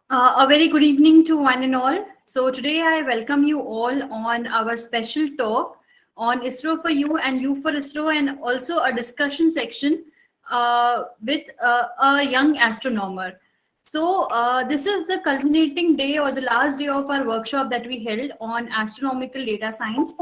A very good evening to one and all. So today I welcome you all on our special talk on ISRO for You and You for ISRO, and also a discussion section with a young astronomer. So this is the culminating day or the last day of our workshop that we held on astronomical data science,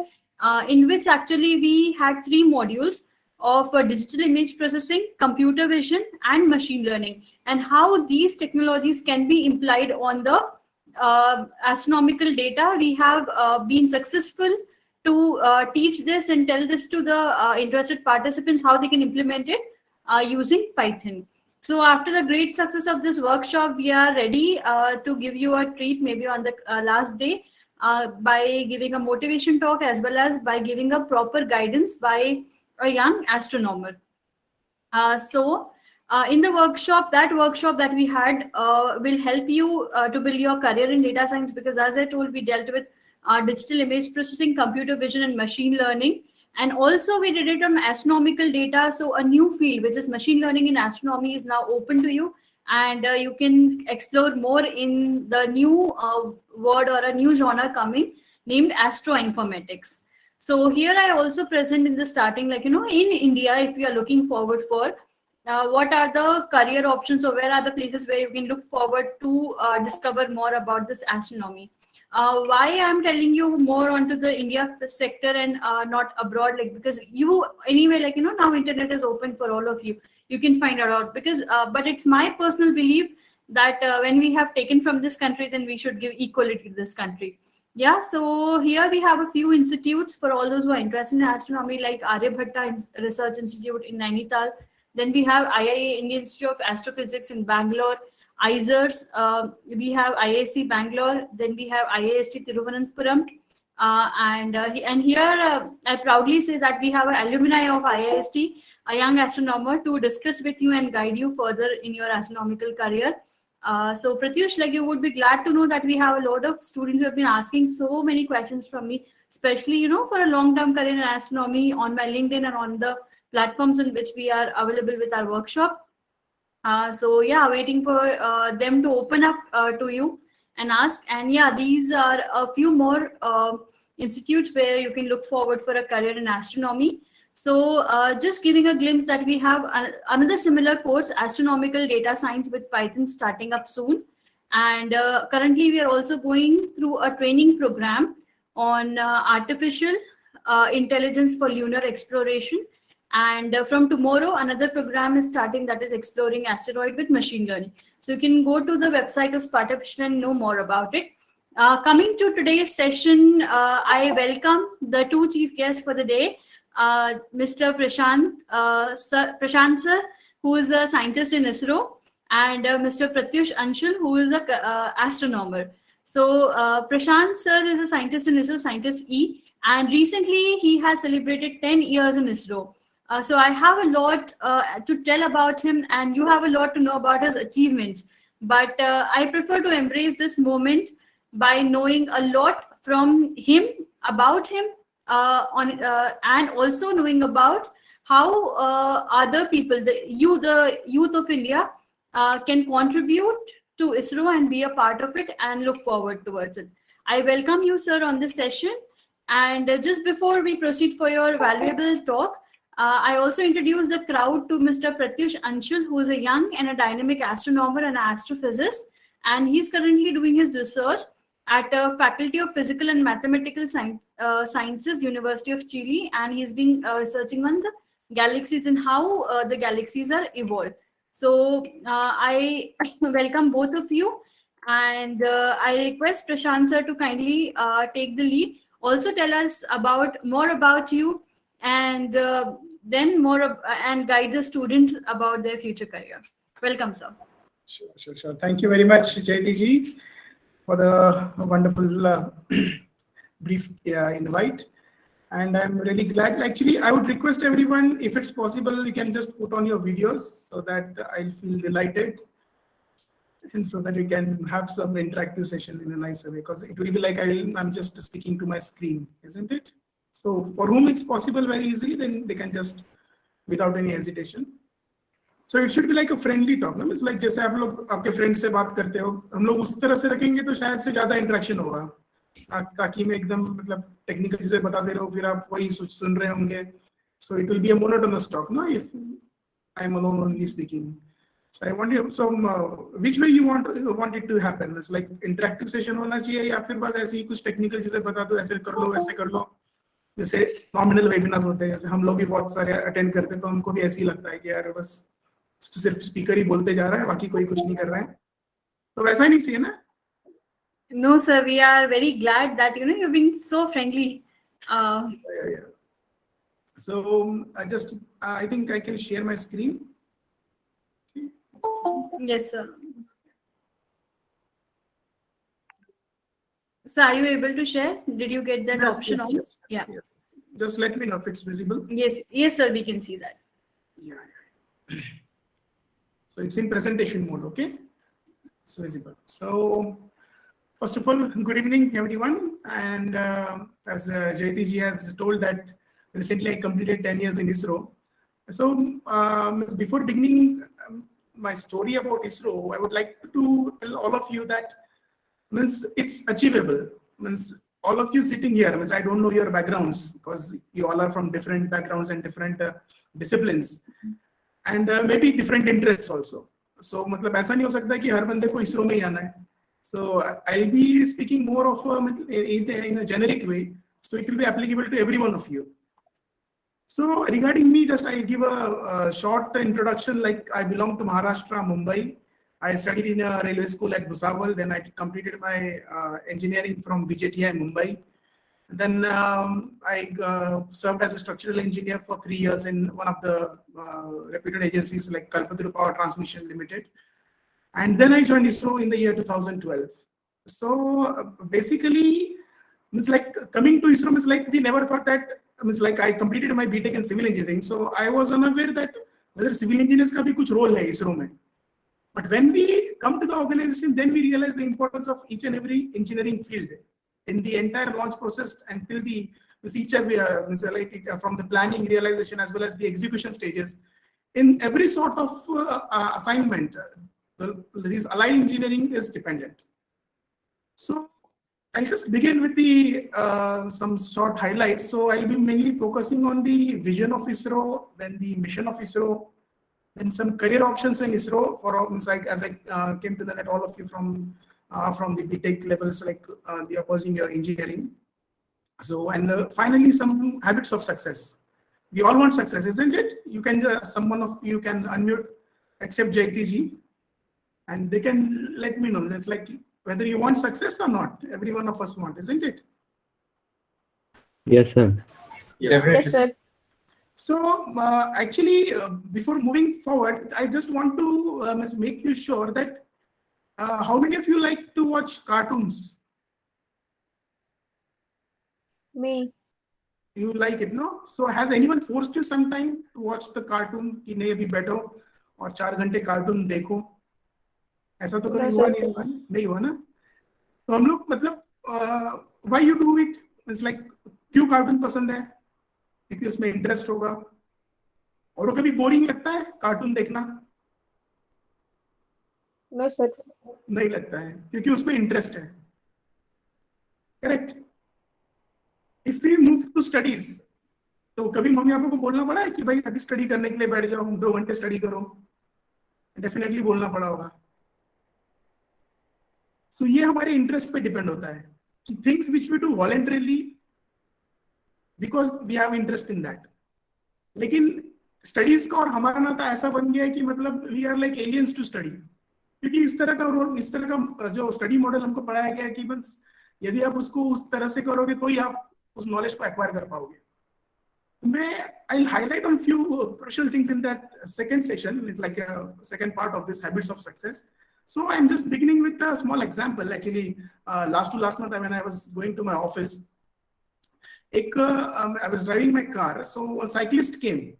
in which actually we had three modules of digital image processing, computer vision, and machine learning, and how these technologies can be implied on the astronomical data. We have been successful to teach this and tell this to the interested participants how they can implement it using Python. So after the great success of this workshop, we are ready to give you a treat maybe on the last day by giving a motivation talk as well as by giving a proper guidance by a young astronomer. In the workshop, that workshop that we had will help you to build your career in data science, because as I told, we dealt with digital image processing, computer vision, and machine learning. And also we did it on astronomical data. So a new field, which is machine learning in astronomy, is now open to you. And you can explore more in the new word or a new genre coming named astroinformatics. So here I also present in the starting, like, in India, if you are looking forward for what are the career options, or where are the places where you can look forward to discover more about this astronomy. Why I'm telling you more onto the India sector and not abroad, like, because you anyway, like, now internet is open for all of you. You can find out, because but it's my personal belief that when we have taken from this country, then we should give equality to this country. Yeah, so here we have a few institutes for all those who are interested in astronomy, like Aryabhatta Research Institute in Nainital. Then we have IIA, Indian Institute of Astrophysics in Bangalore. ISRS, we have IISc Bangalore. Then we have IIST Thiruvananthapuram. And here I proudly say that we have an alumni of IIST, a young astronomer, to discuss with you and guide you further in your astronomical career. So Pratyush, like, you would be glad to know that we have a lot of students who have been asking so many questions from me, especially, for a long-term career in astronomy, on my LinkedIn and on the platforms in which we are available with our workshop. So yeah, waiting for them to open up to you and ask. And yeah, these are a few more institutes where you can look forward for a career in astronomy. So just giving a glimpse that we have another similar course, Astronomical Data Science with Python, starting up soon. And currently we are also going through a training program on artificial intelligence for lunar exploration. And from tomorrow, another program is starting, that is exploring asteroid with machine learning. So you can go to the website of Spartificial and know more about it. Coming to today's session, I welcome the two chief guests for the day, Mr. Prashant sir, who is a scientist in ISRO, and Mr. Pratyush Anshul, who is a astronomer. So Prashant sir is a scientist in ISRO, scientist E, and recently he has celebrated 10 years in ISRO. So I have a lot to tell about him, and you have a lot to know about his achievements. But I prefer to embrace this moment by knowing a lot from him, about him, and also knowing about how other people, the youth of India, can contribute to ISRO and be a part of it and look forward towards it. I welcome you, sir, on this session. And just before we proceed for your valuable talk, I also introduce the crowd to Mr. Pratyush Anshul, who is a young and a dynamic astronomer and astrophysicist, and he's currently doing his research at the Faculty of Physical and Mathematical Sciences, University of Chile, and he's been researching on the galaxies and how the galaxies are evolved. So I welcome both of you, and I request Prashant sir to kindly take the lead. Also tell us more about you, and then and guide the students about their future career. Welcome, sir. Sure. Thank you very much, Jaiti ji, for the wonderful brief invite. And I'm really glad. Actually, I would request everyone, if it's possible, you can just put on your videos so that I'll feel delighted, and so that we can have some interactive session in a nicer way, because it will be like I'm just speaking to my screen, isn't it? So for whom it's possible very easily, then they can just, without any hesitation. So it should be like a friendly talk. No? It's like जैसे आप लोग आपके friend से बात करते हो, हम लोग उस तरह से रखेंगे तो शायद से ज्यादा इंटरेक्शन होगा, ताकि मैं एकदम मतलब टेक्निकल चीजें बता दे रहा हूँ, फिर आप वही सुन रहे होंगे. So it will be a monotonous talk, no? If I'm alone only speaking. So I want you. So which way you want it to happen? It's like interactive session होना चाहिए या फिर बस ऐसे ही कुछ टेक्निकल चीजें बता दो, ऐसे कर लो वैसे कर लो, जैसे नॉमिनल वेबिनार्स होते हैं, जैसे हम लोग भी बहुत सारे अटेंड करते हैं, तो हमको भी ऐसे ही लगता है कि यार बस सिर्फ स्पीकर ही बोलते जा रहा है, बाकी कोई कुछ नहीं कर रहा है, तो वैसा ही नहीं चाहिए ना. No, sir. We are very glad that you've been so friendly. Yeah. So I think I can share my screen. Yes, sir. So are you able to share? Did you get that option on? Yes. Just let me know if it's visible. Yes, sir. We can see that. Yeah. So it's in presentation mode, okay? It's visible. So first of all, good evening, everyone. And as Jayati ji has told that recently I completed 10 years in ISRO. So before beginning my story about ISRO, I would like to tell all of you that it's achievable. All of you sitting here, I don't know your backgrounds because you all are from different backgrounds and different disciplines, and maybe different interests also. So मतलब ऐसा नहीं हो सकता कि हर बंदे को इसरो में ही आना है. So I'll be speaking more of in a generic way, so it will be applicable to every one of you. So regarding me, just I'll give a short introduction. Like I belong to Maharashtra, Mumbai. I studied in a railway school at Bhusawal. Then I completed my engineering from VJTI Mumbai. Then I served as a structural engineer for 3 years in one of the reputed agencies like Kalpataru Power Transmission Limited. And then I joined ISRO in the year 2012. So basically, it's like coming to ISRO is like we never thought that. It's like I completed my BTech in civil engineering, so I was unaware that whether civil engineers का भी कुछ role है ISRO में. But when we come to the organization, then we realize the importance of each and every engineering field in the entire launch process until from the planning, realization, as well as the execution stages. In every sort of assignment, this allied engineering is dependent. So I'll just begin with the some short highlights. So I'll be mainly focusing on the vision of ISRO, then the mission of ISRO, then some career options in ISRO for all, as I came to know that all of you from the BTech levels, like the opposing your engineering. So and finally some habits of success. We all want success, isn't it? You can someone of you can unmute except Jayati ji, and they can let me know. It's like whether you want success or not. Every one of us want, isn't it? Yes, sir. Yes, sir. So actually, before moving forward, I just want to make you sure that how many of you like to watch cartoons? Me. You like it, no? So has anyone forced you sometime to watch the cartoon? कि नहीं अभी बैठो और 4 घंटे cartoon देखो, ऐसा तो कभी हुआ नहीं हुआ ना? तो हम लोग मतलब why you do it? It's like क्यों कार्टून पसंद है? क्योंकि उसमें इंटरेस्ट होगा. और कभी बोरिंग लगता है कार्टून देखना? No, sir. नहीं लगता है क्योंकि उसमें इंटरेस्ट है. Correct. If we move to studies, तो कभी मम्मी पापा को बोलना पड़ा है कि भाई अभी स्टडी करने के लिए बैठ जाओ, 2 घंटे स्टडी करो? डेफिनेटली बोलना पड़ा होगा. सो ये हमारे इंटरेस्ट पे डिपेंड होता है कि things which we do voluntarily because we have interest in that. लेकिन स्टडीज का और हमारा नाता ऐसा बन गया है कि मतलब we are like aliens to study, क्योंकि इस तरह का जो स्टडी मॉडल हमको पढ़ाया गया है कि बस यदि आप उसको उस तरह से करोगे तो ही आप उस नॉलेज को एक्वायर कर पाओगे. I'll highlight on few crucial things in that second session. It's like a second part of this habits of success. So I'm just beginning with a small example. Actually, last month when I was going to my office, I was driving my car. So a cyclist came,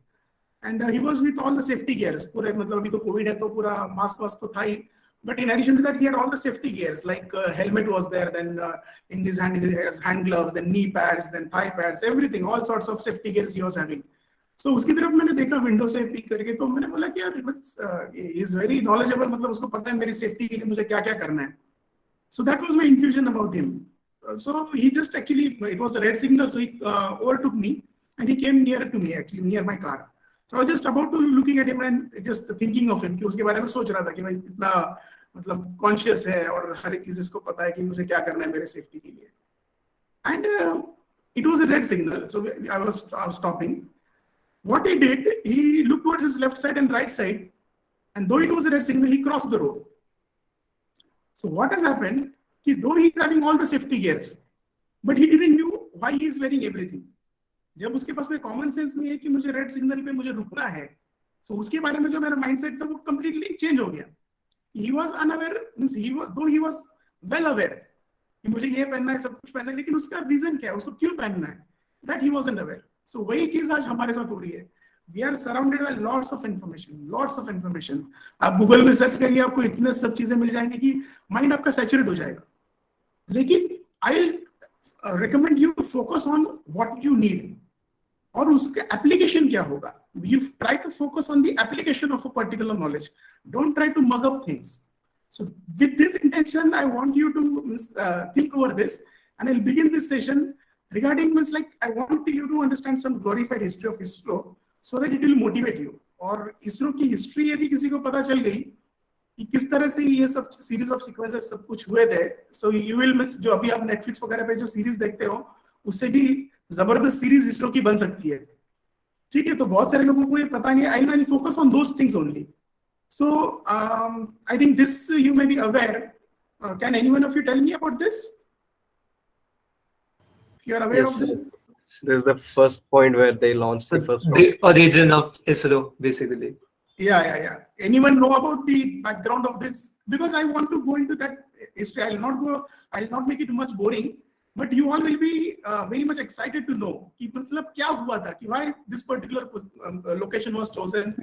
and he was with all the safety gears. पूरे मतलब अभी तो Covid है तो पूरा mask वास्क तो था ही. But in addition to that, he had all the safety gears, like helmet was there, then in his hand he has hand gloves, then knee pads, then thigh pads, everything, all sorts of safety gears he was having. सो उसकी तरफ मैंने देखा window से pick करके, तो मैंने बोला कि यार इज वेरी नॉलेजेबल, मतलब उसको पता है मेरी सेफ्टी के लिए मुझे क्या क्या करना है. So that was my intuition about him. So he just actually, it was a red signal, so he overtook me and he came near to me, actually near my car. So I was just about to looking at him and just thinking of him कि उसके बारे में सोच रहा था कि भाई इतना मतलब कॉन्शियस है और हर एक चीज इसको पता है कि मुझे क्या करना है मेरे सेफ्टी के लिए. And it was a red signal, so I was stopping. What he did, he looked towards his left side and right side, and though it was a red signal, he crossed the road. So what has happened, कि though he is having all the safety gears, but he didn't knew why he is wearing everything. जब उसके पास में common sense नहीं है कि मुझे red signal पे मुझे रुकना है, तो उसके बारे में जो मेरा माइंडसेट था वो कंप्लीटली चेंज हो गया. He was unaware, means though he was well aware कि मुझे ये पहनना है, सब कुछ पहनना है, लेकिन उसका रीजन क्या है, उसको क्यों पहनना है, that he wasn't aware. So वही चीज आज हमारे साथ हो रही है. We are surrounded by lots of information, lots of information. आप गूगल में सर्च करिए, आपको इतने सब चीजें मिल जाएंगी कि माइंड आपका सैचुरेट हो जाएगा. लेकिन आई recommend you to focus on what you need और उसका एप्लीकेशन क्या होगा. You try to focus on the application of a particular knowledge. Don't try to mug up things. So with this intention, I want you to think over this, and I'll begin this session regarding I want you to understand some glorified history of ISRO so that it will motivate you. और ISRO की history यदि किसी को पता चल गई कि किस तरह से ये सब सीरीज ऑफ सीक्वेंसेस सब कुछ हुए थे, सो यू विल मिस, जो अभी आप नेटफ्लिक्स वगैरह पे जो सीरीज देखते हो उससे भी जबरदस्त सीरीज इसरो की बन सकती है. ठीक है, तो बहुत सारे लोगों को ये पता नहीं है. I will focus on those things only. So I think this you may be aware. Can anyone of you tell me about this? You are aware of this? This is the first point where they launched the first The origin of ISRO, basically. Yeah. Anyone know about the background of this? Because I want to go into that history. I'll not make it much boring, but you all will be very much excited to know कि मतलब क्या हुआ था, कि why this particular location was chosen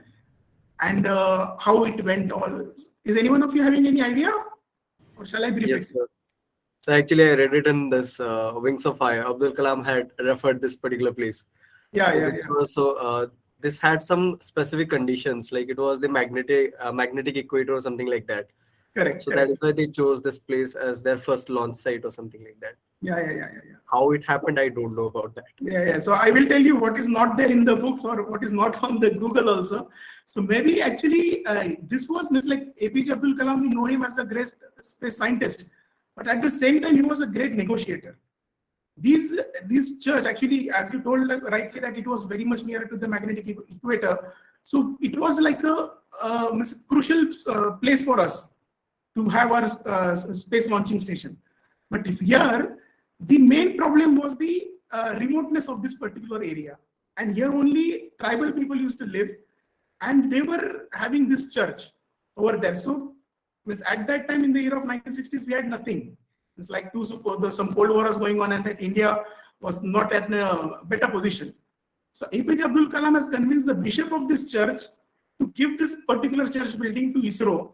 and how it went all. Is anyone of you having any idea? Or shall I brief it? Yes, sir. So actually, I read it in this Wings of Fire. Abdul Kalam had referred this particular place. This had some specific conditions, like it was the magnetic equator or something like that. Correct. So that is why they chose this place as their first launch site or something like that. Yeah. How it happened, I don't know about that. Yeah. So I will tell you what is not there in the books or what is not on the Google also. So maybe actually this was like APJ Abdul Kalam. We know him as a great space scientist, but at the same time he was a great negotiator. This church actually, as you told rightly, that it was very much nearer to the magnetic equator. So it was like a crucial place for us to have our space launching station. But if here, the main problem was the remoteness of this particular area. And here only tribal people used to live, and they were having this church over there. So at that time in the year of 1960s, we had nothing. It's like some Cold War was going on and that India was not at a better position. So APJ Abdul Kalam has convinced the bishop of this church to give this particular church building to ISRO,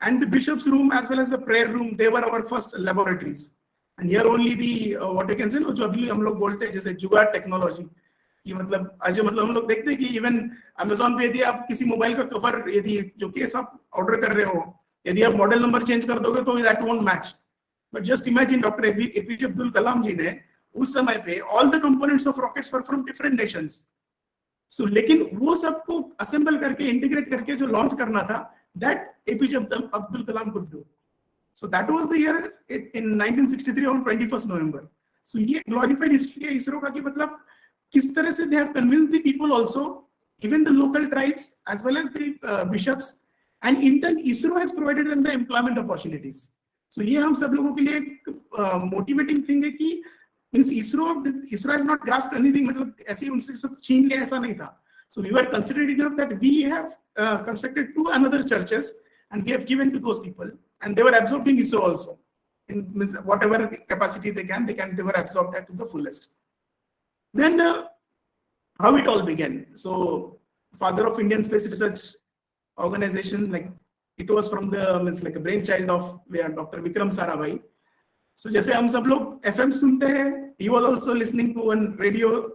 and the bishop's room as well as the prayer room, they were our first laboratories. And here only the what you can say, जो अभी हम लोग बोलते हैं जैसे जुगाड़ technology, कि मतलब आज मतलब हम लोग देखते हैं कि इवन अमेज़न पे यदि आप किसी मोबाइल का कवर यदि जो केस आप ऑर्डर कर रहे हो, यदि आप मॉडल नंबर चेंज कर दोगे तो that won't match. But just imagine Dr. APJ Abdul Kalam ji ने उस समय पे all the components of rockets were from different nations. So लेकिन वो सबको assemble करके integrate करके जो launch करना था, that APJ Abdul Kalam could do. So that was the year in 1963 on 21st November. So ये glorified history है ISRO का कि मतलब किस तरह से they have convinced the people also, even the local tribes as well as the bishops, and in turn ISRO has provided them the employment opportunities. So ये हम सब लोगों के लिए एक motivating thing है कि means ISRO has not grasped anything, मतलब ऐसे उनसे सब छीन लिया ऐसा नहीं था. So we were considered enough that we have constructed 2 another churches and we have given to those people, and they were absorbing ISRO also in whatever capacity they were absorbed at to the fullest. Then how it all began. So father of Indian Space Research Organization, like it was from the like a brainchild of Dr. Vikram Sarabhai. So जैसे हम सब लोग FM सुनते हैं, he was also listening to one radio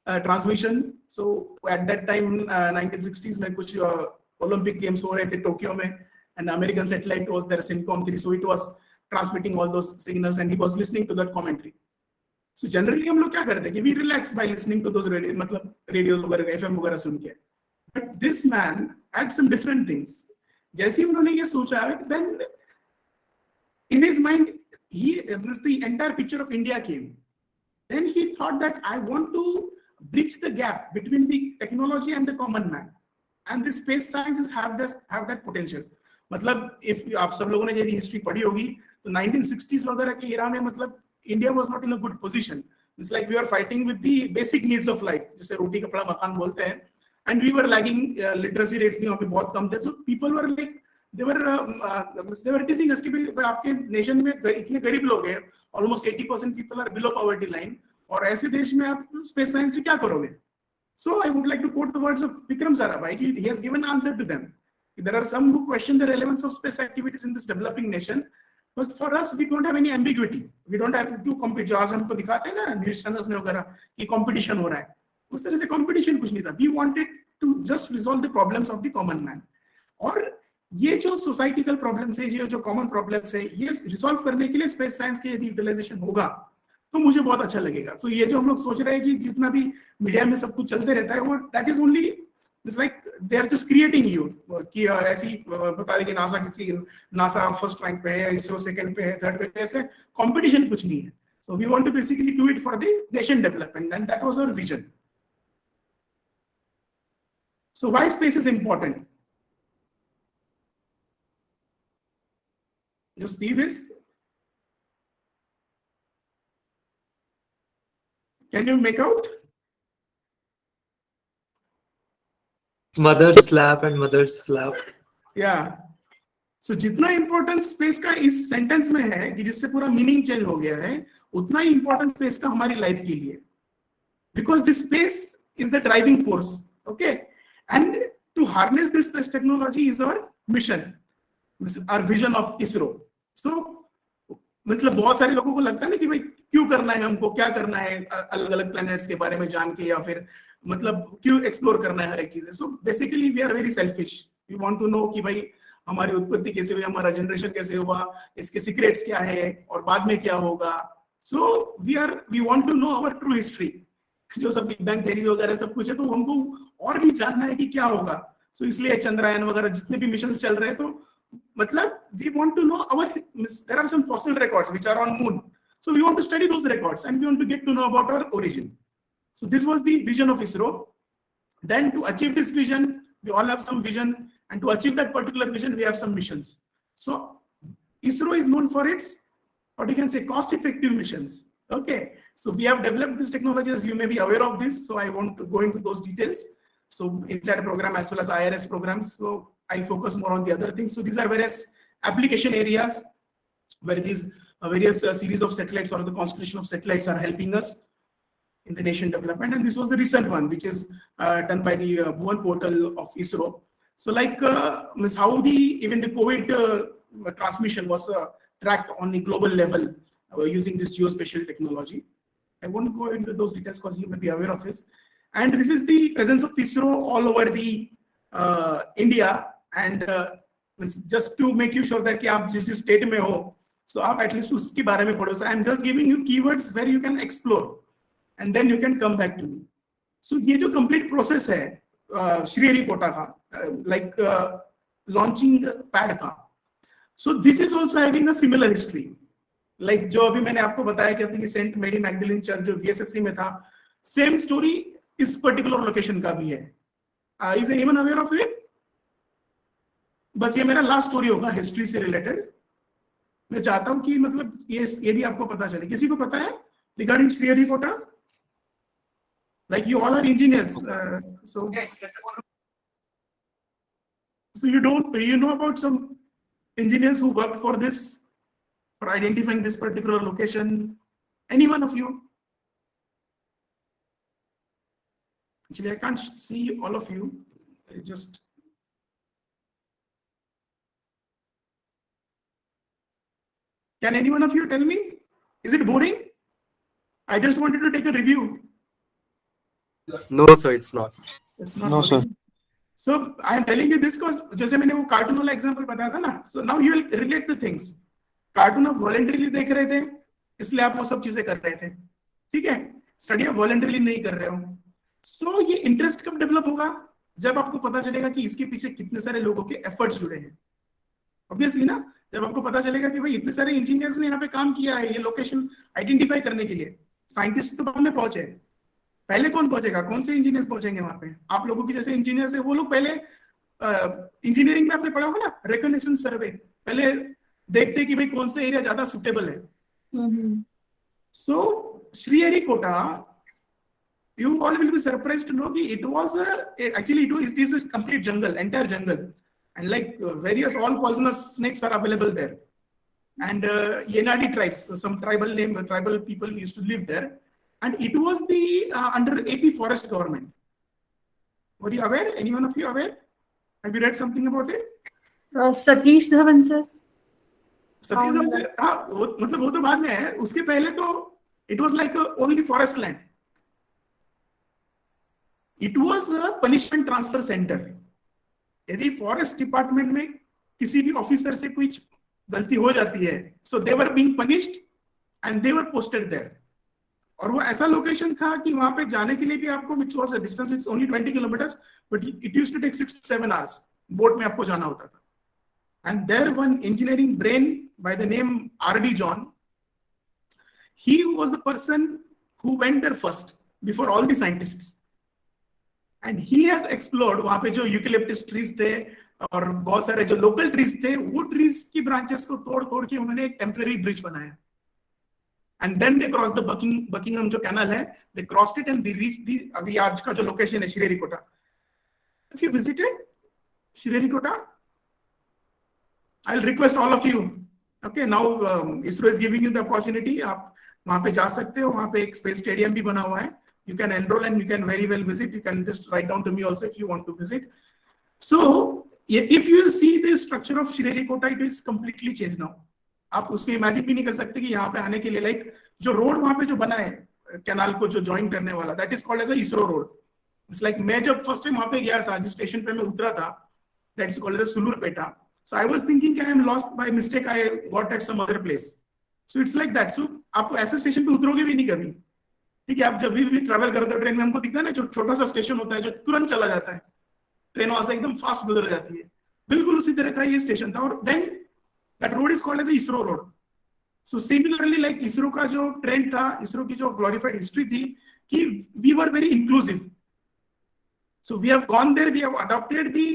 transmission. So at that time 1960s में कुछ Olympic games हो रहे थे टोक्यो में, and American satellite was there, Syncom 3, so it was transmitting all those signals and he was listening to that commentary. So generally हम लोग क्या करते हैं कि we relax by listening to those radio, मतलब रेडियोस वगैरह FM वगैरह सुन के. But this man had some different things. जैसे ही उन्होंने ये सोचा, then in his mind the entire picture of India came. Then he thought that I want to bridge the gap between the technology and the common man, and the space sciences have that potential. मतलब if आप सब लोगों ने यदि history पढ़ी होगी तो 1960s वगैरह के एरा में मतलब India was not in a good position. It's like we are fighting with the basic needs of life, जैसे रोटी कपड़ा मकान बोलते हैं, and we were lagging. Literacy rates भी वहाँ पे बहुत कम थे. So people were like they were teasing us कि भाई आपके नेशन में इतने गरीब लोग हैं, almost 80% people are below poverty line, और ऐसे देश में आप स्पेस साइंस से क्या करोगे. So I would like to quote the words of Vikram Sarabhai. He has given answer to them. There are some who question the relevance of space activities in this developing nation, but for us we don't have any ambiguity. We don't have to compete. जो आज हमको दिखाते हैं ना news channels में वगैरह कि competition हो रहा है, उस तरह से कंपटीशन कुछ नहीं था. We wanted to just resolve the problems of the common man. और ये जो सोसाइटिकल प्रॉब्लम्स है, ये जो कॉमन प्रॉब्लम्स है, ये रिसॉल्व करने के लिए स्पेस साइंस के यदि यूटिलाइजेशन होगा तो मुझे बहुत अच्छा लगेगा. सो ये जो हम लोग सोच रहे हैं कि जितना भी मीडिया में सब कुछ चलते रहता है, वो that is only it's like they are just creating you कि ऐसी बता दें कि नासा फर्स्ट रैंक पे है, इसरो सेकंड पे है, थर्ड पे है, ऐसे कंपटीशन कुछ नहीं है. So we want to basically do it for the nation development, and that was our vision. So why space is important? Just see this. Can you make out? Mother's lap and mother's lap. Yeah. So जितना importance space का इस sentence में है कि जिससे पूरा meaning change हो गया है, उतना ही इम्पोर्टेंस स्पेस का हमारी लाइफ के लिए. Because this space is the driving force. Okay. And to harness this space technology is our mission. This is our vision of ISRO. So मतलब बहुत सारे लोगों को लगता है ना कि भाई क्यों करना है हमको, क्या करना है अलग अलग प्लैनेट्स के बारे में जान के, या फिर मतलब क्यों एक्सप्लोर करना है हर एक चीजें. So basically we are very selfish. We want to know कि भाई हमारी उत्पत्ति कैसे हुई, हमारा जनरेशन कैसे हुआ, इसके सीक्रेट्स क्या है और बाद में क्या होगा. So we want to know our true history. जो सब बिग बैंग थ्योरी वगैरह सब कुछ है, तो हमको और भी जानना है कि क्या होगा. सो इसलिए चंद्रयान वगैरह जितने भी मिशन चल रहे हैं, तो मतलब we want to know there are some fossil records which are on moon, so we want to study those records and we want to get to know about our origin. So this was the vision of ISRO. Then to achieve this vision, we all have some vision, and to achieve that particular vision we have some missions. So ISRO is known for its, what you can say, cost effective missions. Okay, so we have developed this technology, as you may be aware of this, so I won't go into those details. So inside program as well as IRS programs, so I'll focus more on the other things. So these are various application areas where these various series of satellites or the constellation of satellites are helping us in the nation development. And this was the recent one, which is done by the Bhuvan portal of ISRO. So like how even the COVID transmission was tracked on the global level using this geospatial technology. I won't go into those details because you may be aware of this. And this is the presence of ISRO all over the India, and just to make you sure that कि आप जिस state में हो, so आप at least उसके बारे में पढ़ो. So I'm just giving you keywords where you can explore, and then you can come back to me. So ये जो complete process है श्रीहरिकोटा का, like launching pad का, so this is also having a similar history. Like जो अभी मैंने आपको बताया कहते हैं कि सेंट मेरी मैगडलेन चर्च जो VSSC में था, सेम स्टोरी इस पर्टिकुलर लोकेशन का भी है. Is anyone aware of it? बस ये मेरा लास्ट स्टोरी होगा हिस्ट्री से रिलेटेड. मैं चाहता हूं कि मतलब ये भी आपको पता चले. किसी को पता है regarding Sriharikota? Like you all are engineers, so you know about some engineers who worked for this, for identifying this particular location? Any one of you? Actually, I can't see all of you. Can any one of you tell me? Is it boring? I just wanted to take a review. No, sir, it's not. It's not No, sir. working. So I am telling you this because जैसे मैंने वो cartoon वाला example बताया था ना, so now you will relate the things. Cartoon आप voluntarily देख रहे थे, इसलिए आप वो सब चीजें कर रहे थे, ठीक है? स्टडी आप वॉलंटरीली नहीं कर रहे हो. सो ये इंटरेस्ट कब डेवलप होगा? जब आपको पता चलेगा कि इसके पीछे कितने सारे लोगों के एफर्ट्स जुड़े हैं. ऑब्वियसली ना, जब आपको पता चलेगा कि भाई इतने सारे इंजीनियर्स ने यहाँ पे काम किया है ये लोकेशन आइडेंटिफाई करने के लिए. साइंटिस्ट तो बाद में पहुंचे, पहले कौन पहुंचेगा? कौन से इंजीनियर्स पहुंचेंगे वहां पे? आप लोगों की जैसे इंजीनियर्स है वो लोग पहले इंजीनियरिंग में आपने पढ़ा होगा ना, रिकॉग्निशन सर्वे, पहले देखते कि भाई कौन से एरिया ज्यादा सुटेबल है. सो Sriharikota, you all will be surprised to know that it was it is a complete jungle, entire jungle, and like various all poisonous snakes are available there, and Yenadi tribes, some tribal people used to live there, and it was the under AP forest government. Were you aware? Any one of you aware? Have you read something about it? Satish Dhawan sir. Satish Dhawan sir, हाँ, मतलब वो तो बाद में है. उसके पहले तो it was like only forest land. It was a punishment transfer center. यदि फॉरेस्ट डिपार्टमेंट में किसी भी ऑफिसर से कोई गलती हो जाती है, so they were being punished and they were posted there. और वो ऐसा लोकेशन था कि वहां पे जाने के लिए भी आपको, which was a distance, it's only 20 kilometers, but it used to take 6 to 7 hours. Boat में आपको जाना होता था. And there one engineering brain by the name R.D. John, he was the person who went there first before all the scientists. And he has explored वहां पे जो eucalyptus trees थे और बहुत सारे जो लोकल ट्रीज थे, वो ट्रीज की ब्रांचेस को तोड़ तोड़ के उन्होंने एक टेम्पररी ब्रिज बनाया. And then they cross the Buckingham जो कैनल है, they crossed it and they reach the अभी आज का जो लोकेशन है Sriharikota. If you visited Sriharikota, I will request all of you, okay, now ISRO is giving you the opportunity, आप वहां पे जा सकते हो. वहां पे एक स्पेस स्टेडियम भी बना हुआ है. You can enroll and you can very well visit. You can just write down to me also if you want to visit. So, if you will see the structure of Sririkota, it is completely changed now. आप उसको imagine भी नहीं कर सकते कि यहाँ पे आने के लिए लाइक जो रोड वहां पे जो बना है कैनाल को जो ज्वाइन करने वाला, that is called as a ISRO road. It's like मैं जब फर्स्ट टाइम वहां पे गया था, जिस स्टेशन पे मैं उतरा था, that is called as Sullurpeta. So I was thinking I am lost by mistake, I got at some other place. So it's like that. सो आप ऐसे स्टेशन पे उतरोगे भी नहीं कभी, ठीक है? आप जब भी ट्रैवल करते हो ट्रेन में, हमको दिखता है ना जो छोटा सा स्टेशन होता है जो तुरंत चला जाता है, ट्रेन वहां से एकदम फास्ट गुजर जाती है, बिल्कुल उसी तरह का ये स्टेशन था. और then that road is called as ISRO road. So similarly like ISRO का जो ट्रेंड था, इसरो की जो ग्लोरिफाइड हिस्ट्री थी कि we were very inclusive. So we have gone there, we have adopted the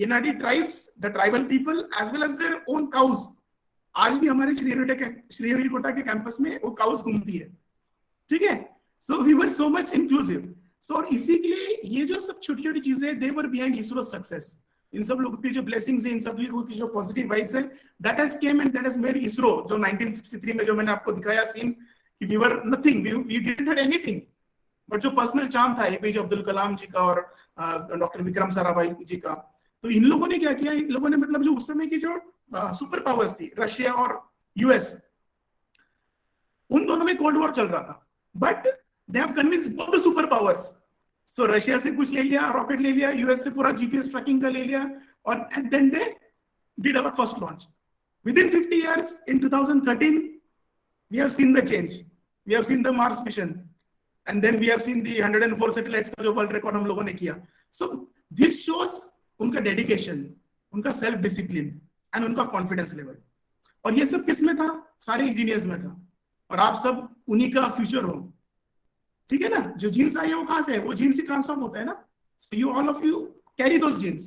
Yenadi tribes, the tribal people as well as their own cows. आज भी हमारे श्रीहरिकोटा के कैंपस में वो काउज घूमती है, ठीक है? So we were so much inclusive. So और इसी के लिए ये जो सब छोटी छोटी चीजें, they were behind ISRO's success. इन सब लोगों की जो blessings है, इन सब लोगों की जो positive vibes है, that has came and that has made ISRO, जो 1963 में जो मैंने आपको दिखाया सीन कि we were nothing, we didn't have anything, but जो personal charm था APJ अब्दुल कलाम जी का और डॉक्टर विक्रम साराभाई जी का, तो इन लोगों ने क्या किया? इन लोगों ने मतलब जो उस समय की जो सुपर पावर्स थी, रशिया और यूएस, उन दोनों में कोल्ड वॉर चल रहा था, but they have convinced both the superpowers. So Russia से कुछ ले लिया, रॉकेट ले लिया, यूएस से पूरा जीपीएस ट्रैकिंग का ले लिया, और and then they did our first launch. Within 50 years, in 2013, we have seen the change. We have seen the Mars mission, and then we have seen the 104 satellites का जो world record हम लोगों ने किया. So this shows उनका dedication, उनका self discipline and उनका confidence level. और ये सब किस में था? सारे इंजीनियर्स में था. और आप सब उन्हीं का फ्यूचर हो, ठीक है ना? जो जीन्स आई है वो कहां से है? वो जीन्स से ट्रांसफॉर्म होता है ना. So you all of you carry those genes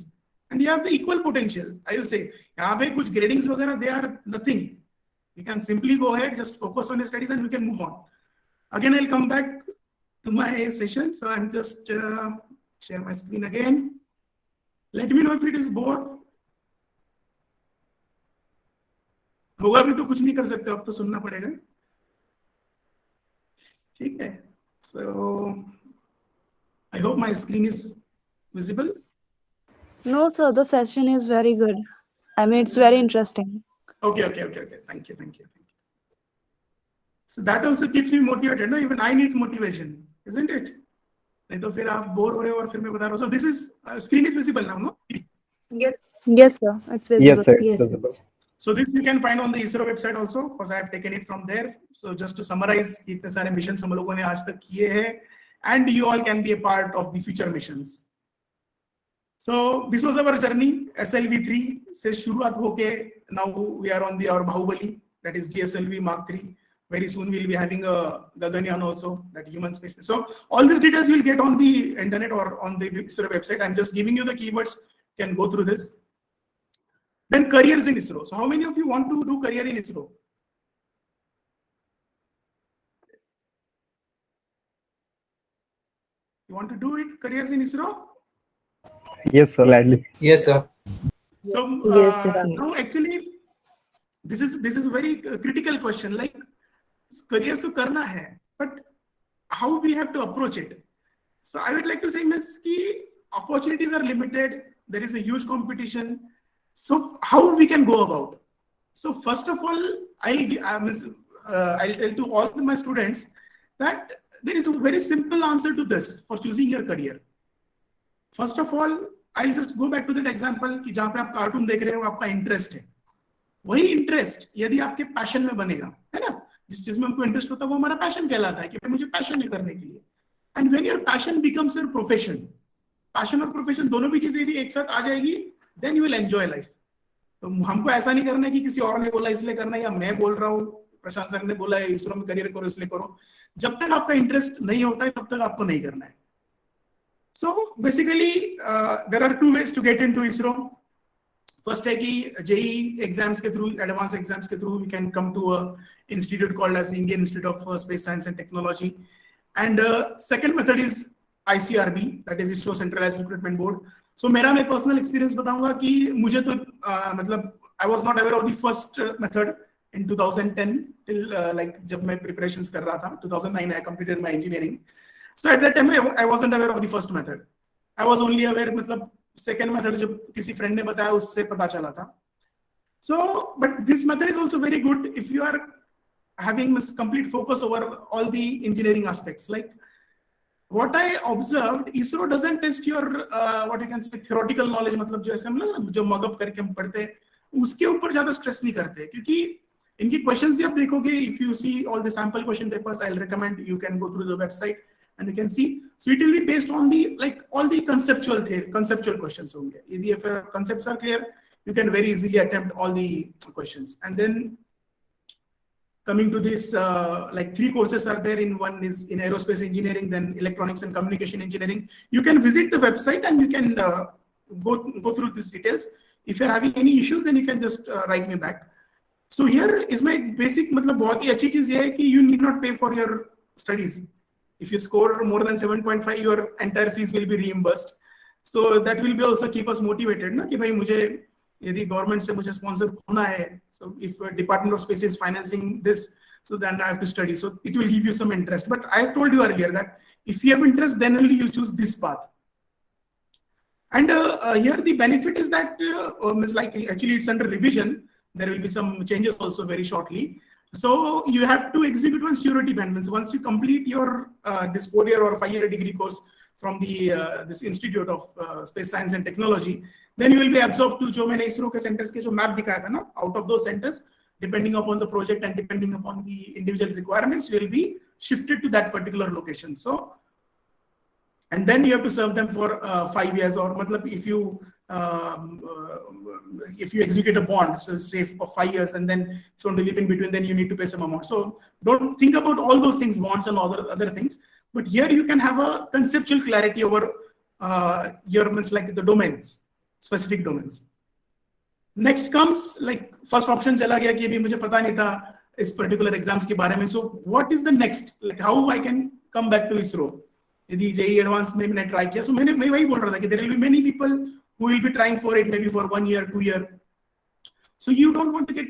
and you have the equal potential. I will say यहाँ पे कुछ ग्रेडिंग्स वगैरह they are nothing. You can simply go ahead, just focus on your studies and you can move on. Again I will come back to my session. So I am just share my screen again. Let me know if it is bored. होगा भी तो कुछ नहीं कर सकते, अब तो सुनना पड़ेगा, ठीक है? So I hope my screen is visible. No, sir, the session is very good. I mean, it's very interesting. Okay. Thank you. So that also keeps me motivated. No, even I need motivation, isn't it? नहीं तो फिर आप bore हो रहे हो और फिर मैं बता रहा हूँ. So this is screen is visible now, no? Yes. Yes, sir. It's visible. Yes, sir. It's Yes, sir. visible. So this you can find on the ISRO website also, because I have taken it from there. So just to summarize, इतने सारे missions हम लोगों ने आज तक किए हैं, and you all can be a part of the future missions. So this was our journey. SLV3 से शुरुआत होके now we are on our Bahubali, that is GSLV Mark 3. Very soon we'll be having a Gaganyaan also, that human space. So all these details you'll get on the internet or on the ISRO website. I'm just giving you the keywords. You can go through this. Then careers in ISRO. So how many of you want to do career in ISRO? You want to do it, careers in ISRO? Yes, sir. Gladly. Yes, sir. So Yes, definitely. now actually, this is a very critical question. Like, careers to karna hai, but how we have to approach it. So I would like to say, Miss, ki opportunities are limited. There is a huge competition. So how we can go about? So first of all, I'll tell to all my students that there is a very simple answer to this for choosing your career. First of all, I'll just go back to that example कि जहाँ पे आप cartoon देख रहे हो आपका interest है, वही इंटरेस्ट यदि आपके पैशन में बनेगा, है ना, जिस चीज में हमको इंटरेस्ट होता है वो हमारा पैशन कहलाता है कि मुझे पैशन है करने के लिए. And when your passion becomes your profession, passion और प्रोफेशन दोनों भी चीजें यदि एक साथ आ जाएगी, then you will enjoy life. तो हमको ऐसा नहीं करना है कि किसी और ने बोला इसलिए करना है या मैं बोल रहा हूँ, प्रशांत सर ने बोला है इसरो में करियर करो इसलिए करो. जब तक आपका इंटरेस्ट नहीं होता है तब तक आपको नहीं करना है. So basically, there are two ways to get into ISRO. First है कि JEE exams के through, advanced exams के through, we can come to a institute called as Indian Institute of Space Science and Technology. And second method is ICRB, that is ISRO Centralized Recruitment Board. So मेरा मैं personal experience बताऊंगा कि मुझे तो मतलब I was not aware of the first method in 2010 till like जब मैं preparations कर रहा था. 2009 I completed my engineering. So at that time I wasn't aware of the first method. I was only aware मतलब second method जब किसी friend ने बताया उससे पता चला था. So but this method is also very good if you are having this complete focus over all the engineering aspects. Like what I observed, ISRO doesn't test your what you can say theoretical knowledge, मतलब जो ऐसे हम लोग जो mug up करके हम पढ़ते हैं उसके ऊपर ज्यादा stress नहीं करते, क्योंकि इनकी questions भी आप देखोगे. If you see all the sample question papers, I'll recommend you can go through the website and you can see. So it will be based on the like all the conceptual questions होंगे. If your concepts are clear, you can very easily attempt all the questions. And then coming to this, like 3 courses are there. In one is in aerospace engineering, then electronics and communication engineering. You can visit the website and you can go through these details. If you're having any issues, then you can just write me back. So here is my basic, मतलब बहुत ही अच्छी चीज ये है कि you need not pay for your studies. If you score more than 7.5, your entire fees will be reimbursed. So that will be also keep us motivated, ना कि भाई मुझे यदि government से मुझे sponsor होना है, so if Department of Space is financing this, so then I have to study. So it will give you some interest. But I told you earlier that if you have interest, then only you choose this path. And here the benefit is that like actually it's under revision. There will be some changes also very shortly. So you have to execute one surety band. Once you complete your this 4-year or 5-year degree course from the this Institute of Space Science and Technology, then you will be absorbed to जो मैंने ISRO के centers के जो map दिखाया था ना, out of those centers, depending upon the project and depending upon the individual requirements, will be shifted to that particular location. So, and then you have to serve them for 5 years, or मतलब if you execute a bond, so say for 5 years, and then if you want to live in between, then you need to pay some amount. So don't think about all those things, bonds and other things. But here you can have a conceptual clarity over your means like the domains, specific domains. Next comes like first option चला गया कि अभी मुझे पता नहीं था इस particular exams के बारे में. So what is the next? Like how I can come back to ISRO? यदि JEE advanced में मैंने try किया, so मैं वही बोल रहा था कि there will be many people who will be trying for it maybe for 1 year, 2 year. So you don't want to get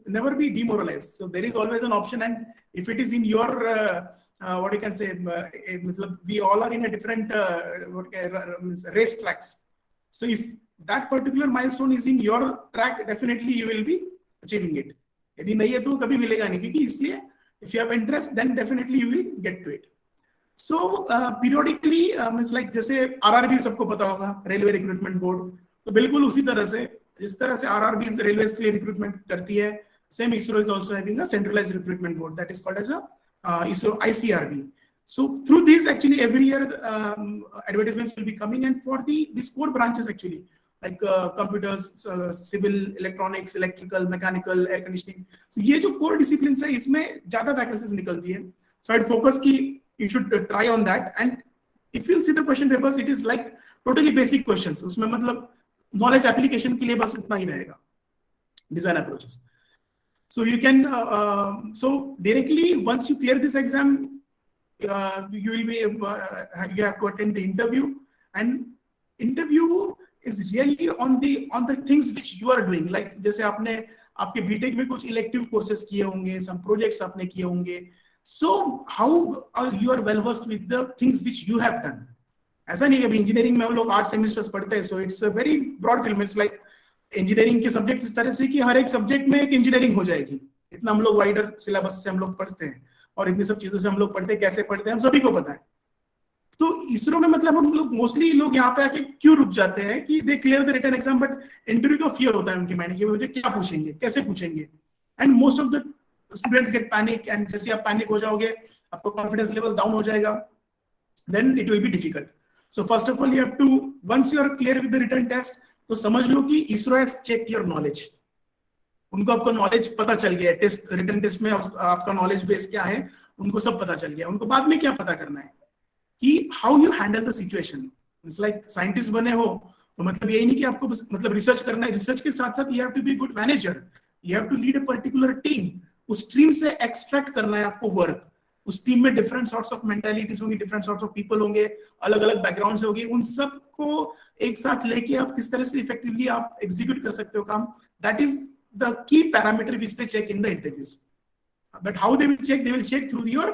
never be demoralized. So there is always an option, and if it is in your what you can say, we all are in a different race tracks. So if that particular milestone is in your track, definitely you will be achieving it. यदि नहीं है तो कभी मिलेगा नहीं, क्योंकि इसलिए if you have interest, then definitely you will get to it. So periodically means like जैसे आरआरबी सबको पता होगा, रेलवे रिक्रूटमेंट बोर्ड, तो बिल्कुल उसी तरह से जिस तरह से आरआरबी रेलवे के लिए रिक्रूटमेंट करती है, same ISRO is also having a centralised recruitment board that is called as a ISRO ICRB. So through these actually every year advertisements will be coming, and for these core branches actually like computers, civil, electronics, electrical, mechanical, air conditioning. So ये जो core disciplines है इसमें ज्यादा vacancies निकलती है. So I'd focus कि you should try on that, and if you'll see the question papers, it is like totally basic questions. उसमें मतलब knowledge application के लिए बस उतना ही रहेगा, design approaches. So you can so directly once you clear this exam, you will be you have to attend the interview, and interview is really on the things which you are doing. Like जैसे आपने आपके BTech में कुछ elective courses किए होंगे, some projects आपने किए होंगे, so how you are well versed with the things which you have done. ऐसा नहीं है कि इंजीनियरिंग में हम लोग 8 सेमेस्टर्स पढ़ते हैं, so it's a very broad field. It's like engineering के सब्जेक्ट इस तरह से कि हर एक सब्जेक्ट में एक इंजीनियरिंग हो जाएगी, इतना हम लोग वाइडर सिलेबस से हम लोग पढ़ते हैं, और इतनी सब चीजों से हम लोग पढ़ते हैं, कैसे पढ़ते हैं हम सभी को पता है. तो इसरो में मतलब हम लोग मोस्टली लोग यहाँ पे आके क्यों रुक जाते हैं कि they clear the written exam, but interview का फियर होता है उनके माइंड में, मुझे क्या पूछेंगे, कैसे पूछेंगे, and most of the students get panic, and जैसे आप पैनिक हो जाओगे आपको कॉन्फिडेंस लेवल डाउन हो जाएगा, then it will be difficult. So first of all you have to, once you are clear with the written test, तो समझ लो कि ISRO has check your knowledge. उनको आपका नॉलेज पता चल गया है, टेस्ट रिटन टेस्ट में आपका नॉलेज बेस क्या है उनको सब पता चल गया. उनको बाद में क्या पता करना है कि how you handle the situation. It's like scientist बने हो तो मतलब यही नहीं कि आपको मतलब रिसर्च करना है, रिसर्च के साथ साथ you have to be good manager, you have to lead a particular team. उस टीम से एक्सट्रैक्ट करना है आपको वर्क. उस टीम में डिफरेंट सॉर्ट्स ऑफ मेंटालिटीज होंगी, डिफरेंट सॉर्ट्स ऑफ पीपल होंगे, अलग अलग बैकग्राउंड से होंगे, उन सबको एक साथ लेके आप किस तरह से इफेक्टिवली आप एग्जीक्यूट कर सकते हो काम. That is the key parameter which they check in the interviews. But how they will check? They will check through your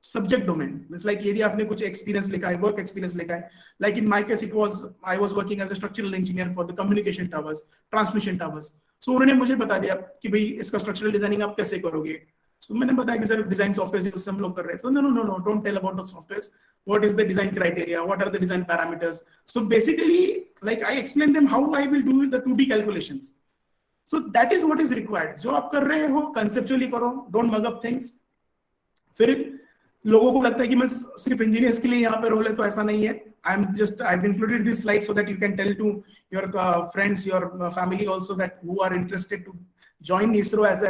subject domain. It's like यदि आपने कुछ experience लिखा है, work experience लिखा है. Like in my case, I was working as a structural engineer for the communication towers, transmission towers. So उन्होंने मुझे बता दिया कि भाई इसका structural designing आप कैसे करोगे. So मैंने बताया कि सर design software उससे हम लोग कर रहे हैं. So no, don't tell about the softwares. What is the design criteria? What are the design parameters? So basically, like I explained them how I will do the 2D calculations. So that is what is required. जो आप कर रहे हो conceptually करो, don't mug up things. फिर लोगों को लगता है कि मैं सिर्फ इंजीनियर्स के लिए यहाँ पे रोल है, तो ऐसा नहीं है. I've included this slide so that you can tell to your friends, your family also, that who are interested to join ISRO as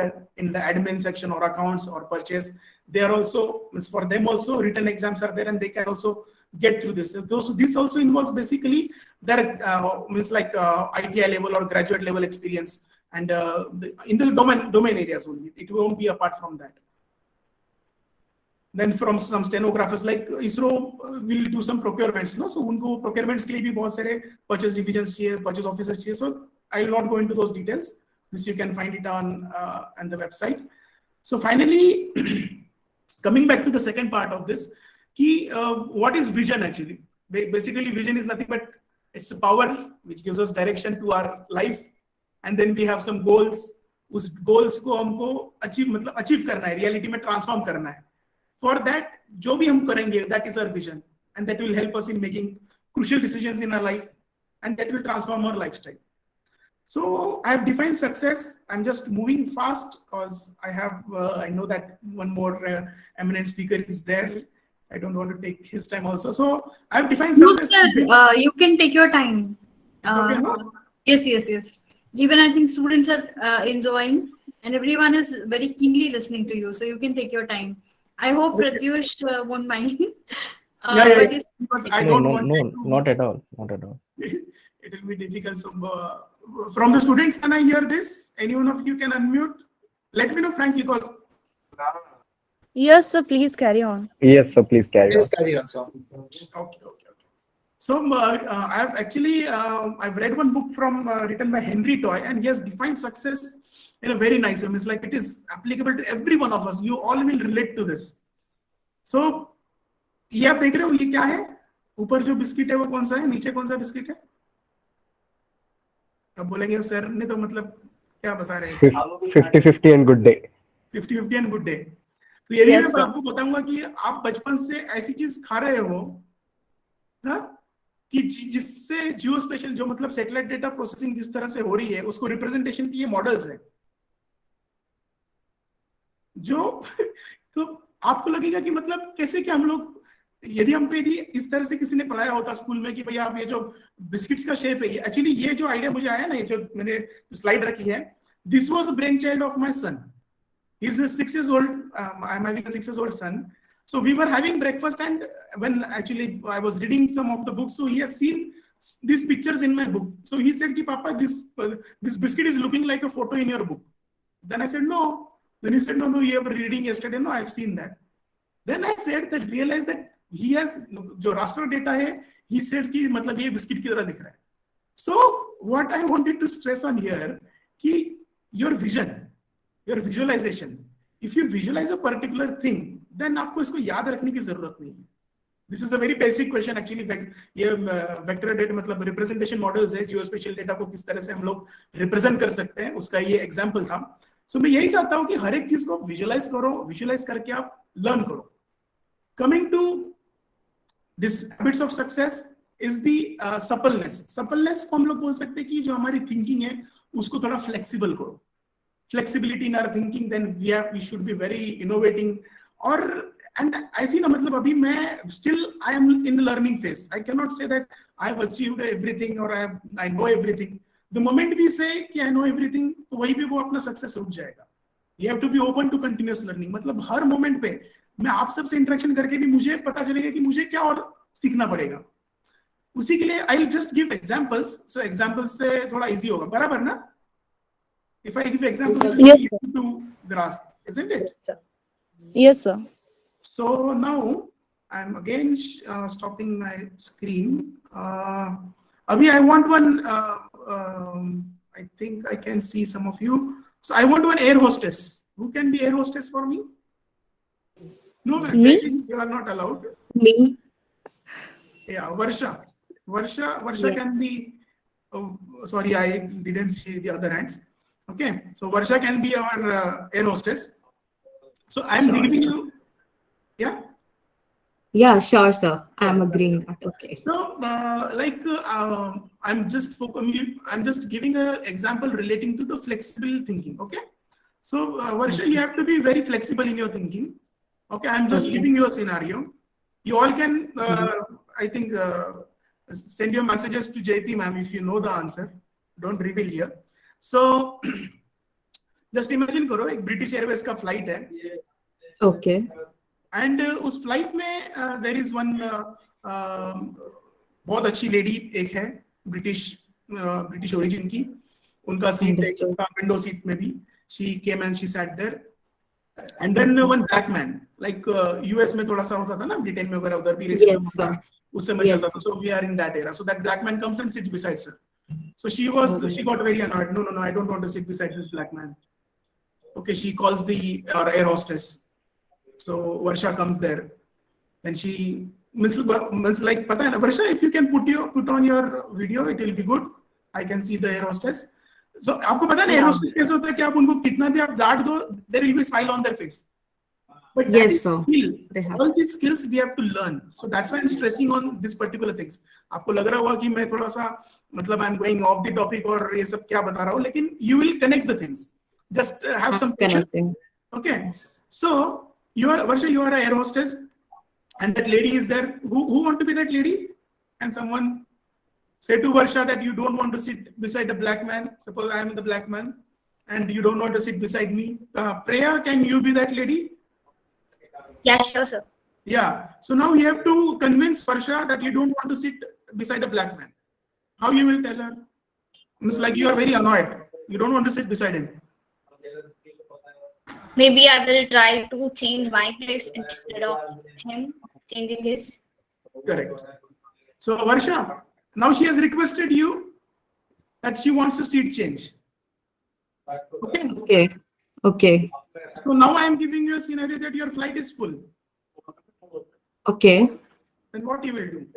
in the admin section or accounts or purchase. They are also, for them also written exams are there, and they can also get through this. So this also involves basically their means like ITI level or graduate level experience. And in the domain areas only, it won't be apart from that. Then from some stenographers, like ISRO will do some procurements, no? So उनको procurements के लिए भी बहुत सारे purchase divisions चाहिए, purchase officers चाहिए. So I will not go into those details. This you can find it on the website. So finally, coming back to the second part of this, what is vision actually? Basically, vision is nothing but it's a power which gives us direction to our life. And then we have some goals. उस goals को हमको achieve करना है, reality में transform करना है. For that, जो भी हम करेंगे, that is our vision, and that will help us in making crucial decisions in our life, and that will transform our lifestyle. So I have defined success. I'm just moving fast because I know that one more eminent speaker is there. I don't want to take his time also. So I have defined success. No, sir, you can take your time. It's okay, no? Yes. Even I think students are enjoying, and everyone is very keenly listening to you. So you can take your time. I hope Pratyush won't mind. Yeah. Because I don't want no, to, not at all. It will be difficult. So from the students, can I hear this? Any one of you can unmute? Let me know frankly, because Yes, sir, please carry on. Yes, sir, please carry on. Yes, carry on, sir. okay. So I have actually I've read one book from written by Henry Toy, and he has defined success in a very nice way. It's like it is applicable to every one of us. You all will relate to this. So ये आप देख रहे हो, ये क्या है? ऊपर जो बिस्किट है वो कौन सा है? नीचे कौन सा बिस्किट है? अब बोलेंगे सर ने तो मतलब क्या बता रहे हैं? 50-50 and good day. 50-50 and good day. तो यदि Yes, मैं sir. आपको बताऊंगा कि आप बचपन से ऐसी चीज खा रहे हो ना, कि जिससे जियो स्पेशल, जो मतलब सैटेलाइट डेटा प्रोसेसिंग जिस तरह से हो रही है, उसको रिप्रेजेंटेशन की ये मॉडल्स है जो तो आपको लगेगा कि मतलब कैसे कि हम लोग, यदि हम पे यदि इस तरह से किसी ने पढ़ाया होता स्कूल में कि भैया आप ये जो बिस्किट्स का शेप है, एक्चुअली ये जो आइडिया मुझे आया ना, ये जो मैंने स्लाइड रखी है, this was the brain child of my son. He is 6 years old. I am having a 6 years old son. So we were having breakfast, and when actually I was reading some of the books, so he has seen these pictures in my book. So he said, "Ki Papa, this biscuit is looking like a photo in your book." Then I said, "No." Then he said, "No, you were reading yesterday." "No, I've seen that." Then I said that, realized that he has जो raster data है, he said कि मतलब ये biscuit की तरह दिख रहा है. So what I wanted to stress on here कि your vision, your visualization, if you visualize a particular thing, then आपको इसको याद रखने की जरूरत नहीं है. This is a very basic question actually. ये वेक्टर डेटा मतलब रिप्रेजेंटेशन मॉडल्स है, जियोस्पेशियल डेटा को किस तरह से हम लोग रिप्रेजेंट कर सकते हैं, उसका ये एग्जांपल था. सो मैं यही चाहता हूं कि हर एक चीज को विजुअलाइज करो, विजुअलाइज करके आप लर्न करो. Coming to this habits of success is the suppleness. Suppleness को हम लोग बोल सकते हैं कि जो हमारी थिंकिंग है उसको थोड़ा फ्लेक्सिबल करो. Flexibility in our thinking, then we should be very innovating. और एंड आई सी ना, मतलब अभी मैं still I am in learning phase. I can not say that I have achieved everything और I know everything. The moment we say कि I know everything, तो वहीं पे वो अपना सक्सेस रुक जाएगा. You have to be open to continuous learning. मतलब हर मोमेंट पे मैं आप सबसे इंटरेक्शन करके भी मुझे पता चलेगा कि मुझे क्या और सीखना पड़ेगा. उसी के लिए I will just give examples. So examples से थोड़ा इजी होगा, बराबर ना? If I give examples, Yes, it's easy to grasp, isn't it? Yes, sir. So now I'm again stopping my screen. Abhi, I want one. I think I can see some of you. So I want one air hostess. Who can be air hostess for me? No, Me? you are not allowed. Me. Yeah, Varsha. Varsha Yes. can be. Oh, sorry, I didn't see the other hands. Okay, so Varsha can be our air hostess. So I'm Sure, giving sir. you. Yeah. Yeah, sure, sir. I'm agreeing that. Okay. So, I'm just giving an example relating to the flexible thinking. Okay. So, Varsha, you have to be very flexible in your thinking. Okay. I'm just Okay. giving you a scenario. You all can, I think, send your messages to Jaiti ma'am if you know the answer. Don't reveal here. So, just imagine करो एक British Airways का flight है. Okay. And उस flight में there is one बहुत अच्छी lady एक है, ब्रिटिश ओरिजिन की. उनका सीट है, Understood. विंडो सीट में भी. She came and she sat there. And then one black man, like US में थोड़ा सा होता था ना, ब्रिटेन में वगैरह, उधर भी रेसिज्म Yes, होता sir. था, उस समय Yes. चलता था. So we are in that era. So that black man comes and sits beside sir. So she got very annoyed. No, I don't want to sit beside this black man. Okay, she calls the air hostess. So Varsha comes there, and she means like, pata hai na Varsha, if you can put on your video, it will be good. I can see the air hostess. So आपको पता है ना air hostess कैसे होता है कि आप उनको कितना भी आप डांट दो, there will be smile on their face. But that Yes, is sir. skill. They have. All these skills we have to learn. So that's why I'm stressing on this particular things. आपको लग रहा होगा कि मैं थोड़ा सा मतलब I'm going off the topic और ये सब क्या बता रहा हूँ, लेकिन you will connect the things. Just have I'm some patience. connecting. Okay. Yes. So you are Varsha, you are an air hostess, and that lady is there. Who want to be that lady? And someone say to Varsha that you don't want to sit beside the black man. Suppose I am the black man, and you don't want to sit beside me. Priya, can you be that lady? Yeah, sure, sir. Yeah. So now you have to convince Varsha that you don't want to sit beside a black man. How you will tell her? It's like you are very annoyed. You don't want to sit beside him. Maybe I will try to change my place instead of him changing his. Correct. So Varsha, now she has requested you that she wants a seat change. Okay. Okay. Okay. So now I am giving you a scenario that your flight is full. Okay. Then what you will do?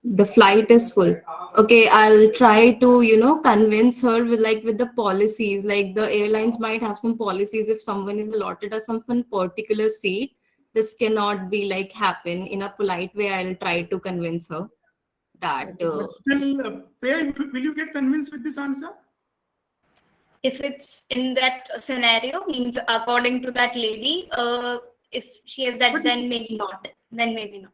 The flight is full. Okay, I'll try to, convince her with the policies. Like the airlines might have some policies if someone is allotted a some particular seat. This cannot be like happen in a polite way. I'll try to convince her that Okay, but still, Priya, will you get convinced with this answer? If it's in that scenario, means according to that lady, if she has that, then maybe not. Then maybe not.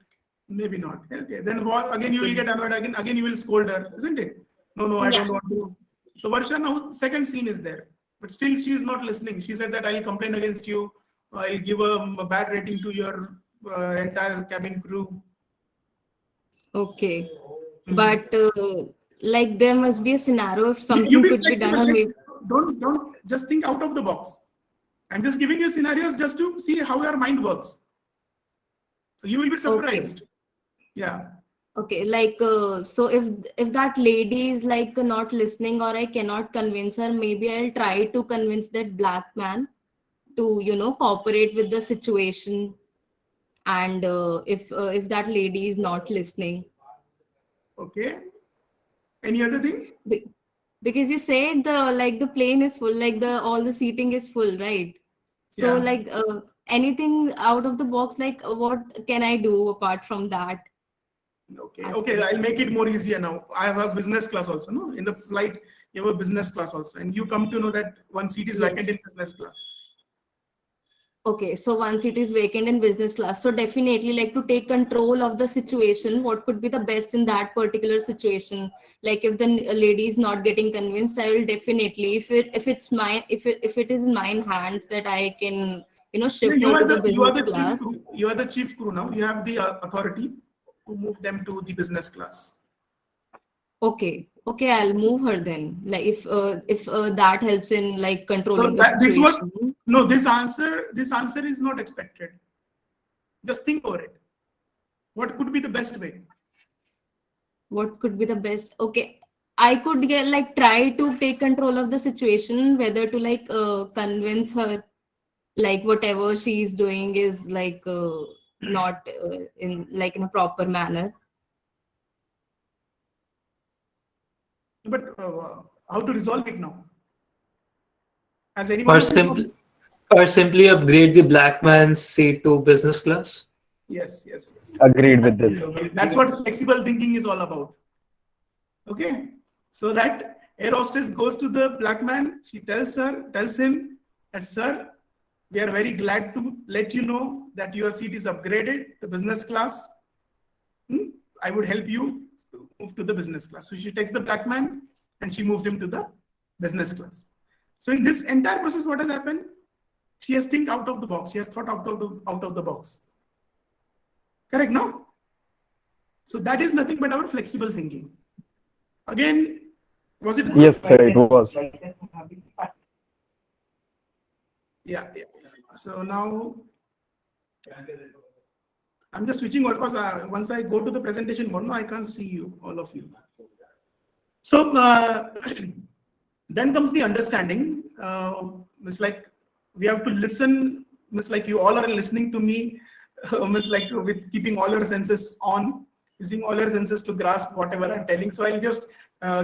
Maybe not. Okay, then what? Again, you will get annoyed. Again, you will scold her, isn't it? No, I Yeah. don't want to. So Varsha, now second scene is there, but still she is not listening. She said that I'll complain against you. I'll give a bad rating to your entire cabin crew. okay. But like there must be a scenario if You something be could be done, flexible. or Like, maybe. don't just think out of the box. I'm just giving you scenarios just to see how your mind works. So you will be surprised. Yeah. Okay, like so if that lady is like not listening or I cannot convince her, maybe I'll try to convince that black man to cooperate with the situation. And if that lady is not listening, Okay. Any other thing? Be- because you said the plane is full, like the all the seating is full, right? So Yeah. like anything out of the box, like what can I do apart from that? Okay. As Okay. per I'll make it more easier now. I have a business class also. No, in the flight you have a business class also, and you come to know that one seat is vacant in Yes. business class. Okay, so once it is vacant in business class, so definitely like to take control of the situation, what could be the best in that particular situation? Like if the lady is not getting convinced, I will definitely, if it is in my hands that I can, Yeah, shift her to the you are business the chief class. crew. You are the chief crew now. You have the authority to move them to the business class. Okay, I'll move her then. Like if that helps in like So controlling the that, this was situation. no. This answer is not expected. Just think over it. What could be the best way? What could be the best? Okay, I could get like try to take control of the situation, whether to like convince her like whatever she's doing is like not in a proper manner. But how to resolve it now? Has Or anyone? simply, or simply upgrade the black man's seat to business class. Yes, yes, yes. Agreed with this. That's what flexible thinking is all about. Okay. So that air hostess goes to the black man. She tells him that, sir, we are very glad to let you know that your seat is upgraded to business class. I would help you to move to the business class. So she takes the black man and she moves him to the business class. So in this entire process, what has happened? She has think out of the box. She has thought out of the box. Correct, no? So that is nothing but our flexible thinking. Again, was it good? Yes, sir, it was. Yeah. So now I'm just switching over because once I go to the presentation mode, no, I can't see you, all of you. So then comes the understanding. It's like we have to listen. It's like you all are listening to me. It's like with keeping all your senses on, using all your senses to grasp whatever I'm telling. So I'll just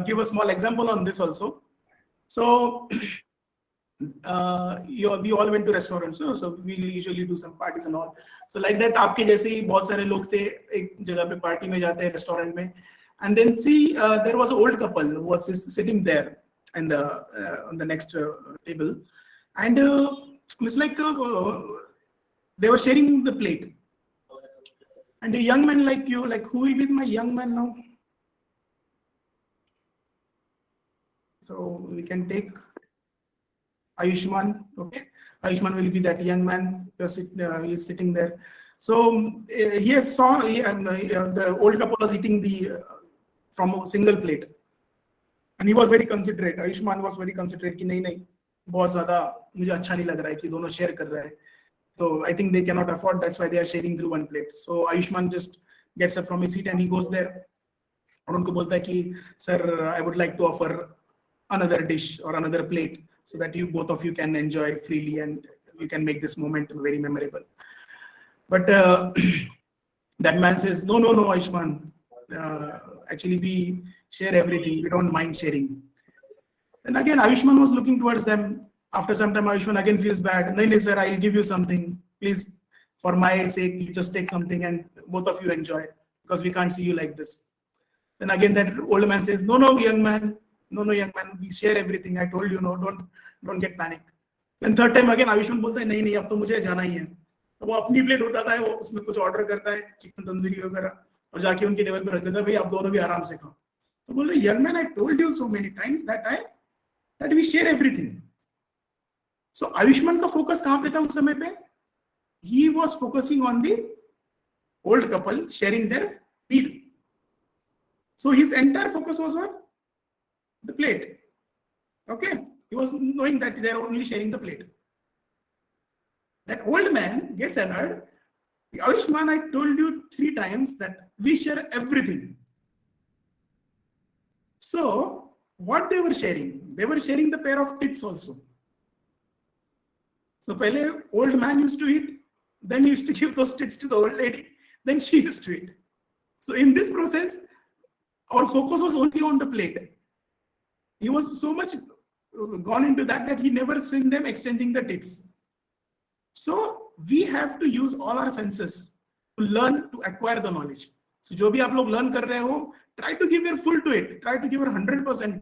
give a small example on this also. So we all went to restaurants, so we usually do some parties and all. So like that, आपके जैसे ही बहुत सारे लोग थे एक जगह पे party में जाते हैं restaurant में, and then see there was an old couple who was sitting there in the on the next table, and it's like they were sharing the plate, and a young man like you, like who will be my young man now? So we can take Ayushman. Okay, Ayushman will be that young man. He's sitting there. So he has saw the old couple was eating from a single plate, and he was very considerate. Ayushman was very considerate कि नहीं बहुत ज़्यादा मुझे अच्छा नहीं लग रहा है कि दोनों share कर रहे हैं. So I think they cannot afford. That's why they are sharing through one plate. So Ayushman just gets up from his seat and he goes there. और उनको बोलता है कि sir, I would like to offer another dish or another plate, so that you both of you can enjoy freely and you can make this moment very memorable. But that man says, no, Ayushman, actually we share everything. We don't mind sharing. Then again, Ayushman was looking towards them. After some time, Ayushman again feels bad. No, sir, I'll give you something. Please, for my sake, you just take something and both of you enjoy, because we can't see you like this. Then again, that old man says, no, young man. No, young man, we share everything. I told you, no, don't get panic. Then third time again, Ayushman बोलता है नहीं अब तो मुझे जाना ही है. तो वो अपनी प्लेट उठाता है, वो उसमें कुछ ऑर्डर करता है, चिकन तंदूरी वगैरह, और जाके उनके टेबल पर रख देता है, भाई आप दोनों भी आराम से खाओ. तो बोल रहे, young man, I told you so many times that we share everything. So Ayushman का focus कहाँ पे था उस समय पे? He was focusing on the old couple sharing their meal. So his entire focus was on the plate. Okay, he was knowing that they are only sharing the plate. That old man gets annoyed. Ayushman, I told you 3 times that we share everything. So what they were sharing the pair of tits also. So pehle old man used to eat, then he used to give those tits to the old lady, then she used to eat. So in this process, our focus was only on the plate. He was so much gone into that he never seen them exchanging the tits. So we have to use all our senses to learn, to acquire the knowledge. So जो भी आप लोग learn कर रहे हो, try to give your full to it. Try to give your 100%.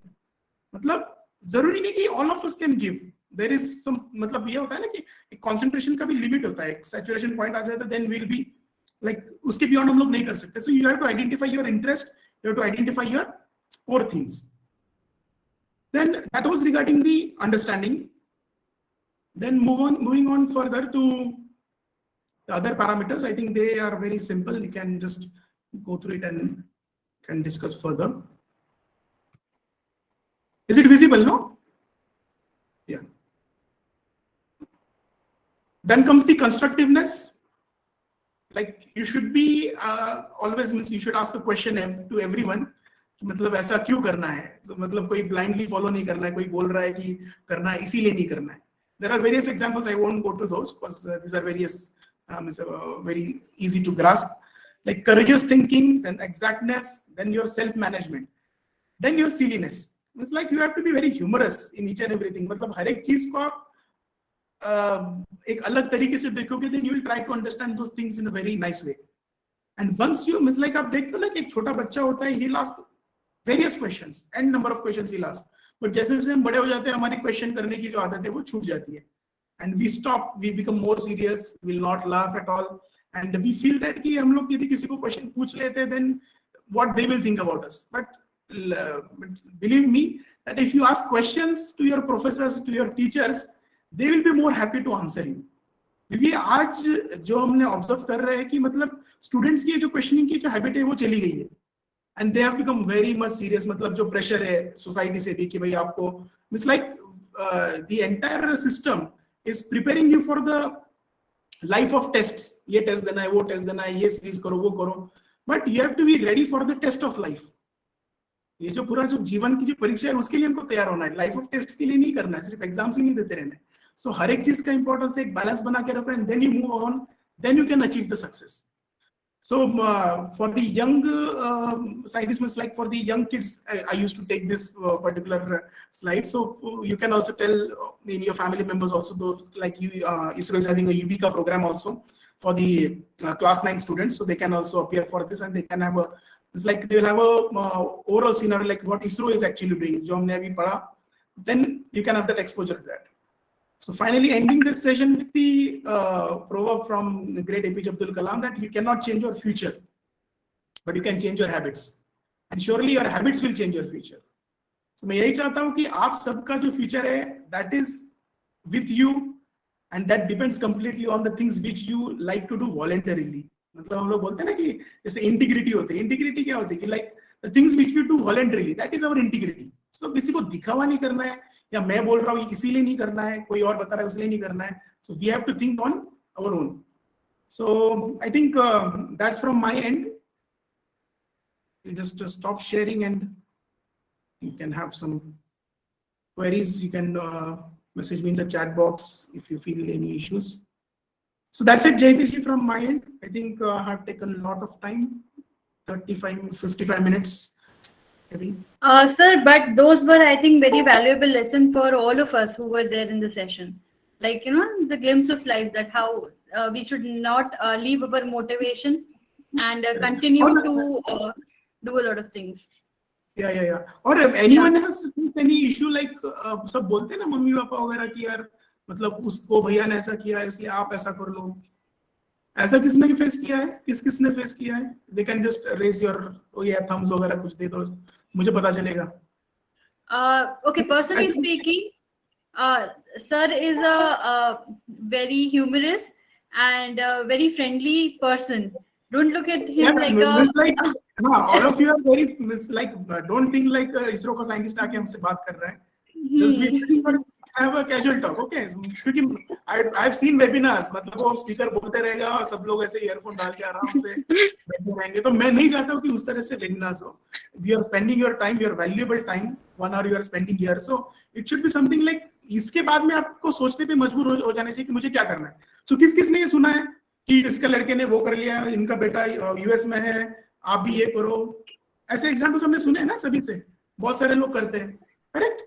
मतलब जरूरी नहीं कि all of us can give. There is some, मतलब ये होता है ना कि concentration का भी limit होता है. Saturation point आ जाता है, then we'll be like उसके beyond हम लोग नहीं कर सकते. So you have to identify your interest. You have to identify your core things. Then that was regarding the understanding. Then moving on further to the other parameters. I think they are very simple. You can just go through it and can discuss further. Is it visible? No? Yeah. Then comes the constructiveness. Like you should be always means you should ask a question to everyone. मतलब ऐसा क्यों करना है? So, मतलब कोई blindly follow नहीं करना है. कोई बोल रहा है कि करना है इसीलिए नहीं करना है. There are various examples. I won't go to those because these are various very easy to grasp. Like courageous thinking, then exactness, then your self-management, then your silliness. It's like you have to be very humorous in each and everything. मतलब हर एक चीज को आप एक अलग तरीके से देखोगे, then you will try to understand those things in a very nice way. And once you, it's like आप देखते हो ना कि एक छोटा बच्चा होता है, he'll ask various questions, and number of questions he'll ask. But जैसे जैसे हम बड़े हो जाते हैं, हमारी question करने की जो आदत है वो छूट जाती है. And we stop, we become more serious, will not laugh at all. And we feel that कि हम लोग यदि किसी को question पूछ लेते हैं, then what they will think about us. But believe me that if you ask questions to your professors, to your teachers, they will be more happy to answer you. क्योंकि आज जो हमने ऑब्जर्व कर रहे हैं कि मतलब स्टूडेंट्स की जो क्वेश्चनिंग की जो हैबिट है वो चली गई है. And they have become very much serious. मतलब जो प्रेशर है सोसाइटी से भी कि भाई आपको, it's like the entire system is preparing you for the life of tests. ये टेस्ट देना है, वो टेस्ट देना है, ये सीरीज करो, वो करो. But you have to be ready for the test of life. ये जो पूरा जो जीवन की जो परीक्षा है उसके लिए हमको तैयार होना है. लाइफ ऑफ टेस्ट के लिए नहीं करना है, सिर्फ एग्जाम्स ही नहीं देते रहना है. सो हर एक चीज का इंपॉर्टेंस है, एक बैलेंस बना के रखो, and then you move on, then you can achieve the success. So for the young scientists, like for the young kids, I used to take this particular slide. So you can also tell in your family members also, though, like you, ISRO is having a UVICA program also for the class 9 students. So they can also appear for this, and they can have a, it's like they will have a overall scenario like what ISRO is actually doing. जो हमने अभी पढ़ा, then you can have that exposure to that. So finally, ending this session with the proverb from the great APJ Abdul Kalam that you cannot change your future, but you can change your habits, and surely your habits will change your future. So मैं यही चाहता हूँ कि आप सबका जो future है, that is with you, and that depends completely on the things which you like to do voluntarily. मतलब हम लोग बोलते हैं ना कि जैसे integrity होती है. Integrity क्या होती है कि like the things which we do voluntarily, that is our integrity. So किसी को दिखावा नहीं करना है, या मैं बोल रहा हूँ इसीलिए नहीं करना है, कोई और बता रहा है इसलिए नहीं करना है. So we have to think on our own. So I think that's from my end. You just stop sharing and you can have some queries. You can message me in the chat box if you feel any issues. So that's it, Jayatiji, from my end. I think I have taken a lot of time. 55 minutes. Maybe. Sir, but those were, I think, very valuable lesson for all of us who were there in the session. Like, the glimpse of life, that how we should not leave our motivation and continue to do a lot of things. Yeah. और anyone has any issue like सब बोलते हैं ना mummy papa वगैरह कि यार मतलब उसको भैया ने ऐसा किया इसलिए आप ऐसा कर लो. ऐसा किसने फेस किया है? किसने फेस किया है? They can just raise your thumbs वगैरह कुछ दे दो, मुझे पता चलेगा. Okay, personally speaking, sir is a very humorous and very friendly person. Don't look at him like a... all of you are very like, don't think like ISRO का scientist आके हमसे बात कर रहा है. Just be have a casual talk, okay? क्योंकि I've seen webinars, मतलब वो स्पीकर बोलते रहेगा और सब लोग ऐसे ईयरफोन डाल के आराम से बैठे रहेंगे. तो मैं नहीं चाहता हूँ कि उस तरह से webinars हो. We are spending your time, your valuable time, 1 hour you are spending here. So it should be something like इसके बाद में आपको सोचने पे मजबूर हो जाना चाहिए कि मुझे क्या करना है. So किसने ये सुना है कि इसका लड़के ने वो कर लिया, इनका बेटा यूएस में है, आप भी ये करो. ऐसे एग्जाम्पल्स हमने सुने हैं ना सभी से, बहुत सारे लोग करते हैं, करेक्ट?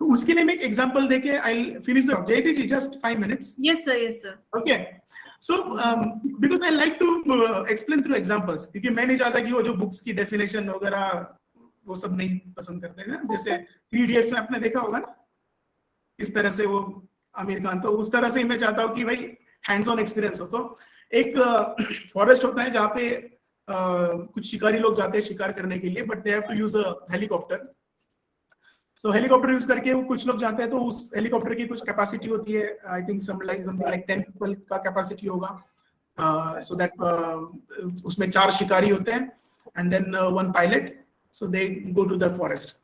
तो उसके लिए मैं एक एग्जांपल देके आई विल फिनिश द जयती जी, just 5 minutes. Yes sir. Okay. So because I like to explain through examples, क्योंकि मैं नहीं चाहता कि वो जो बुक्स की डेफिनेशन वगैरह वो सब नहीं पसंद करते हैं. जैसे 3 Idiots में आपने देखा होगा ना, इस तरह से वो आमिर खान, तो उस तरह से मैं चाहता हूँ कि भाई हैंड्स ऑन एक्सपीरियंस हो. तो एक फॉरेस्ट होता है जहाँ पे कुछ शिकारी लोग जाते हैं शिकार करने के लिए, but they have to use a helicopter. So helicopter use करके वो कुछ लोग जाते हैं, तो उस हेलीकॉप्टर की कुछ कैपेसिटी होती है, I think something like 10 people का कैपेसिटी होगा. सो दैट उसमें 4 शिकारी होते हैं and then 1 pilot. So they go to the forest,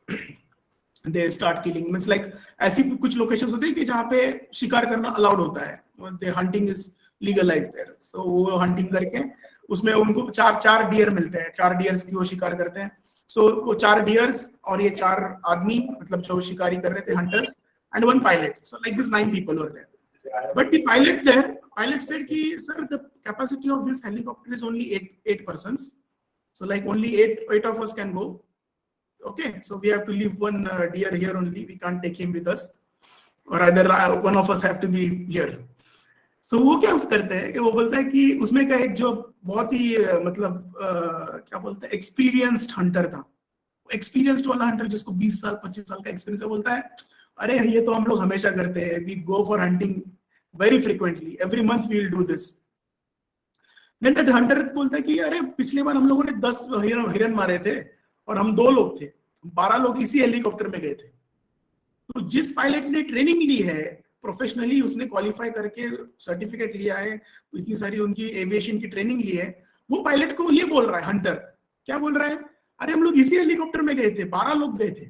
they start killing. Means like ऐसी कुछ लोकेशंस होते हैं कि जहाँ पे शिकार करना अलाउड होता है, दे हंटिंग इज लीगलाइज्ड देयर. सो वो हंटिंग करके उसमें उनको 4 डियर मिलते हैं, 4 डियर्स की वो शिकार करते हैं. सो वो 4 डियर्स और ये 4 आदमी, मतलब जो शिकारी कर रहे थे, hunters, and 1 pilot. So like this 9 people were there. But the pilot said कि sir, the capacity of this helicopter is only 8 persons. So like only 8 of us can go. Okay, so we have to leave 1 deer here only. We can't take him with us, or either one of us have to be here. So वो क्या करते हैं कि वो बोलता है कि उसमें का एक जो बहुत ही मतलब क्या बोलते हैं, एक्सपीरियंस्ड हंटर था. एक्सपीरियंस्ड वाला हंटर जिसको 20 साल 25 साल का एक्सपीरियंस है, बोलता है अरे ये तो हम लोग हमेशा करते हैं, we go for hunting very frequently, every month we will do this. Then that hunter बोलता है कि अरे पिछले बार हम लोगों ने 10 हिरन मारे थे और हम 2 लोग थे, 12 लोग इसी हेलीकॉप्टर में गए थे. तो जिस पायलट ने ट्रेनिंग ली है प्रोफेशनली, उसने क्वालिफाई करके सर्टिफिकेट लिया है, इतनी सारी उनकी एविएशन की ट्रेनिंग ली है, वो पायलट को ये बोल रहा है, हंटर क्या बोल रहा है, अरे हम लोग इसी हेलीकॉप्टर में गए थे, 12 लोग गए थे.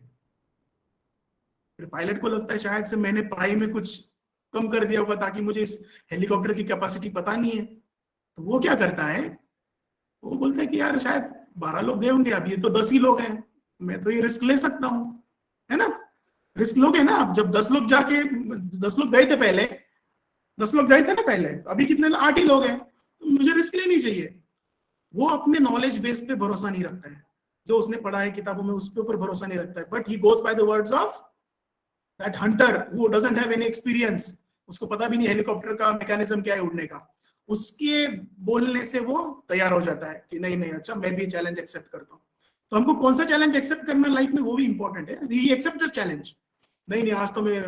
फिर पायलट को लगता है शायद से मैंने पढ़ाई में कुछ कम कर दिया होगा ताकि मुझे इस हेलीकॉप्टर की कैपेसिटी पता नहीं है. तो वो क्या करता है, वो बोलता है कि यार शायद 12 लोग गए होंगे, अब ये तो 10 ही लोग हैं, मैं तो ये रिस्क ले सकता हूँ, है ना. रिस्क लोगे ना आप. जब 10 लोग जाके 10 लोग गए थे पहले, 10 लोग गए थे ना पहले, अभी कितने 8 ही लोग हैं, तो मुझे रिस्क लेनी चाहिए. वो अपने नॉलेज बेस पे भरोसा नहीं रखता है, जो उसने पढ़ा है किताबों में उसके ऊपर भरोसा नहीं रखता है. But he goes by the words of that Hunter who doesn't have any experience. उसको पता भी नहीं हेलीकॉप्टर का मैकेनिज्म क्या है उड़ने का. उसके बोलने से वो तैयार हो जाता है कि नहीं अच्छा मैं भी चैलेंज एक्सेप्ट करता हूँ. तो हमको कौन सा चैलेंज एक्सेप्ट करना लाइफ में, वो भी इंपॉर्टेंट है. ही एक्सेप्ट द चैलेंज. नहीं आज तो मैं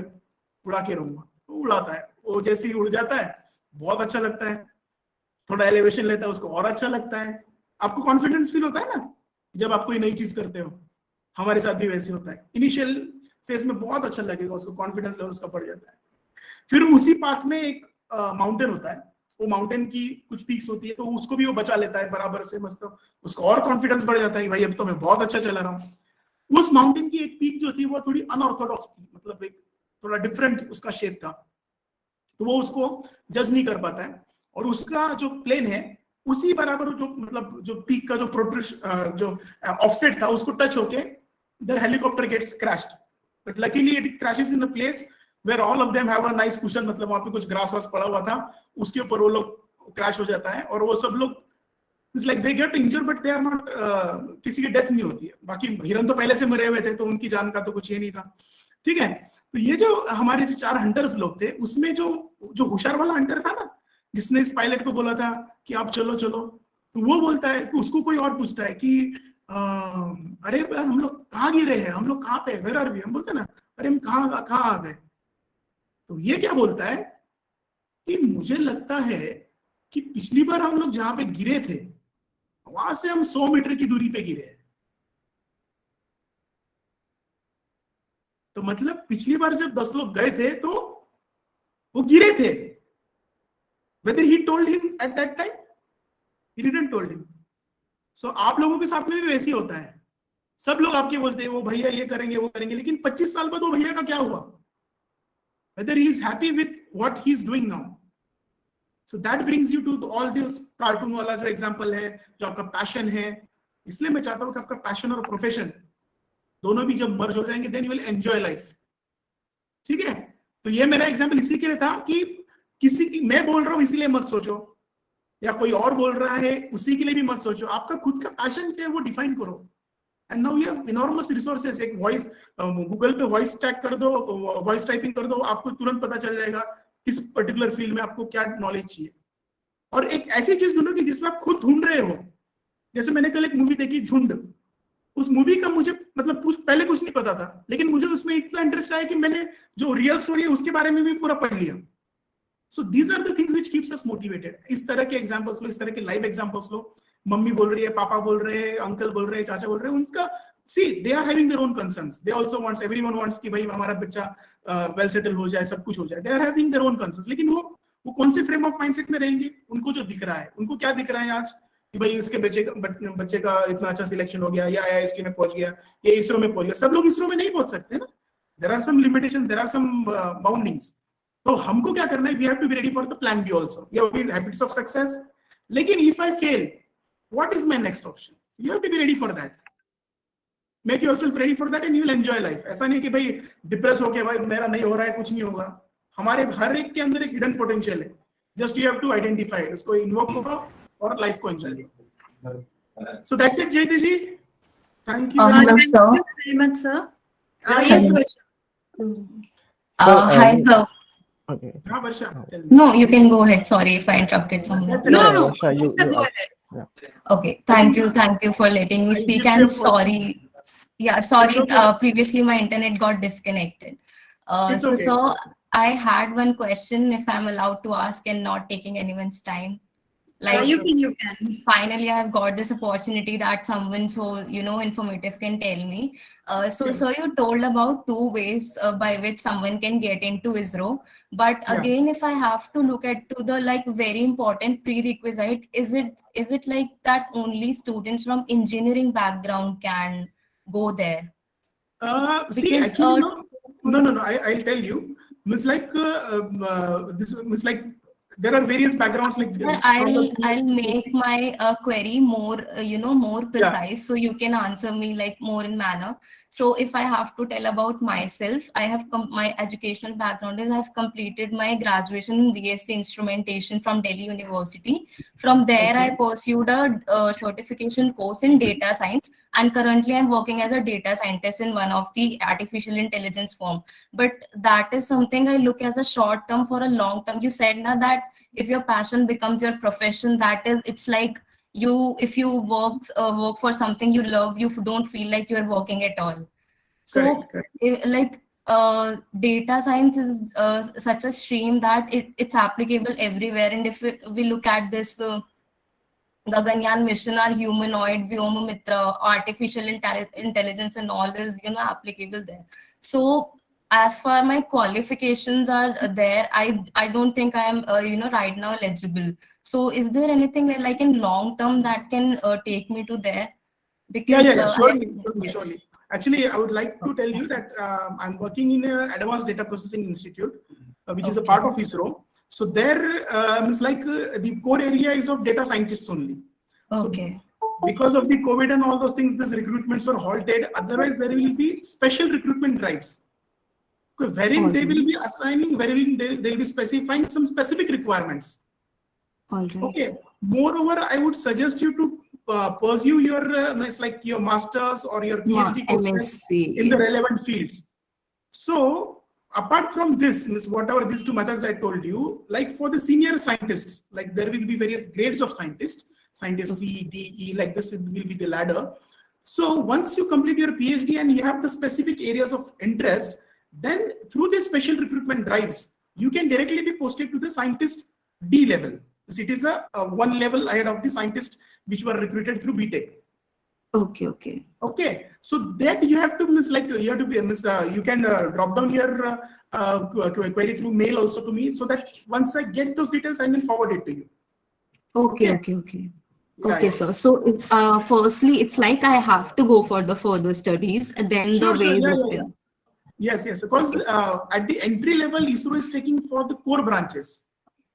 उड़ा के रहूंगा, तो उड़ाता है. वो जैसे ही उड़ जाता है बहुत अच्छा लगता है, थोड़ा एलिवेशन लेता है उसको और अच्छा लगता है. आपको कॉन्फिडेंस फील होता है ना जब आप कोई नई चीज करते हो. हमारे साथ भी वैसे होता है. इनिशियल फेज में बहुत अच्छा लगेगा, उसको कॉन्फिडेंस लेवल उसका बढ़ जाता है. फिर उसी पास में एक माउंटेन होता है, वो माउंटेन की कुछ पीक्स होती है, तो उसको भी वो बचा लेता है बराबर से. मस्त उसको और कॉन्फिडेंस बढ़ जाता है, भाई अब तो मैं बहुत अच्छा चला रहा हूँ. उस माउंटेन की एक पीक जो थी वो थोड़ी अनऑर्थोडॉक्स थी, मतलब एक थोड़ा डिफरेंट उसका शेप था, तो वो उसको जज नहीं कर पाता है. और उसका जो प्लेन है उसी बराबर जो मतलब जो पीक का जो ऑफसेट था उसको टच होके there helicopter gets crashed. But luckily it crashes in a place where all of them have a nice cushion, मतलब वहां पे कुछ ग्रास वास पड़ा हुआ था, उसके ऊपर वो लोग क्रैश हो जाता है. और वो सब लोग it's like they get injured but they are not, किसी की डेथ नहीं होती है। बाकी हिरन तो पहले से मरे हुए थे तो उनकी जान का तो कुछ ये नहीं था, ठीक है। तो ये जो हमारे जो 4 हंटर्स लोग थे, उसमें जो होशियार वाला हंटर था ना, जिसने इस पायलट को बोला था कि आप चलो चलो, तो वो बोलता है कि उसको कोई और पूछता है कि अरे यार हम लोग कहाँ गिरे हैं, हम लोग कहाँ पे, वेयर आर वी, हम बोलते हैं ना अरे हम कहाँ आ गए। तो ये क्या बोलता है कि मुझे लगता है कि पिछली बार हम लोग जहां पे गिरे थे वहां से हम 100 मीटर की दूरी पे गिरे हैं। तो मतलब पिछली बार जब 10 लोग गए थे तो वो गिरे थे। Whether he told him at that time, he didn't told him. So आप लोगों के साथ में भी वैसे ही होता है, सब लोग आपके बोलते हैं वो भैया ये करेंगे वो करेंगे, लेकिन 25 साल बाद वो भैया का क्या हुआ? Whether he is happy with what he is doing now. So that brings you to all this cartoon वाला जो एग्जांपल है, जो आपका पैशन है। इसलिए मैं चाहता हूं कि आपका पैशन और प्रोफेशन दोनों भी जब मर्ज हो जाएंगे, then you will enjoy life, ठीक है। तो ये मेरा एग्जांपल इसी के लिए था कि किसी की, मैं बोल रहा हूं इसीलिए मत सोचो, या कोई और बोल रहा है उसी के लिए भी मत सोचो। आपका खुद का पैशन क्या है वो डिफाइन करो। And now you have enormous resources. एक वॉइस, गूगल पे वॉइस टैग कर दो, वॉइस टाइपिंग कर दो, आपको तुरंत पता चल जाएगा किस पर्टिकुलर फील्ड में आपको क्या नॉलेज चाहिए। और एक ऐसी चीज ढूंढो कि जिसमें आप खुद ढूंढ रहे हो। जैसे मैंने कल एक मूवी देखी झुंड, उस मूवी का मुझे मतलब पहले कुछ नहीं पता था, लेकिन मुझे उसमें इतना इंटरेस्ट आया कि मैंने जो रियल स्टोरी है उसके बारे में भी पूरा पढ़ लिया। So these are the things which keeps us motivated. इस तरह के एग्जांपल्स लो, इस तरह के लाइव एग्जांपल्स लो। मम्मी बोल रही है, पापा बोल रहे हैं, अंकल बोल रहे हैं, चाचा बोल रहे हैं, उनका see they are having their own concerns. They also wants, everyone wants कि भाई हमारा बच्चा वेल सेटल हो जाए, सब कुछ हो जाए। They are having their own concerns. लेकिन वो कौन से फ्रेम ऑफ माइंडसेट में रहेंगे? उनको जो दिख रहा है, उनको क्या दिख रहा है आज कि भाई इसके बच्चे का इतना अच्छा सिलेक्शन हो गया, या आईआईएसटी में पहुंच गया, या इसरो में पहुंच गया। सब लोग इसरो में नहीं पहुंच सकते ना, there are some limitations, there are some boundings. तो हमको क्या करना है? We have to be ready for the plan B also. We have habits of success. लेकिन if I fail, what is my next option? You have to be ready for that. Make yourself ready for that and you will enjoy life. ऐसा नहीं कि भाई depress होके भाई मेरा नहीं हो रहा है, कुछ नहीं होगा। हमारे हर एक के अंदर एक हिडन पोटेंशियल है, just you have to identify, उसको इन्वोक करो और लाइफ को एंजॉय करो। सो that's it Jayati ji, thank you very much sir. Yes Varsha. Hi sir. Okay. हाँ वर्षा, No, you can go ahead. Sorry if I interrupted someone. No, no, Varsha, you go ask. ahead. Okay, thank you for letting me I speak, give and you a sorry. Yeah, sorry. It's okay. Previously my internet got disconnected. It's So, okay. so I had one question, if I'm allowed to ask and not taking anyone's time. Like, You can. finally I have got this opportunity that someone so informative can tell me. So you told about 2 ways by which someone can get into ISRO, but Yeah. again, if I have to look at to the like very important prerequisite, is it like that only students from engineering background can go there? See, Because, actually, no. I'll tell you. It's like this. It's like there are various backgrounds. Like Sir, I'll make my query more more precise, so you can answer me like more in manner. So if I have to tell about myself, I have my educational background is I have completed my graduation in BSc Instrumentation from Delhi University. From there, I pursued a certification course in data science, and currently I'm working as a data scientist in one of the artificial intelligence firm. But that is something I look as a short term. For a long term, you said now that if your passion becomes your profession, that is, it's like if you work for something you love, you don't feel like you're working at all. So Correct. data science is such a stream that it's applicable everywhere. And if we look at this Gaganyaan mission, our humanoid, Vyomamitra, artificial intelligence and all is applicable there. So as far my qualifications are there, I don't think I am right now eligible. So is there anything like in long term that can take me to there? Because Surely. Actually, I would like to tell you that I'm working in an advanced data processing institute, which is a part of ISRO. So there, it's like the core area is of data scientists only. Okay. So because of the COVID and all those things, these recruitments were halted. Otherwise, there will be special recruitment drives, wherein they will be assigning, wherein they will be specifying some specific requirements. All right. Okay. Moreover, I would suggest you to pursue your it's like your masters or your PhD courses MSc, in the yes. relevant fields. So apart from this, means whatever these two methods I told you, like for the senior scientists, like there will be various grades of scientists, scientist C, D, E, like this will be the ladder. So once you complete your PhD and you have the specific areas of interest, then through these special recruitment drives, you can directly be posted to the scientist D level. So it is a one level ahead of the scientist which were recruited through BTech. Okay, okay. Okay, so that you have to miss, like you have to be you can drop down your query through mail also to me, so that once I get those details, I will forward it to you. Okay, Okay. okay, okay. Yeah, Okay, yeah. sir. So, firstly, it's like I have to go for the further studies, and then Sure, the sure, way is yeah, yeah, yeah. open. Yes, yes, because at the entry level, ISRO is taking for the core branches.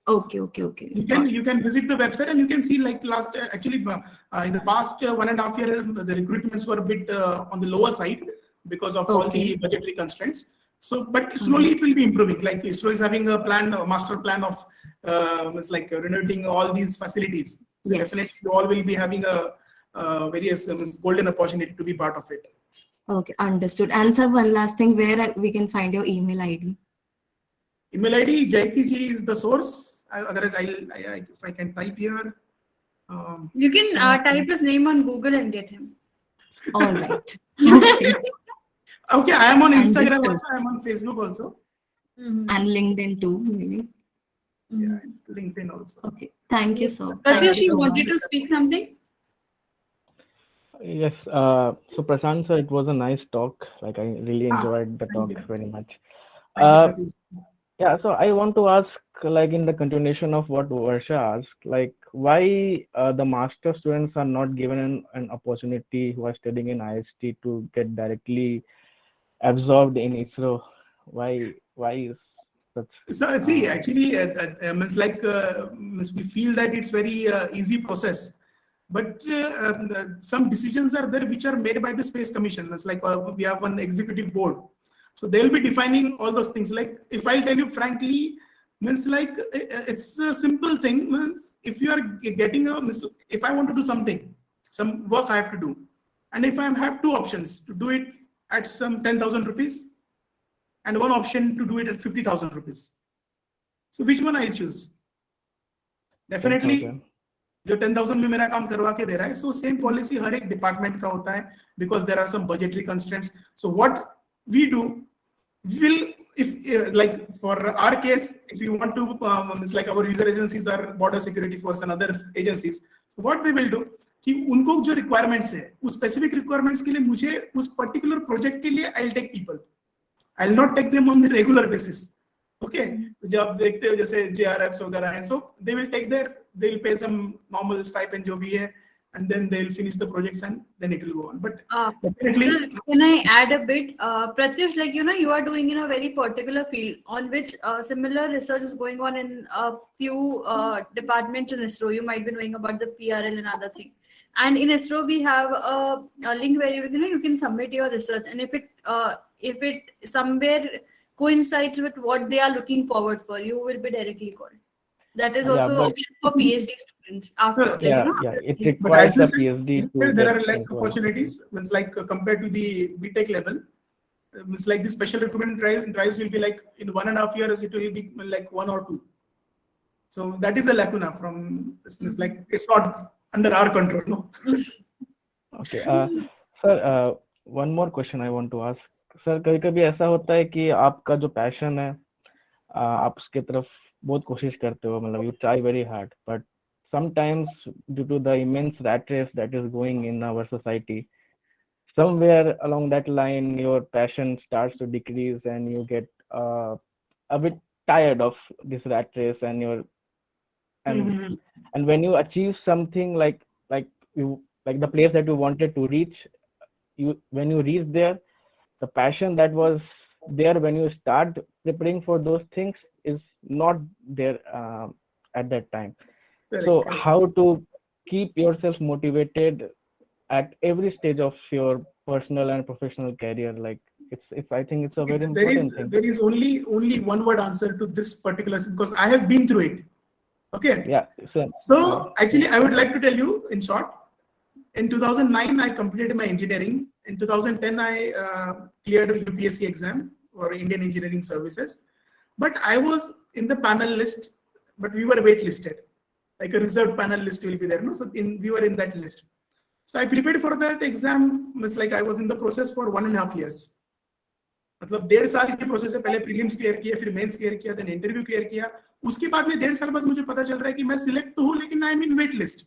Okay, okay, okay. You can visit the website and you can see, like last actually in the past 1.5 years, the recruitments were a bit on the lower side because of all the Okay. budgetary constraints. So, but slowly it will be improving. Like ISRO is having a plan, a master plan of it's like renovating all these facilities. So Yes. definitely you all will be having a various golden opportunity to be part of it. Okay, understood. And sir, one last thing, where we can find your email ID? Email ID Jaitiji is the source. Otherwise, if I can type here. You can So- type his name on Google and get him. All right. Okay. Okay, I am on Instagram Understood. also. I am on Facebook also. Mhm. And LinkedIn too, maybe. Yeah, LinkedIn also. Okay. Thank you, sir. Thank Pratyush, you you so wanted much. to speak something? Yes. So Prashant sir, it was a nice talk. Like I really enjoyed the Thank talk you. very much. Thank you, Uh, Pratyush. yeah. So I want to ask, like in the continuation of what Varsha asked, like why the master students are not given an opportunity who are studying in IST to get directly absorbed in ISRO? Why is such? So see, actually, means like means we feel that it's very easy process, but some decisions are there which are made by the Space Commission. It's like we have one executive board, so they'll be defining all those things. Like if I'll tell you frankly, means like it's a simple thing. Means if you are getting a, means if I want to do something, some work I have to do, and if I have two options to do it at some 10,000 rupees and one option to do it at 50,000 rupees. So which one I'll choose? Definitely 10,000. जो 10,000 में मेरा काम करवा के दे रहा है, so same policy हर एक department का होता है, because there are some budgetary constraints. So what we do, will if like for our case, if you want to it's like our user agencies are border security force and other agencies. So what they will do कि उनको जो requirements है, उस specific requirements के लिए मुझे उस particular project के लिए I'll take people. I'll not take them on the regular basis. Okay, जो आप देखते हो जैसे JRFs वगैरह हैं, so they will take they'll pay some normal stipend जो भी है, and then they'll finish the projects and then it will go on. But definitely, Sir, can I add a bit? Pratyush, like, you are doing in a very particular field on which similar research is going on in a few departments in ISRO. You might be knowing about the PRL and other thing. And in ISRO, we have a link where you can submit your research, and if it somewhere coincides with what they are looking forward for, you will be directly called. That is Yeah, also an but option for PhD students after, Sure. like, yeah, after it PhD. but as requires you a said, PhD to there are get less into opportunities. It's like compared to the BTech level. It's like the special recruitment drives will be like in 1.5 years, it will be like 1 or 2. So that is a lacuna from it's like it's not under our control. No. Okay. Sir, one more question I want to ask. Sir कभी कभी ऐसा होता है कि आपका जो passion है आप उसके तरफ बहुत कोशिश करते हो, मतलब you try very hard, but sometimes due to the immense rat race that is going in our society, somewhere along that line your passion starts to decrease and you get a bit tired of this rat race and your and when you achieve something like you like the place that you wanted to reach, when you reach there, the passion that was there when you start preparing for those things is not there at that time. So Correct. how to keep yourself motivated at every stage of your personal and professional career? Like it's I think it's a very important thing. There is only one word answer to this particular, because I have been through it. Okay. Yeah, sir. So actually, I would like to tell you in short. In 2009, I completed my engineering. In 2010, I cleared a UPSC exam for Indian Engineering Services. But I was in the panel list, but we were waitlisted. Like a reserved panel list will be there. No? So we were in that list. So I prepared for that exam. It's like I was in the process for 1.5 years. मतलब 1.5 साल की process है. पहले prelims clear किया, फिर mains clear किया, then interview clear किया. उसके बाद में 1.5 साल बाद मुझे पता चल रहा है कि मैं सिलेक्ट तो हूँ, लेकिन I am in wait list.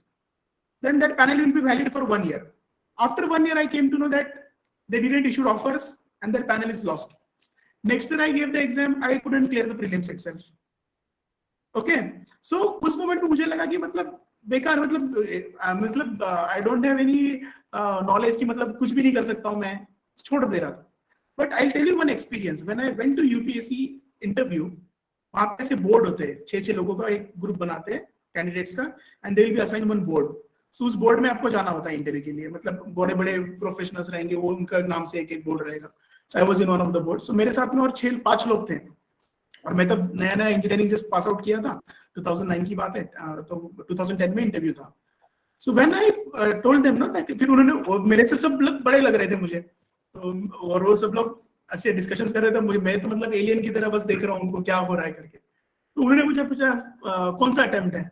Then that panel will be valid for 1 year. After 1 year, I came to know that they didn't issue offers and that panel is lost. Next year, I gave the exam. I couldn't clear the prelims itself. Okay. So उस moment पे मुझे लगा कि मतलब बेकार, मतलब I don't have any knowledge कि मतलब कुछ भी नहीं कर सकता हूँ मैं, छोड़ दे रहा था. But I'll tell you one experience. When I went to UPSC interview, वहाँ पे ऐसे बोर्ड होते हैं, 6 लोगों का एक ग्रुप बनाते हैं कैंडिडेट्स का, and they will be assigned one board. So उस बोर्ड में आपको जाना होता है इंटरव्यू के लिए. मतलब बड़े बड़े प्रोफेशनल्स रहेंगे, वो उनका नाम से एक बोर्ड रहेगा. So I was in one of the boards. So मेरे साथ में और 5 लोग थे, और मैं तब नया नया इंजीनियरिंग जस्ट पास आउट किया था. 2009 की बात है, तो 2010 में इंटरव्यू था. So when I told them ना, फिर उन्होंने, मेरे से सब लोग बड़े लग रहे थे मुझे, तो और वो सब लोग ऐसे डिस्कशंस कर रहे थे. मैं तो मतलब एलियन की तरह बस देख रहा हूँ उनको क्या हो रहा है करके. तो उन्होंने मुझे पूछा कौन सा अटेम्प्ट है,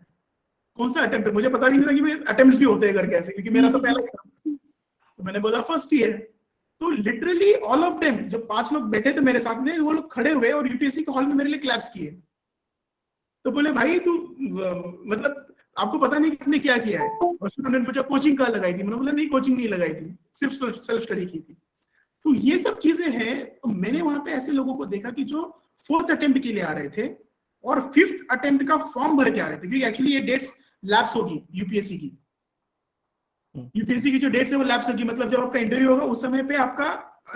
कौन सा अटेम्प्ट है. मुझे पता भी नहीं था कि मैं अटेम्प्ट्स भी होते हैं करके ऐसे, क्योंकि मेरा तो पहला था. तो मैंने बोला फर्स्ट ईयर. तो लिटरली ऑल ऑफ देम, जो 5 लोग बैठे थे मेरे साथ में, वो लोग खड़े हुए और यूपीएससी के हॉल में मेरे लिए क्लैप्स किए. तो बोले भाई तू मतलब आपको पता नहीं कि आपने क्या किया है. और फिर उन्होंने पूछा कोचिंग कहाँ लगाई थी. मैंने बोला नहीं, कोचिंग नहीं लगाई थी, सिर्फ सेल्फ स्टडी की थी. तो ये सब चीजें हैं. तो मैंने वहां पे ऐसे लोगों को देखा कि जो 4th अटेम्प्ट के लिए आ रहे थे और 5th अटेम्प्ट का फॉर्म भर के आ रहे थे, क्योंकि एक्चुअली ये डेट्स लैप्स होगी यूपीएससी की. यूपीएससी की जो डेट्स है वो लैप्स होगी. मतलब जब आपका इंटरव्यू होगा उस समय पे आपका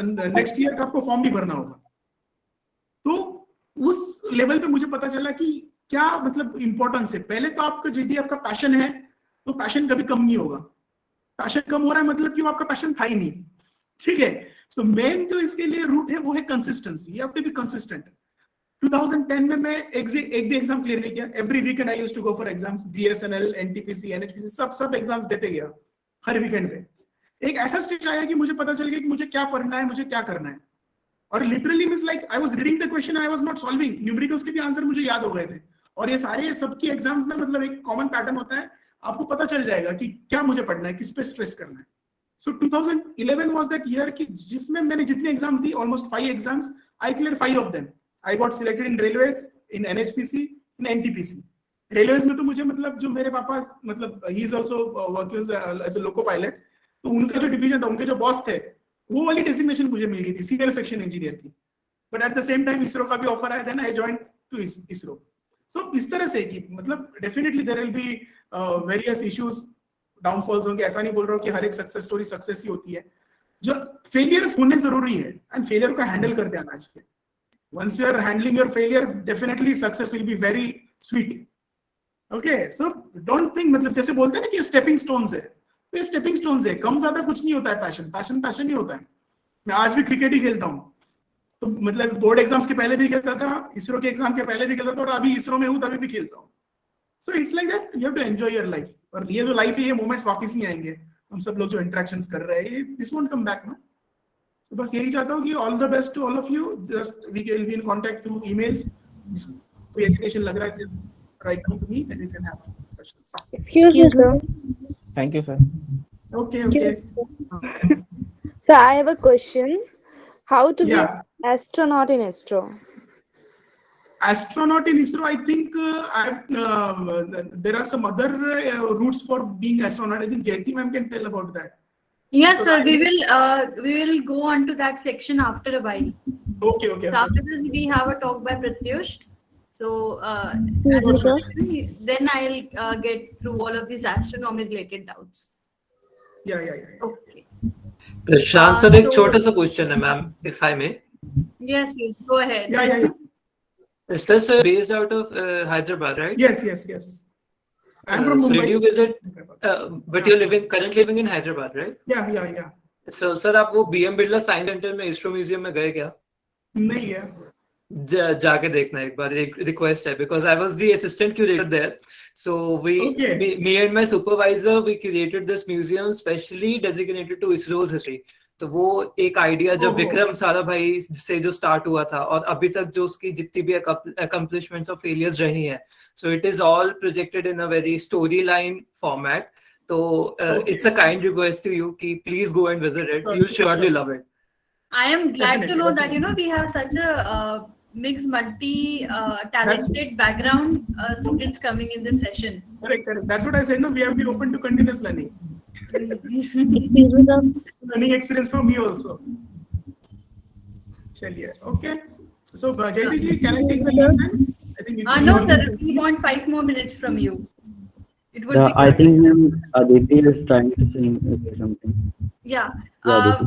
नेक्स्ट ईयर का आपको फॉर्म भी भरना होगा. तो उस लेवल पे मुझे पता चला कि क्या मतलब इंपॉर्टेंस है. पहले तो आपका यदि आपका पैशन है तो पैशन कभी कम नहीं होगा. पैशन कम हो रहा है मतलब कि वो आपका पैशन था ही नहीं. ठीक है. सो मेन जो इसके लिए रूट है वो है consistency. You have to be consistent. 2010 में मैं एक भी एग्जाम क्लियर नहीं किया. Every weekend I used to go for exams. BSNL, NTPC, NHPC, सब एग्जाम्स देते गया हर वीकेंड पे. एक ऐसा स्टेज आया कि मुझे पता चल गया कि मुझे क्या पढ़ना है, मुझे क्या करना है. और literally means like I was reading the question, I was not solving. Numericals के भी आंसर मुझे याद हो गए थे. और ये सारे सबकी एग्जाम्स में मतलब एक कॉमन पैटर्न होता है, आपको पता चल जाएगा कि क्या मुझे पढ़ना है, किस पे स्ट्रेस करना है. सो 2011 वाज दैट ईयर कि जिसमें मैंने जितने एग्जाम्स दी, almost 5 exams, I cleared 5 of them. I got selected in railways, in NHPC, in NTPC. Railways में तो मुझे मतलब जो मेरे पापा मतलब ही is also working as a loco pilot, तो उनका जो डिवीजन था, उनके जो बॉस थे, वो वाली डेजिग्नेशन मुझे मिल गई थी, सीनियर सेक्शन इंजीनियर की. But at the same time ISRO का भी ऑफर आया, then I joined to ISRO. सो इस तरह से कि मतलब definitely there will be various issues, downfalls होंगे. ऐसा नहीं बोल रहा हूँ कि हर एक सक्सेस स्टोरी सक्सेस ही होती है. जो फेलियर्स होने जरूरी है, एंड फेलियर को हैंडल करते आना चाहिए. Once you are handling your failure, definitely success will be very sweet. Okay, so don't think मतलब जैसे बोलते हैं ना कि स्टेपिंग स्टोन्स है, तो ये स्टेपिंग स्टोन्स है. कम ज्यादा कुछ नहीं होता है. पैशन ही होता है. मैं आज भी क्रिकेट ही खेलता हूँ, तो मतलब बोर्ड एग्जाम्स के पहले भी खेलता था, इसरो के एग्जाम के पहले भी खेलता था, और अभी इसरो में हूँ तभी भी खेलता हूँ. So it's like that, you have to enjoy your life. और ये जो लाइफ है, ये मोमेंट्स वापस नहीं आएंगे. हम सब लोग जो इंटरेक्शंस कर रहे हैं, दिस वोंट कम बैक ना. तो बस यही चाहता हूँ कि all the best to all of you. Just we will be in contact through emails. कोई एजुकेशन लग रहा है, write to me and you can have questions. Excuse me, sir. Thank you, sir. Okay. So I have a question. How to be Yeah. an astronaut in ISRO? Astronaut in ISRO, I think there are some other routes for being astronaut. I think Jayati ma'am can tell about that. Yes, So sir. We will go on to that section after a while. Okay. So after this, we have a talk by Pratyush. So then I'll get through all of these astronomy related doubts. Yeah. Okay. Prashant sir, एक so- छोटा सा question है ma'am, if I may. Yes. Go ahead. Yeah. Sir, so based out of Hyderabad, right? Yes. I'm from So Mumbai. did you visit? But you're currently living in Hyderabad, right? Yeah. So sir, आप वो BM Birla science centre में, ISRO museum में गए क्या? नहीं है. जाके देखना एक बार, एक रिक्वेस्ट है, because I was the assistant curator there. So Okay. me and my supervisor, we curated this museum specially designated to ISRO's history. तो वो एक आइडिया जब ओहो। विक्रम साराभाई से जो स्टार्ट हुआ था और अभी तक जो उसकी जितनी भी accomplishments और failures रही हैं, so it is all projected in a very storyline format. तो it's a kind request to you कि please go and visit it. Sure, You'll sure, surely sure. love it. I am glad to Definitely, know that definitely. we have such a mixed, multi talented background students coming in this session. Correct, correct. That's what I said. No, we have been open to continuous learning. Learning experience from me also. Chaliye. Okay. So, Jayati ji, can I take the lead then? I think No, sir. We want 5 more minutes from you. It would be I good. think Aditi is trying to say something. Yeah. Yeah,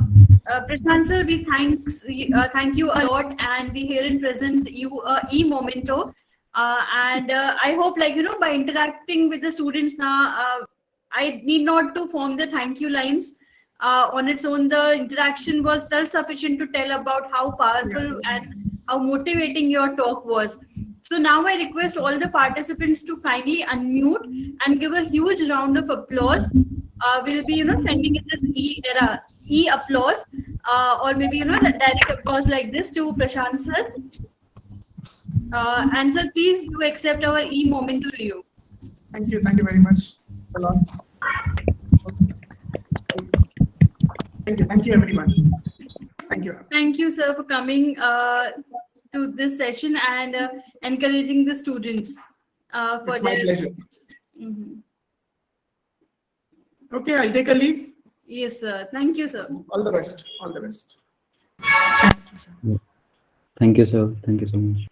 Prashant sir, we thank you a lot, and we here in present you e-memento, and I hope, like, by interacting with the students now, I need not to form the thank you lines. On its own, the interaction was self-sufficient to tell about how powerful and how motivating your talk was. So now I request all the participants to kindly unmute and give a huge round of applause. We'll be, sending in this applause, or maybe, direct applause like this to Prashant sir. And sir, please do accept our moment to you. Thank you very much. A lot. Thank you everyone. Thank you. Thank you, sir, for coming to this session and encouraging the students for It's my their. pleasure. Mhm. Okay, I'll take a leave. Yes, sir. Thank you, sir. All the best. All the best. Thank you, sir. Thank you so much.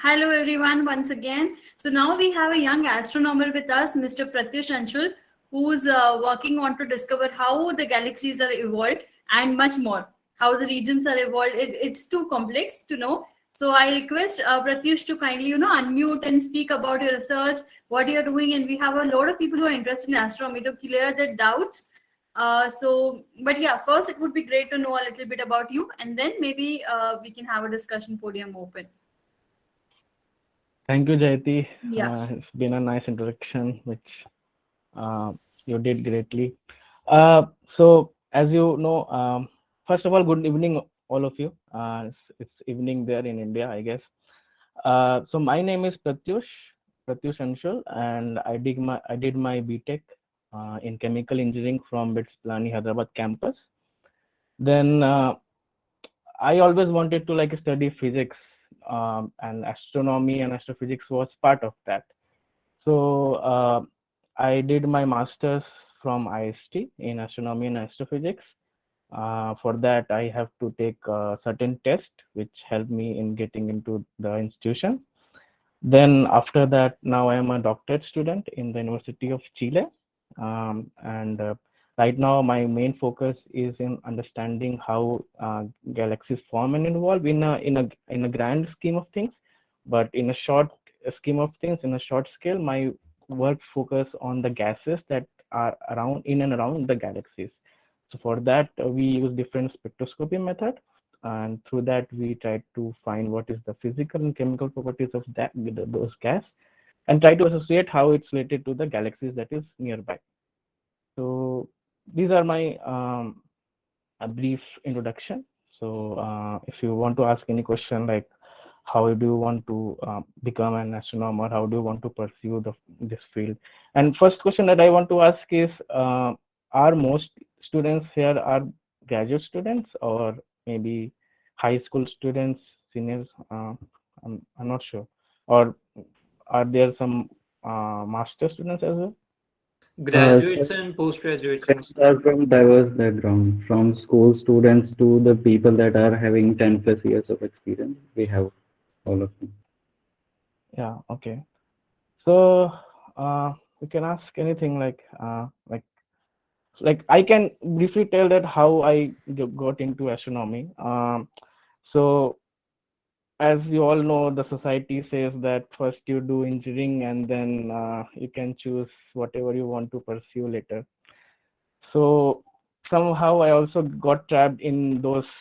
Hello, everyone, once again. So now we have a young astronomer with us, Mr. Pratyush Anshul, who's working on to discover how the galaxies are evolved and much more, how the regions are evolved. It's too complex to know. So I request Pratyush to kindly, unmute and speak about your research, what you're doing. And we have a lot of people who are interested in astronomy to clear their doubts. But yeah, first it would be great to know a little bit about you, and then maybe we can have a discussion podium open. Thank you, Jayati. Yeah. It's been a nice introduction, which you did greatly. So, as you know, first of all, good evening, all of you. It's evening there in India, I guess. So my name is Pratyush Anshul, and I did my BTech in chemical engineering from BITS Plani Hyderabad campus. Then I always wanted to study physics, and astronomy and astrophysics was part of that. So I did my master's from IST in astronomy and astrophysics. For that, I have to take a certain test, which helped me in getting into the institution. Then after that, now I am a doctorate student in the University of Chile. And right now, my main focus is in understanding how galaxies form and evolve in a grand scheme of things. But in a short scheme of things, in a short scale, my work focus on the gases that are in and around the galaxies. So for that, we use different spectroscopy method, and through that we try to find what is the physical and chemical properties of those gas, and try to associate how it's related to the galaxies that is nearby. So these are my a brief introduction. So if you want to ask any question like how do you want to become an astronomer, how do you want to pursue this field, and first question that I want to ask is, are most students here are graduate students or maybe high school students, seniors? I'm not sure. Or are there some master students as well? Graduates and postgraduates. Students are from diverse background, from school students to the people that are having 10 plus years of experience. We have all of them. Yeah, okay. So we can ask anything like I can briefly tell that how I got into astronomy. So as you all know, the society says that first you do engineering and then you can choose whatever you want to pursue later. So somehow I also got trapped in those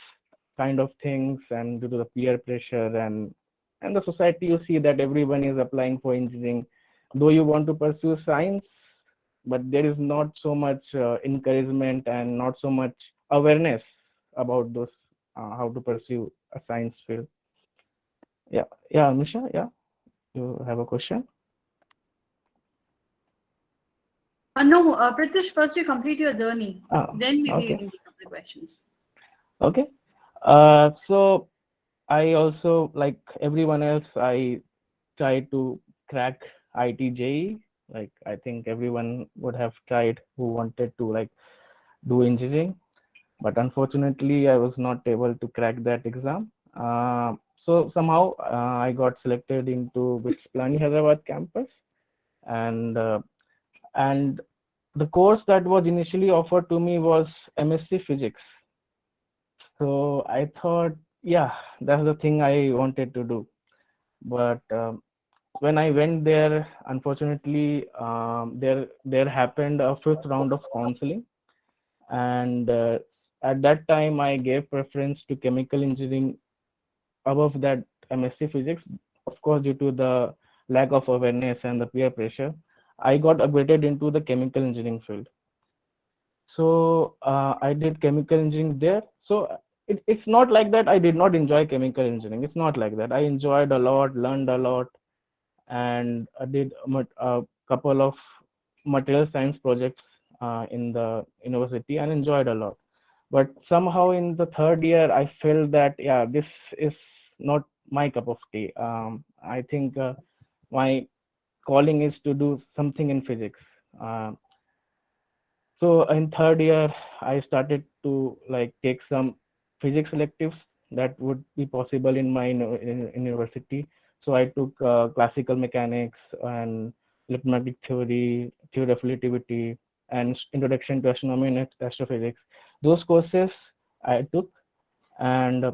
kind of things, and due to the peer pressure and the society, you see that everyone is applying for engineering, though you want to pursue science, but there is not so much encouragement and not so much awareness about those how to pursue a science field. Yeah, Misha, yeah, you have a question? No, Pratyush, first you complete your journey. Then maybe Okay. you can take up the questions. Okay. So I also, like everyone else, I try to crack IT JEE. Like I think everyone would have tried who wanted to like do engineering, but unfortunately I was not able to crack that exam. So somehow I got selected into BITS Plani Hyderabad campus, and the course that was initially offered to me was MSc Physics. So I thought, yeah, that's the thing I wanted to do. But when I went there, unfortunately, there happened a fifth round of counseling, and at that time I gave preference to chemical engineering above that MSc Physics. Of course, due to the lack of awareness and the peer pressure, I got upgraded into the chemical engineering field. So I did chemical engineering there. So it's not like that I did not enjoy chemical engineering. It's not like that. I enjoyed a lot, learned a lot, and I did a couple of material science projects in the university and enjoyed a lot. But somehow in the third year, I felt that, yeah, this is not my cup of tea. I think my calling is to do something in physics. So in third year, I started to like take some physics electives that would be possible in my in university. So I took classical mechanics and electromagnetic theory, theory of relativity, and introduction to astronomy and astrophysics. Those courses I took, and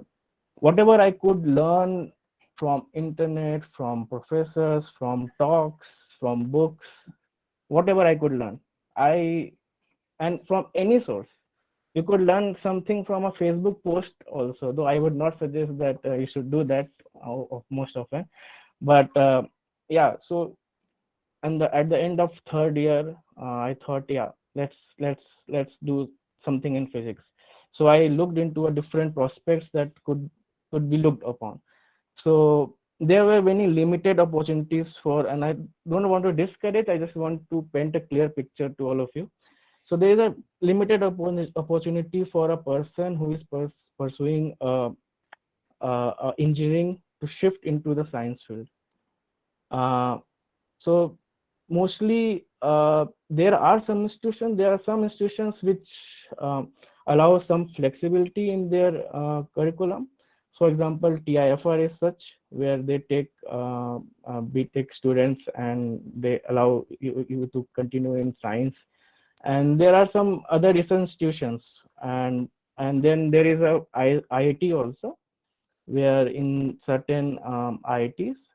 whatever I could learn from internet, from professors, from talks, from books, whatever I could learn, I and from any source. You could learn something from a Facebook post also, though I would not suggest that you should do that most often. But yeah, so at the end of third year, I thought, yeah, let's do something in physics. So I looked into a different prospects that could be looked upon. So there were many limited opportunities for, and I don't want to discourage, I just want to paint a clear picture to all of you. So there is a limited opportunity for a person who is pursuing engineering to shift into the science field. So mostly there are some institutions which allow some flexibility in their curriculum. For example, TIFR is such, where they take BTech students and they allow you to continue in science. And there are some other research institutions, and then there is a IIT also, where in certain IITs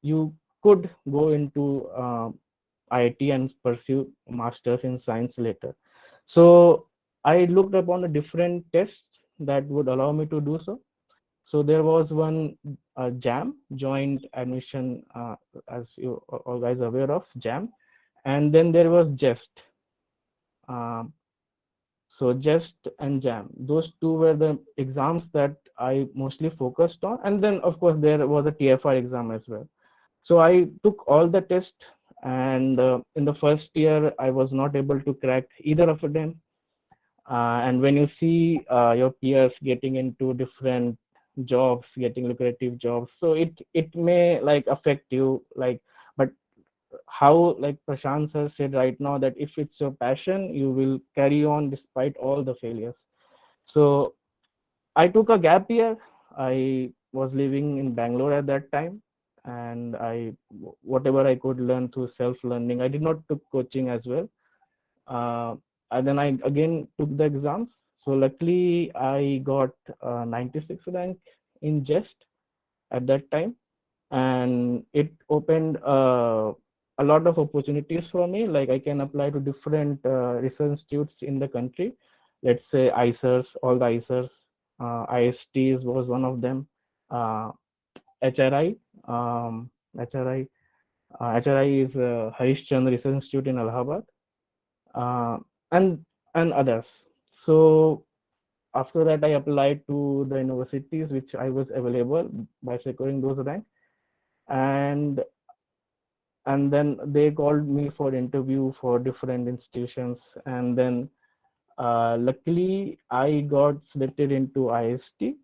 you could go into IIT and pursue masters in science later. So I looked upon the different tests that would allow me to do so. So there was one JAM, joint admission, as you all guys are aware of, JAM, and then there was JEST. So JEST and JAM, those two were the exams that I mostly focused on. And then of course there was a TFR exam as well. So I took all the tests, and in the first year I was not able to crack either of them. And when you see your peers getting into different jobs, getting lucrative jobs, so it may like affect you, like, but how, like Prashant sir said right now, that if it's your passion, you will carry on despite all the failures. So I took a gap year. I was living in Bangalore at that time, and whatever I could learn through self-learning. I did not took coaching as well. And then I again took the exams. So luckily I got 96 rank in JEST at that time, and it opened a lot of opportunities for me. Like I can apply to different research institutes in the country, let's say ISRs, all the ISRs, ISTs was one of them. HRI, um, HRI, HRI is Harish Chandra Research Institute in Allahabad, uh, and others. So after that, I applied to the universities which I was available by securing those ranks, and then they called me for interview for different institutions, and then luckily I got selected into IST,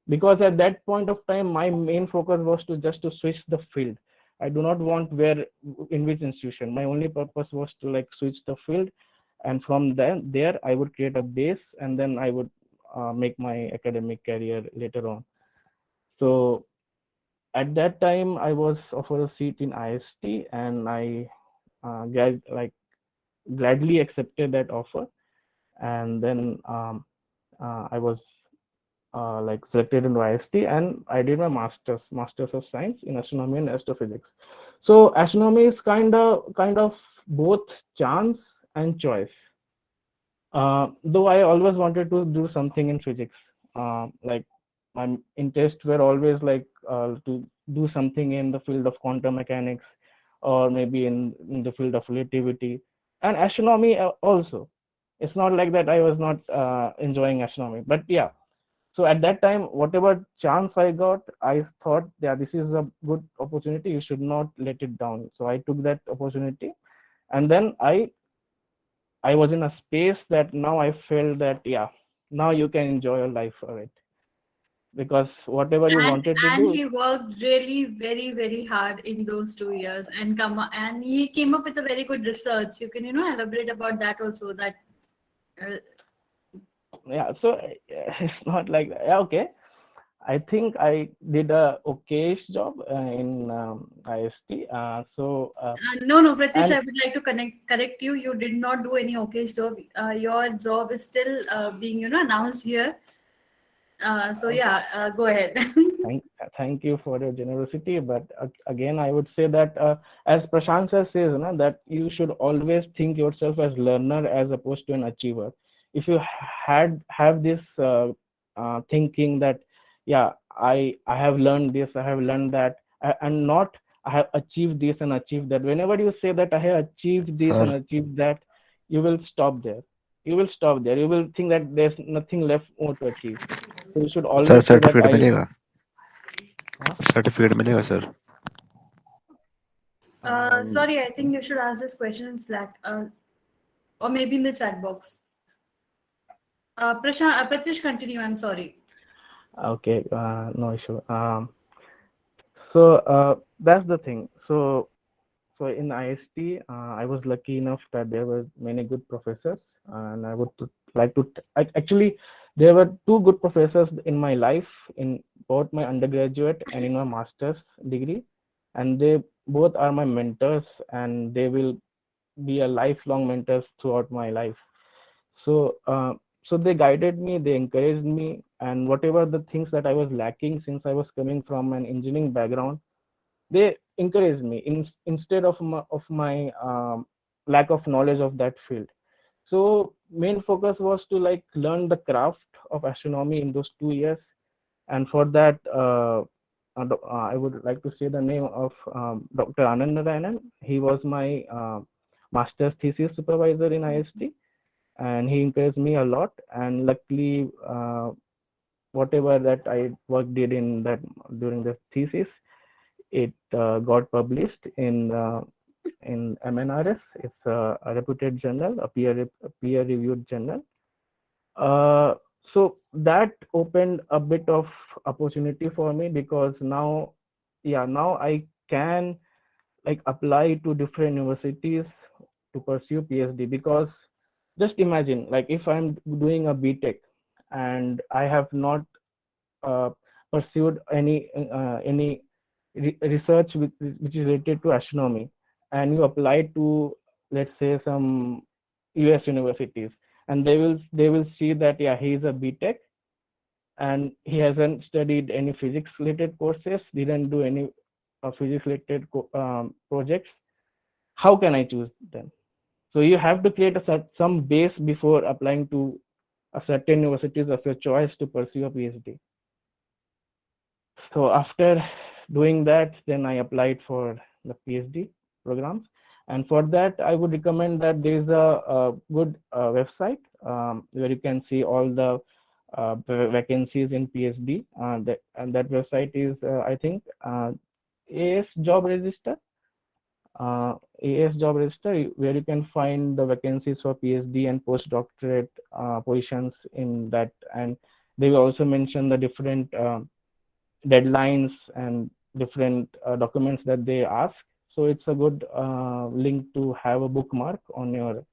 because at that point of time my main focus was to just to switch the field. I do not want where in which institution. My only purpose was to like switch the field, and from there I would create a base, and then I would make my academic career later on. So at that time I was offered a seat in IST, and I gladly accepted that offer. And then I was like selected into IST, and I did my masters of science in astronomy and astrophysics. So astronomy is kind of both chance and choice. Though I always wanted to do something in physics, like my interests were always like to do something in the field of quantum mechanics, or maybe in the field of relativity, and astronomy also. It's not like that I was not enjoying astronomy, but yeah. So at that time, whatever chance I got, I thought, yeah, this is a good opportunity, you should not let it down. So I took that opportunity, and then I was in a space that now I felt that, yeah, now you can enjoy your life for it, because whatever you and wanted to and do. he worked really very hard in those 2 years, and he came up with a very good research. You can elaborate about that also, that uh, Yeah, so it's not like that. Yeah, okay, I think I did a okayish job in IST. no, Pratish, And I would like to correct you. You did not do any okay job. Your job is still being announced here. So yeah, go ahead. thank you for your generosity, but again I would say that as Prashant sir says, that you should always think yourself as learner as opposed to an achiever. If you have this thinking that, yeah, I have learned this, I have learned that, and not I have achieved this and achieved that. Whenever you say that I have achieved this and Sir, achieved that, you will stop there. You will think that there's nothing left more to achieve. So you should sir always say that certificate I. मिलेगा, Huh? Certificate मिलेगा sir. Sorry, I think you should ask this question in Slack, or maybe in the chat box. Pratyush, continue. I'm sorry. Okay, no issue. So that's the thing. So in IST, I was lucky enough that there were many good professors, and I would like to. Actually, there were two good professors in my life, in both my undergraduate and in my master's degree, and they both are my mentors, and they will be a lifelong mentors throughout my life. So they guided me, they encouraged me, and whatever the things that I was lacking, since I was coming from an engineering background, they encouraged me instead of my lack of knowledge of that field. So main focus was to like learn the craft of astronomy in those 2 years, and for that I would like to say the name of Dr. Anand. He was my master's thesis supervisor in IST, and he encouraged me a lot. And luckily, whatever that I work did in that during the thesis, it got published in MNRS. It's a reputed journal, a peer reviewed journal. So that opened a bit of opportunity for me, because now I can like apply to different universities to pursue PhD. Because just imagine, like, if I'm doing a BTech and I have not uh, pursued any research which is related to astronomy, and you apply to, let's say, some US universities, and they will see that, yeah, he is a BTech and he hasn't studied any physics related courses, didn't do any physics related projects. How can I choose them? So you have to create some base before applying to a certain universities of your choice to pursue a PhD. So after doing that, then I applied for the PhD programs. And for that, I would recommend that there is a good website where you can see all the vacancies in PhD. And that website is, I think, AS Job Register. AS Job Register, where you can find the vacancies for PhD and postdoctorate positions in that. And they will also mention the different deadlines and different documents that they ask. So it's a good link to have a bookmark on your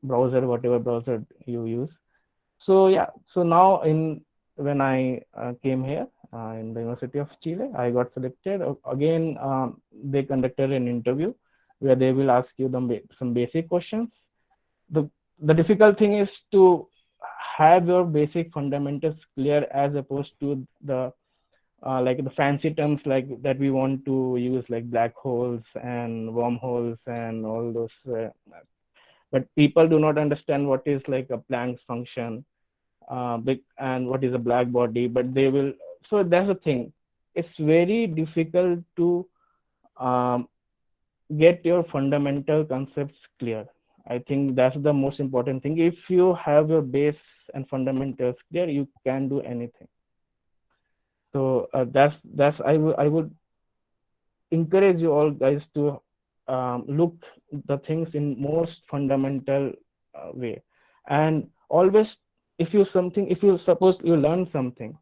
browser, whatever browser you use. So yeah, so now when I came here in the University of Chile, I got selected. Again, they conducted an interview where they will ask you some basic questions. The difficult thing is to have your basic fundamentals clear, as opposed to the like the fancy terms like that we want to use, like black holes and wormholes and all those. But people do not understand what is like a Planck's function, and what is a black body. But they will. So that's the thing. It's very difficult to get your fundamental concepts clear. I think that's the most important thing. If you have your base and fundamentals clear, you can do anything. So that's I would encourage you all guys to look the things in most fundamental way. And always, if you suppose you learn something,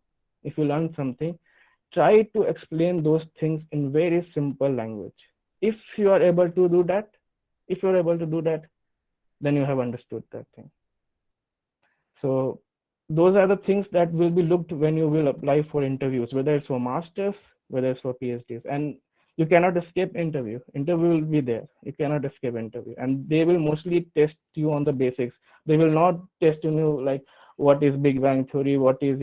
try to explain those things in very simple language. If you are able to do that, then you have understood that thing. So those are the things that will be looked when you will apply for interviews, whether it's for masters, whether it's for PhDs. And you cannot escape interview. Interview will be there. You cannot escape interview. And they will mostly test you on the basics. They will not test you like what is Big Bang theory, what is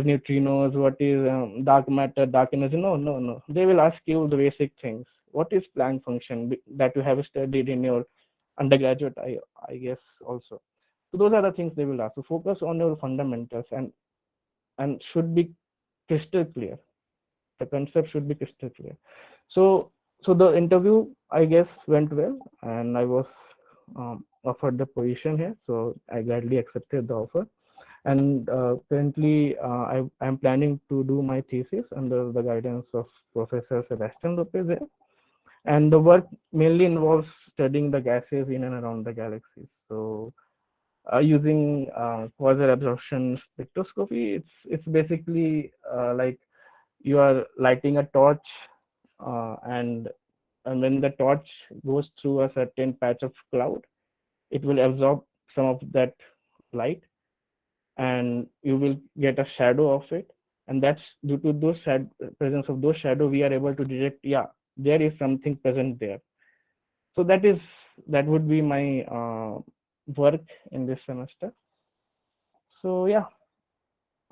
neutrinos, what is dark matter, dark energy. No. They will ask you the basic things. What is Planck function that you have studied in your undergraduate, I guess also. So those are the things they will ask. So focus on your fundamentals and should be crystal clear. The concept should be crystal clear. So the interview, I guess, went well, and I was offered the position here. So I gladly accepted the offer. And currently, I'm planning to do my thesis under the guidance of Professor Sebastian Lopez here. And the work mainly involves studying the gases in and around the galaxies. So using quasar absorption spectroscopy, it's basically like you are lighting a torch, and when the torch goes through a certain patch of cloud, it will absorb some of that light, and you will get a shadow of it. And that's due to those presence of those shadow, we are able to detect, yeah, there is something present there. So that would be my work in this semester. So yeah,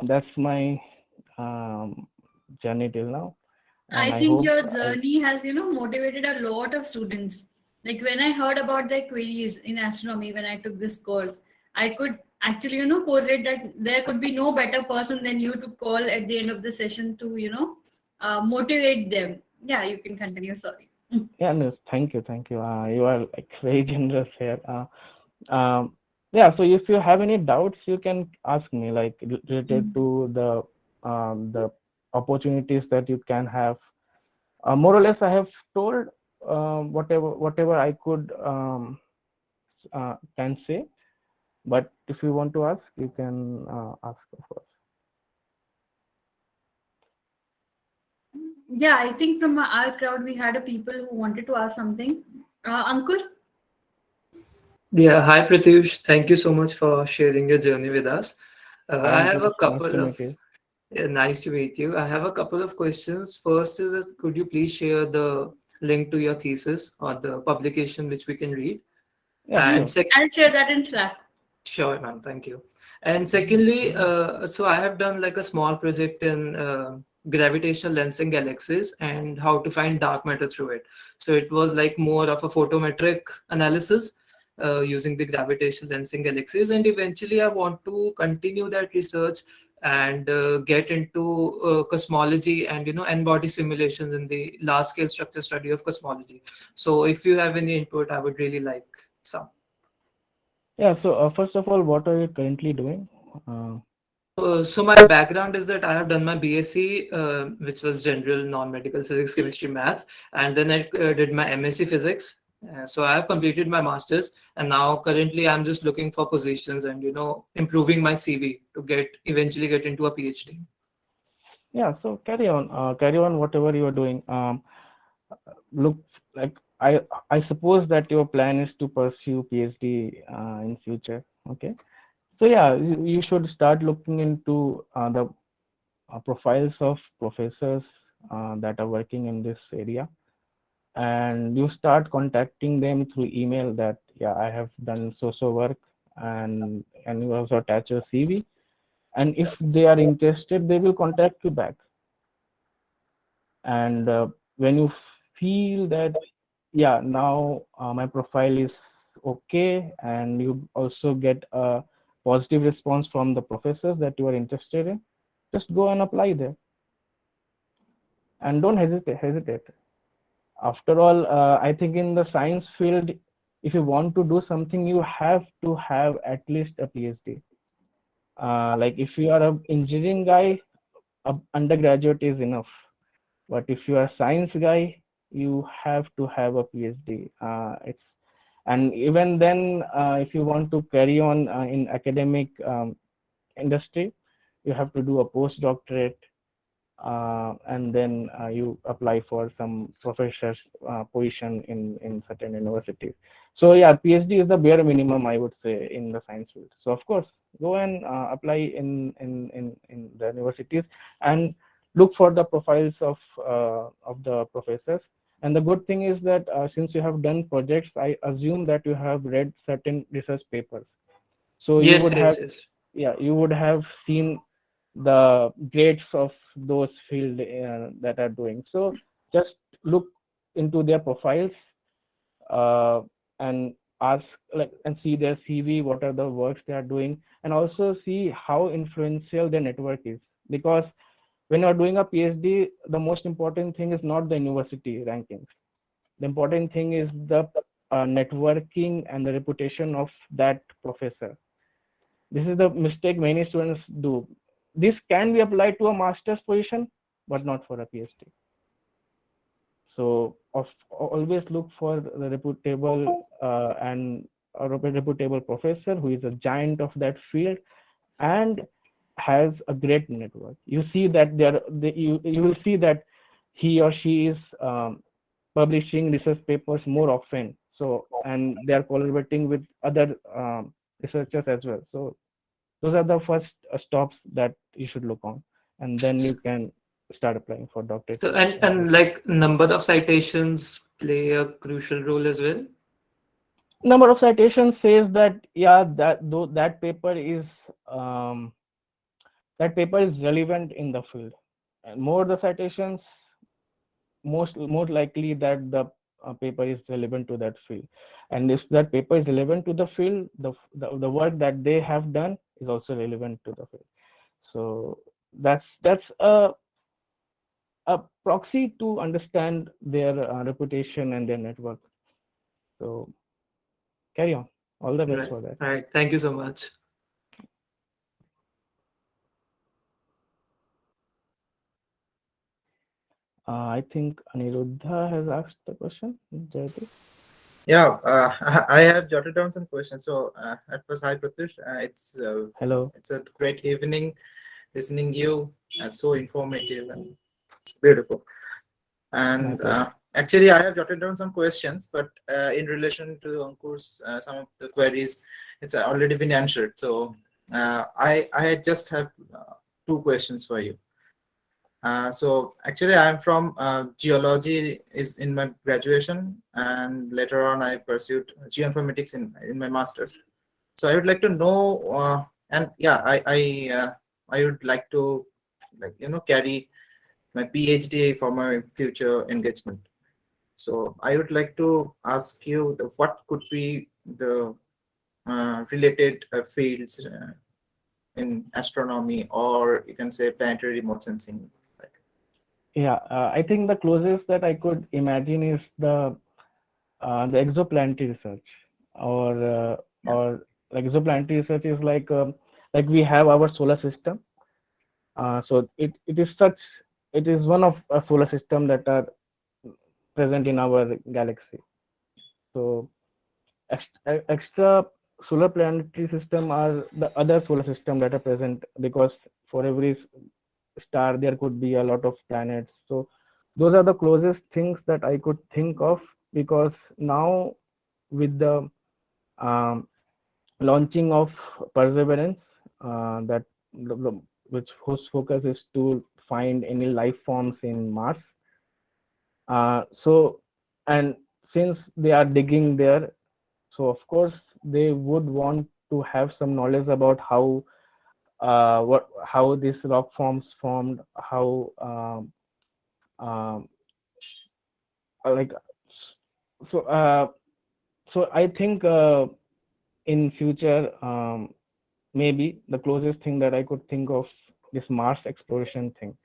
that's my journey till now. And I think hope your journey has, motivated a lot of students. Like when I heard about their queries in astronomy when I took this course, I could actually, correlate that there could be no better person than you to call at the end of the session to, motivate them. Yeah, you can continue. Sorry. Yeah, no, thank you. You are like very generous here. Yeah, so if you have any doubts, you can ask me, like related to the opportunities that you can have. More or less, I have told whatever I could can say. But if you want to ask, you can ask, of course. Yeah, I think from our crowd, we had a people who wanted to ask something. Ankur? Yeah, hi Pratyush. Thank you so much for sharing your journey with us. I have a Nice couple to of meet you. nice to meet you. I have a couple of questions. First is that could you please share the link to your thesis or the publication which we can read? Yeah, And sure. I'll share that in Slack. Sure, ma'am. Thank you. And secondly, so I have done like a small project in gravitational lensing galaxies and how to find dark matter through it. So it was like more of a photometric analysis. using the gravitational lensing galaxies, and eventually I want to continue that research and get into cosmology and n-body simulations in the large scale structure study of cosmology. So if you have any input, I would really like some. Yeah. So first of all, what are you currently doing? So my background is that I have done my BSc, which was general non-medical physics, chemistry, math, and then I did my MSc physics. So I have completed my masters, and now currently I'm just looking for positions and improving my CV to eventually get into a PhD. Yeah. So carry on whatever you are doing. Look, like I suppose that your plan is to pursue PhD in future. Okay. So yeah, you should start looking into the profiles of professors that are working in this area, and you start contacting them through email that yeah, I have done so work, and you also attach your CV, and if they are interested, they will contact you back. And when you feel that yeah, now my profile is okay, and you also get a positive response from the professors that you are interested in, just go and apply there, and don't hesitate. After all, I think in the science field, if you want to do something, you have to have at least a PhD. Like if you are an engineering guy, a undergraduate is enough. But if you are a science guy, you have to have a PhD. And even then, if you want to carry on in academic industry, you have to do a postdoctorate, and then you apply for some professor's position in certain universities. So yeah, PhD is the bare minimum, I would say, in the science field. So of course, go and apply in the universities and look for the profiles of the professors. And the good thing is that since you have done projects, I assume that you have read certain research papers. So you Yes, would have, yes, yes. yeah, you would have seen the grades of those field that are doing. So just look into their profiles, uh, and ask, like, and see their CV, what are the works they are doing, and also see how influential their network is. Because when you're doing a PhD, the most important thing is not the university rankings. The important thing is the networking and the reputation of that professor. This is the mistake many students do. This can be applied to a master's position, but not for a PhD. So always look for the reputable and a reputable professor who is a giant of that field and has a great network. You see that you will see that he or she is publishing research papers more often. So, and they are collaborating with other researchers as well. So those are the first stops that you should look on, and then you can start applying for doctorate So, position. and like number of citations play a crucial role as well. Number of citations says that yeah, that though um, that paper is relevant in the field, and more the citations, more likely that the paper is relevant to that field. And if that paper is relevant to the field, the work that they have done is also relevant to the field. So that's a proxy to understand their reputation and their network. So carry on. All the best Right. for that. Right. Thank you so much. I think Aniruddha has asked the question. Jayati? Yeah, I have jotted down some questions. So at first, hi Pratyush. Hello. It's a great evening listening you. So informative and it's beautiful. And actually, I have jotted down some questions, but in relation to Ankur's some of the queries, it's already been answered. So I just have two questions for you. So actually, I'm from geology is in my graduation, and later on I pursued geoinformatics in my masters. So I would like to know, and yeah, I would like to carry my PhD for my future engagement. So I would like to ask you what could be the related fields in astronomy, or you can say planetary remote sensing? Yeah, I think the closest that I could imagine is the exoplanetary research, or like exoplanetary research is like we have our solar system. So it is one of a solar system that are present in our galaxy. So extra solar planetary system are the other solar system that are present, because for every star there could be a lot of planets. So those are the closest things that I could think of, because now with the um, launching of Perseverance, that which whose focus is to find any life forms in Mars. So, and since they are digging there, so of course they would want to have some knowledge about how these rock forms formed, how um, like so so I think in future, maybe the closest thing that I could think of is Mars exploration thing.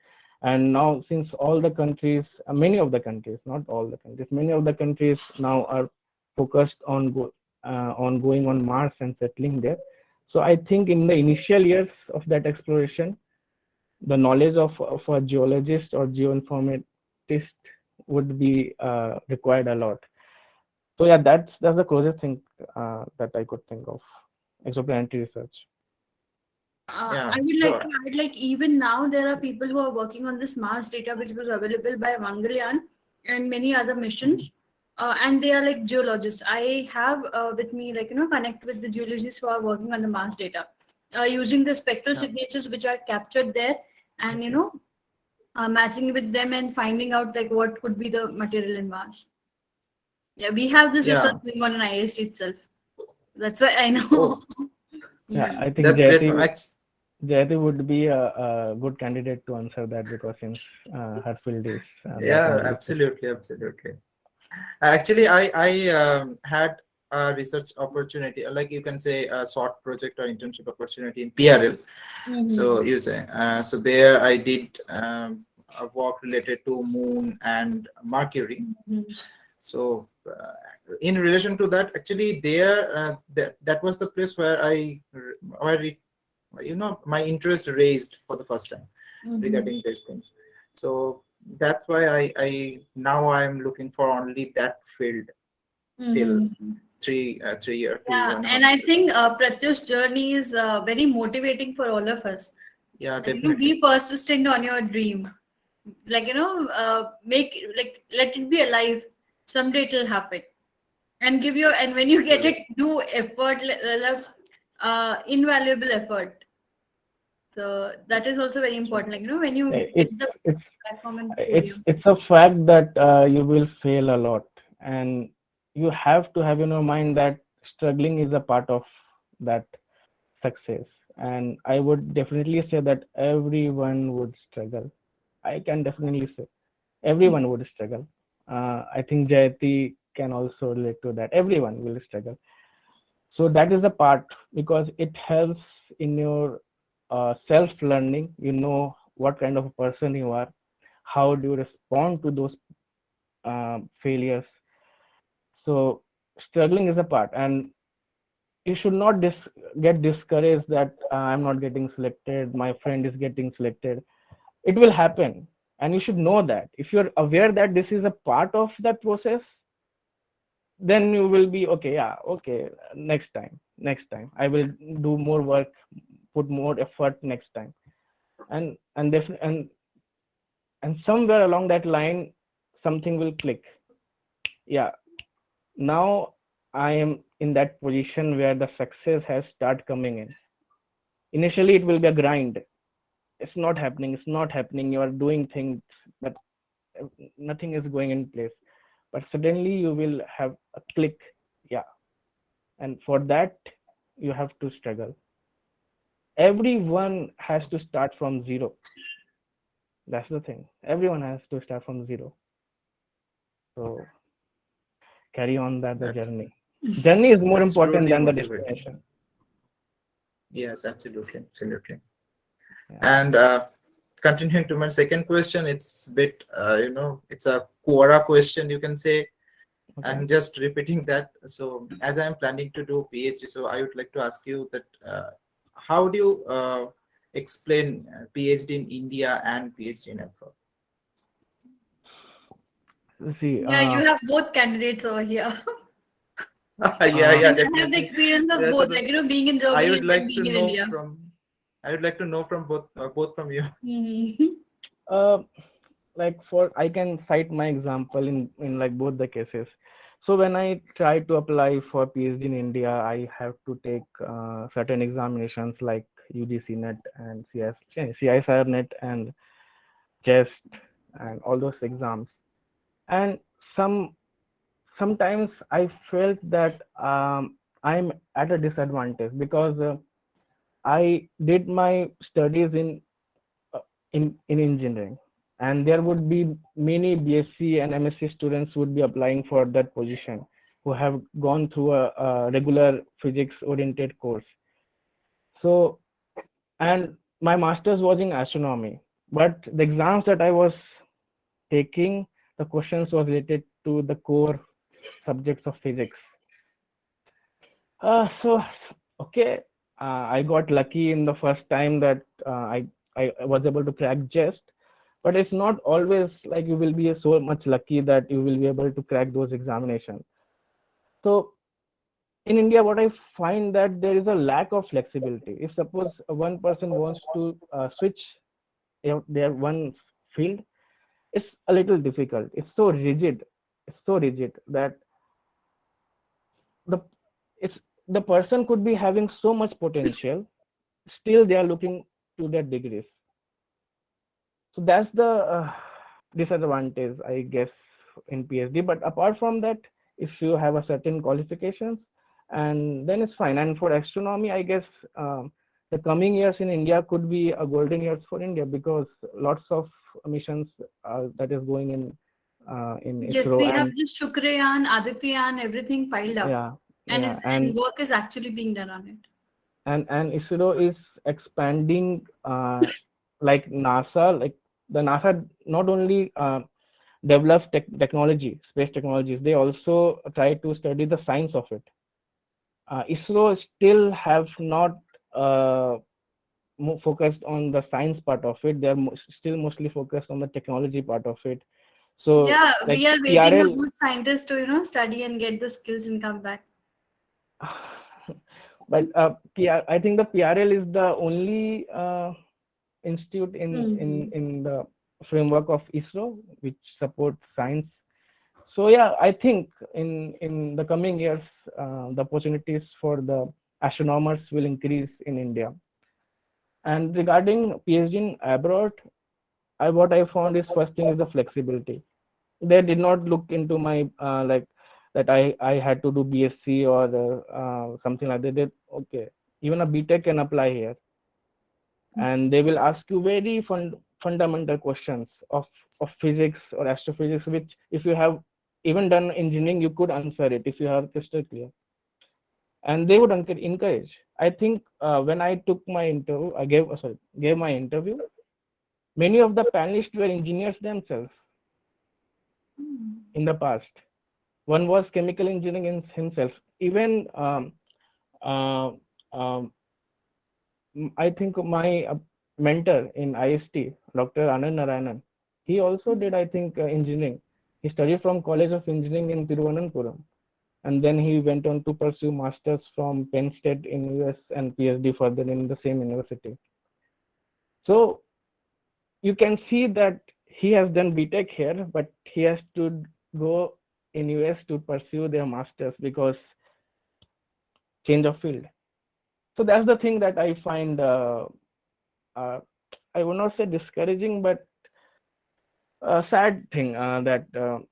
And now, since all the countries, many of the countries, not all the countries, many of the countries now are focused on going on Mars and settling there. So I think in the initial years of that exploration, the knowledge of a geologist or geoinformatist would be required a lot. So yeah, that's the closest thing that I could think of exoplanetary research. Yeah, I would so like to add, like even now there are people who are working on this Mars data, which was available by Mangalyaan and many other missions, and they are like geologists. I have with me, like connect with the geologists who are working on the Mars data, using the spectral yeah, signatures which are captured there, and yes, yes. matching with them and finding out like what could be the material in Mars. Yeah, we have this research Yeah. going on in IST itself. That's why I Oh, know. Yeah, Yeah. I think that's great. Jayati would be a good candidate to answer that, because since her field is that Yeah, only research. absolutely, absolutely. Actually, I had a research opportunity, like you can say a short project or internship opportunity in PRL. So Mhm. you say, so there I did a work related to Moon and Mercury. Mhm. So in relation to that, actually there that was the place where where my interest raised for the first time Mhm. regarding these things. So that's why I now I'm looking for only that field till Mhm. 3 year, two Yeah, and a and half I year. think Pratyush's journey is very motivating for all of us. Yeah, Like, definitely. be persistent on your dream. Like, make like let it be alive. Someday it'll happen. And and when you get it, do effort, invaluable effort. So that is also very important. Like, when you get the It's platform and it's podium. it's a fact that you will fail a lot, and you have to have in your mind that struggling is a part of that success. And I would definitely say that everyone would struggle. I can definitely say everyone would struggle. I think Jayati can also relate to that. Everyone will struggle. So that is the part, because it helps in your self learning. You know what kind of a person you are, how do you respond to those failures. So struggling is a part, and you should not get discouraged that I'm not getting selected, my friend is getting selected. It will happen, and you should know that if you're aware that this is a part of that process, then you will be okay. Yeah, okay, next time I will do more work, put more effort next time. And somewhere along that line something will click. Yeah, now I am in that position where the success has start coming in. Initially it will be a grind. It's not happening, you are doing things, but nothing is going in place. But suddenly you will have a click. Yeah, and for that you have to struggle. Everyone has to start from zero. That's the thing, everyone has to start from zero. So carry on that the That's journey. Journey is more It's important truly than the motivating. destination. Yes, absolutely. Yeah. And continuing to my second question, it's a bit, it's a Quora question, you can say. Okay. I'm just repeating that. So as I'm planning to do PhD, so I would like to ask you that how do you explain PhD in India and PhD in abroad? See, Yeah, you have both candidates over here. Yeah, And I have the definitely. experience of Yeah, so both, like, being in I Germany would and then like to being in know India. I would like to know from both from you. Like I can cite my example in like both the cases. So when I try to apply for PhD in India, I have to take certain examinations like UGC net and CISR net and chest and all those exams. And sometimes I felt that I'm at a disadvantage because I did my studies uh, in engineering, and there would be many BSc and MSc students would be applying for that position who have gone through a regular physics oriented course. So, and my master's was in astronomy, but the exams that I was taking, the questions was related to the core subjects of physics. Okay, I got lucky in the first time that I was able to crack jest, but it's not always like you will be so much lucky that you will be able to crack those examinations. So in India, what I find that there is a lack of flexibility. If suppose one person wants to switch their one field, it's a little difficult. It's so rigid. It's so rigid that the it's the person could be having so much potential, still they are looking to their degrees. So that's the disadvantage, I guess, in PhD. But apart from that, if you have a certain qualifications, and then it's fine. And for astronomy, I guess the coming years in India could be a golden years for India, because lots of missions that is going in Yes, ISRO. we have And this Shukrayan, Adityayan, everything piled up. yeah, And yeah, it's, and work is actually being done on it. and ISRO is expanding like NASA. Like the NASA not only develop technology, space technologies, they also try to study the science of it. ISRO still have not focused on the science part of it. They're still mostly focused on the technology part of it. So Yeah, like we are waiting a PRL, good scientist to, study and get the skills and come back. but I think the PRL is the only institute in the framework of ISRO which supports science. So yeah, I think in the coming years the opportunities for the astronomers will increase in India. And regarding PhD in abroad, what I found is, first thing is the flexibility. They did not look into my like that I had to do BSc or something like that. They did, okay, even a BTech can apply here, and they will ask you very fundamental questions of physics or astrophysics, which if you have even done engineering, you could answer it if you have crystal clear. And they would encourage. I think when I took my interview, I gave my interview, many of the panelists were engineers themselves in the past. One was chemical engineering in himself. Even uh, um, I think my mentor in IST, Dr. Anand Narayanan, he also did, I think, engineering. He studied from College of Engineering in Thiruvananthapuram, and then he went on to pursue masters from Penn State in US and PhD further in the same university. So you can see that he has done BTech here, but he has to go in US to pursue their masters because change of field. So that's the thing that I find I would not say discouraging, but a sad thing that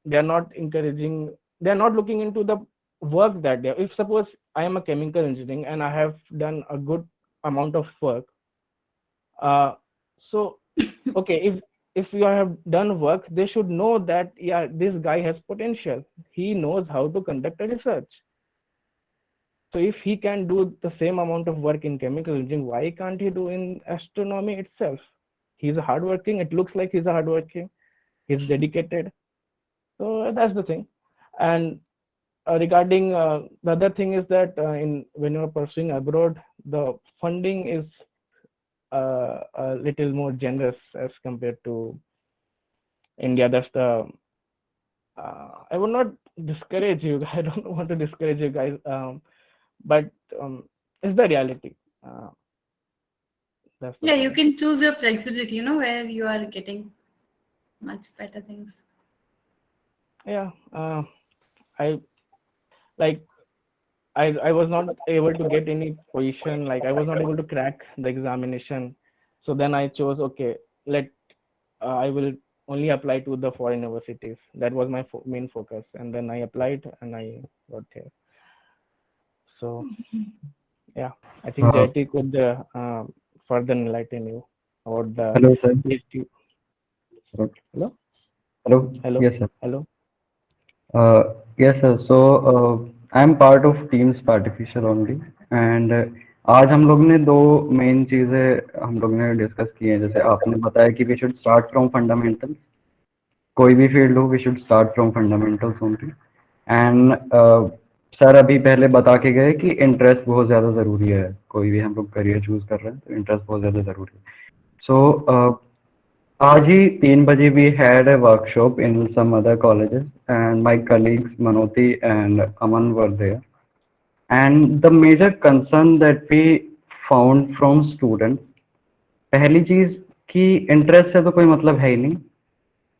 they are not encouraging. They are not looking into the work that they. If suppose I am a chemical engineering and I have done a good amount of work, so okay, if you have done work, they should know that yeah, this guy has potential. He knows how to conduct a research. So if he can do the same amount of work in chemical engineering, why can't he do in astronomy itself? He's hardworking. It looks like he's hardworking. He's dedicated. So that's the thing. And regarding the other thing is that in when you're pursuing abroad, the funding is a little more generous as compared to India. That's the I would not discourage you. I don't want to discourage you guys, but it's the reality. That's the Yeah, you point. can choose your flexibility, you know, where you are getting much better things. Yeah, I like I was not able to get any position. Like I was not able to crack the examination. So then I chose, okay, let I will only apply to the foreign universities. That was my main focus. And then I applied and I got here. So yeah, I think Uh, JT could further enlighten you about the Hello, sir. PhD. Hello? Hello. Hello? Yes, sir. Hello? Yes, sir. So I'm part of team Spartificial only, and आज हम लोग ने दो main चीजें हम लोग ने discuss की हैं. जैसे आपने बताया कि we should start from fundamentals. कोई भी फील्ड हो, we should start from fundamentals only. And sir अभी पहले बता के गए कि इंटरेस्ट बहुत ज़्यादा ज़रूरी है. कोई भी हम लोग करियर चूज कर रहे हैं तो इंटरेस्ट बहुत ज़्यादा ज़रूरी है. सो आज ही 3 बजे we had a workshop in some other colleges and my colleagues Manoti and Aman were there. And the major concern that we found from students, पहली चीज कि इंटरेस्ट से तो कोई मतलब है ही नहीं.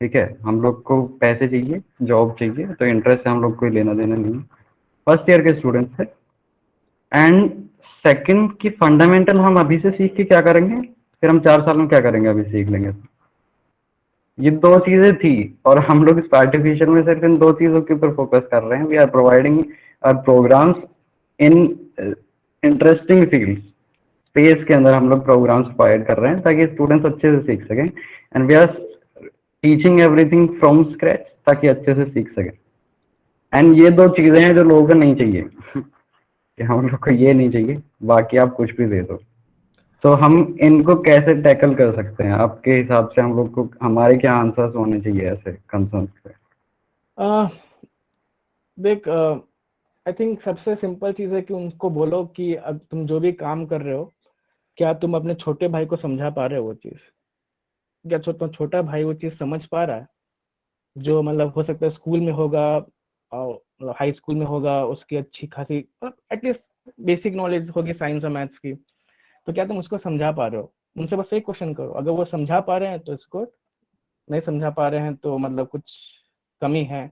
ठीक है, हम लोग को पैसे चाहिए, जॉब चाहिए, तो इंटरेस्ट से हम लोग कोई लेना देना नहीं. फर्स्ट ईयर के स्टूडेंट्स थे. एंड सेकंड कि फंडामेंटल हम अभी से सीख के क्या करेंगे, फिर हम 4 साल में क्या करेंगे अभी सीख लेंगे. ये दो चीजें थी और हम लोग इस आर्टिफिशियल में सिर्फ इन दो चीजों के ऊपर फोकस कर रहे हैं. We are providing programs in interesting fields. Space के अंदर हम लोग प्रोग्राम्स प्रोवाइड कर रहे हैं ताकि स्टूडेंट्स अच्छे से सीख सकें. And we are teaching everything from scratch ताकि अच्छे से सीख सकें. एंड ये दो चीजें हैं जो लोगों को नहीं चाहिए कि हम लोग को ये नहीं चाहिए, बाकी आप कुछ भी दे दो. तो हम इनको कैसे टैकल कर सकते हैं आपके हिसाब से? हम लोग को हमारे क्या आंसर्स होने चाहिए ऐसे कंसर्न्स पे? देख आई थिंक सबसे सिंपल चीज़ है कि उनको बोलो कि अब तुम जो भी काम कर रहे हो, क्या तुम अपने छोटे भाई को समझा पा रहे हो वो चीज़? क्या छोटा भाई वो चीज़ समझ पा रहा है? जो मतलब हो सकता है स्कूल में होगा और हाई स्कूल में होगा, उसकी अच्छी खासी एटलीस्ट बेसिक नॉलेज होगी साइंस और मैथ्स की, तो क्या तुम उसको समझा पा रहे हो? उनसे बस एक क्वेश्चन करो. अगर वो समझा पा रहे हैं तो इसको, नहीं समझा पा रहे हैं तो मतलब कुछ कमी है.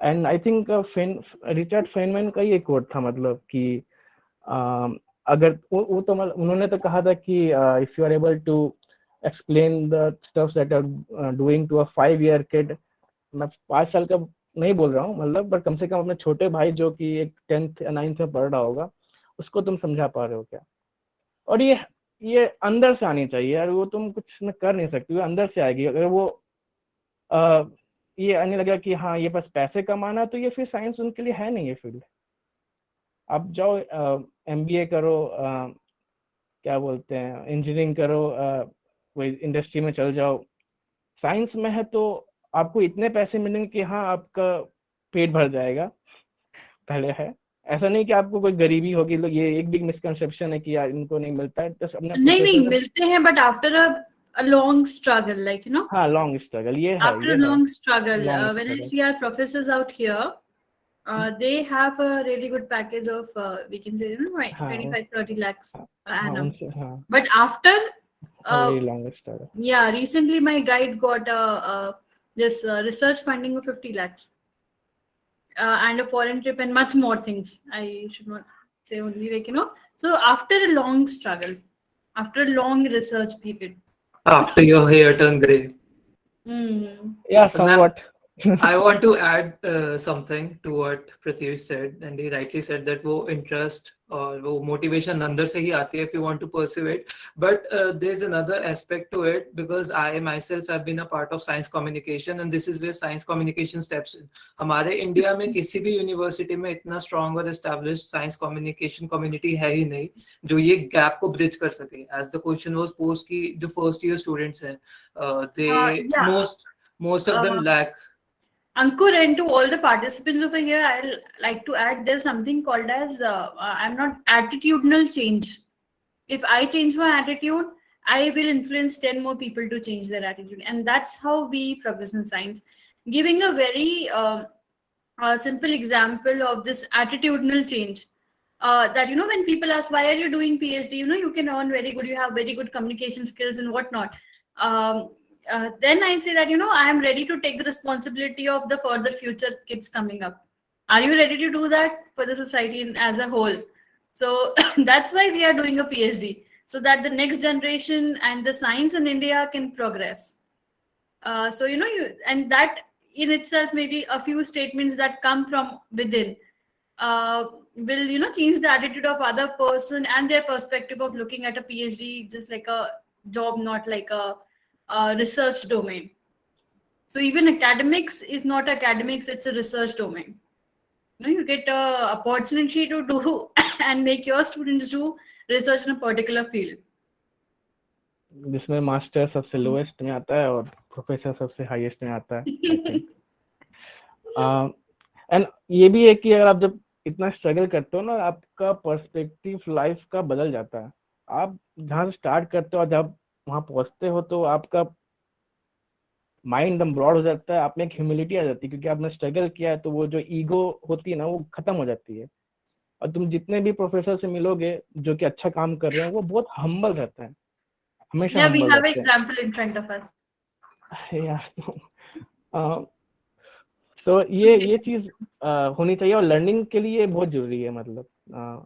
And I think Richard Feynman का ये कोट था, मतलब कि अगर वो तो मतलब उन्होंने तो कहा था कि if you are able to explain the stuffs that are doing to a 5-year kid, मैं 5 साल का नहीं बोल रहा हूँ मतलब, बट कम से कम अपने छोटे भाई जो कि एक 10th या 9th में पढ़ रहा होगा, उसको तुम समझा पा रहे हो क्या? और ये अंदर से आनी चाहिए यार. वो तुम कुछ न कर नहीं सकती, वो अंदर से आएगी. अगर वो ये आने लगा कि हाँ ये बस पैसे कमाना, तो ये फिर साइंस उनके लिए है नहीं ये फील्ड. आप जाओ MBA करो, क्या बोलते हैं, इंजीनियरिंग करो, कोई इंडस्ट्री में चल जाओ. साइंस में है तो आपको इतने पैसे मिलेंगे कि हाँ आपका पेट भर जाएगा. पहले है ऐसा नहीं कि आपको कोई गरीबी होगी. लोग ये एक बिग मिसकंसेप्शन है कि यार इनको नहीं मिलता है. तो अपना नहीं मिलते हैं, but after a long struggle, like, you know. हाँ, लॉन्ग स्ट्रगल ये है. After a long struggle, Long when I struggle. see our professors out here, they have a really good package of we can say, you know, right, 25-30 lakhs per annum. But after very long struggle. Yeah, recently my guide got this research funding of 50 lakhs and a foreign trip and much more things. I should not say only, like, you know. So after a long struggle, after a long research period, after your hair turned gray. Yeah, somewhat. I want to add something to what Pratyush said, and he rightly said that वो interest और वो motivation अंदर से ही आती है if you want to pursue it. But there's another aspect to it, because I myself have been a part of science communication, and this is where science communication steps in. हमारे India में किसी भी university में इतना strong और established science communication community है ही नहीं जो ये gap को bridge कर सके. As the question was posed कि जो first year students हैं, they Yeah. most of them lack. Ankur, and to all the participants over here, I'll like to add there's something called as I'm not attitudinal change. If I change my attitude, I will influence 10 more people to change their attitude. And that's how we progress in science. Giving a very simple example of this attitudinal change. That, when people ask, why are you doing PhD? You can earn very good, you have very good communication skills and whatnot. Then I say that, I am ready to take the responsibility of the further future kids coming up. Are you ready to do that for the society as a whole? So that's why we are doing a PhD, so that the next generation and the science in India can progress. So, and that in itself, maybe a few statements that come from within will, change the attitude of other person and their perspective of looking at a PhD just like a job, not like a research domain. So even academics is not academics, it's a research domain. You get a opportunity to do and make your students do research in a particular field. जिसमें master सबसे lowest में आता है और professor सबसे highest में आता है. एंड ये भी है कि अगर आप जब इतना स्ट्रगल करते हो ना, आपका पर्सपेक्टिव लाइफ का बदल जाता है. आप जहाँ से स्टार्ट करते हो और जब वहां पहुंचते हो तो आपका माइंड एकदम ब्रॉड हो जाता है. आप में एक ह्यूमिलिटी आ जाती है क्योंकि आपने स्ट्रगल किया है, तो वो जो ईगो होती है ना, वो खत्म हो जाती है. और तुम जितने भी प्रोफेसर से मिलोगे जो कि अच्छा काम कर रहे हैं, वो बहुत हम्बल रहते हैं, हमेशा Yeah, we humble have an रहते हैं. example in front of us. तो ये चीज होनी चाहिए और लर्निंग के लिए बहुत जरूरी है. मतलब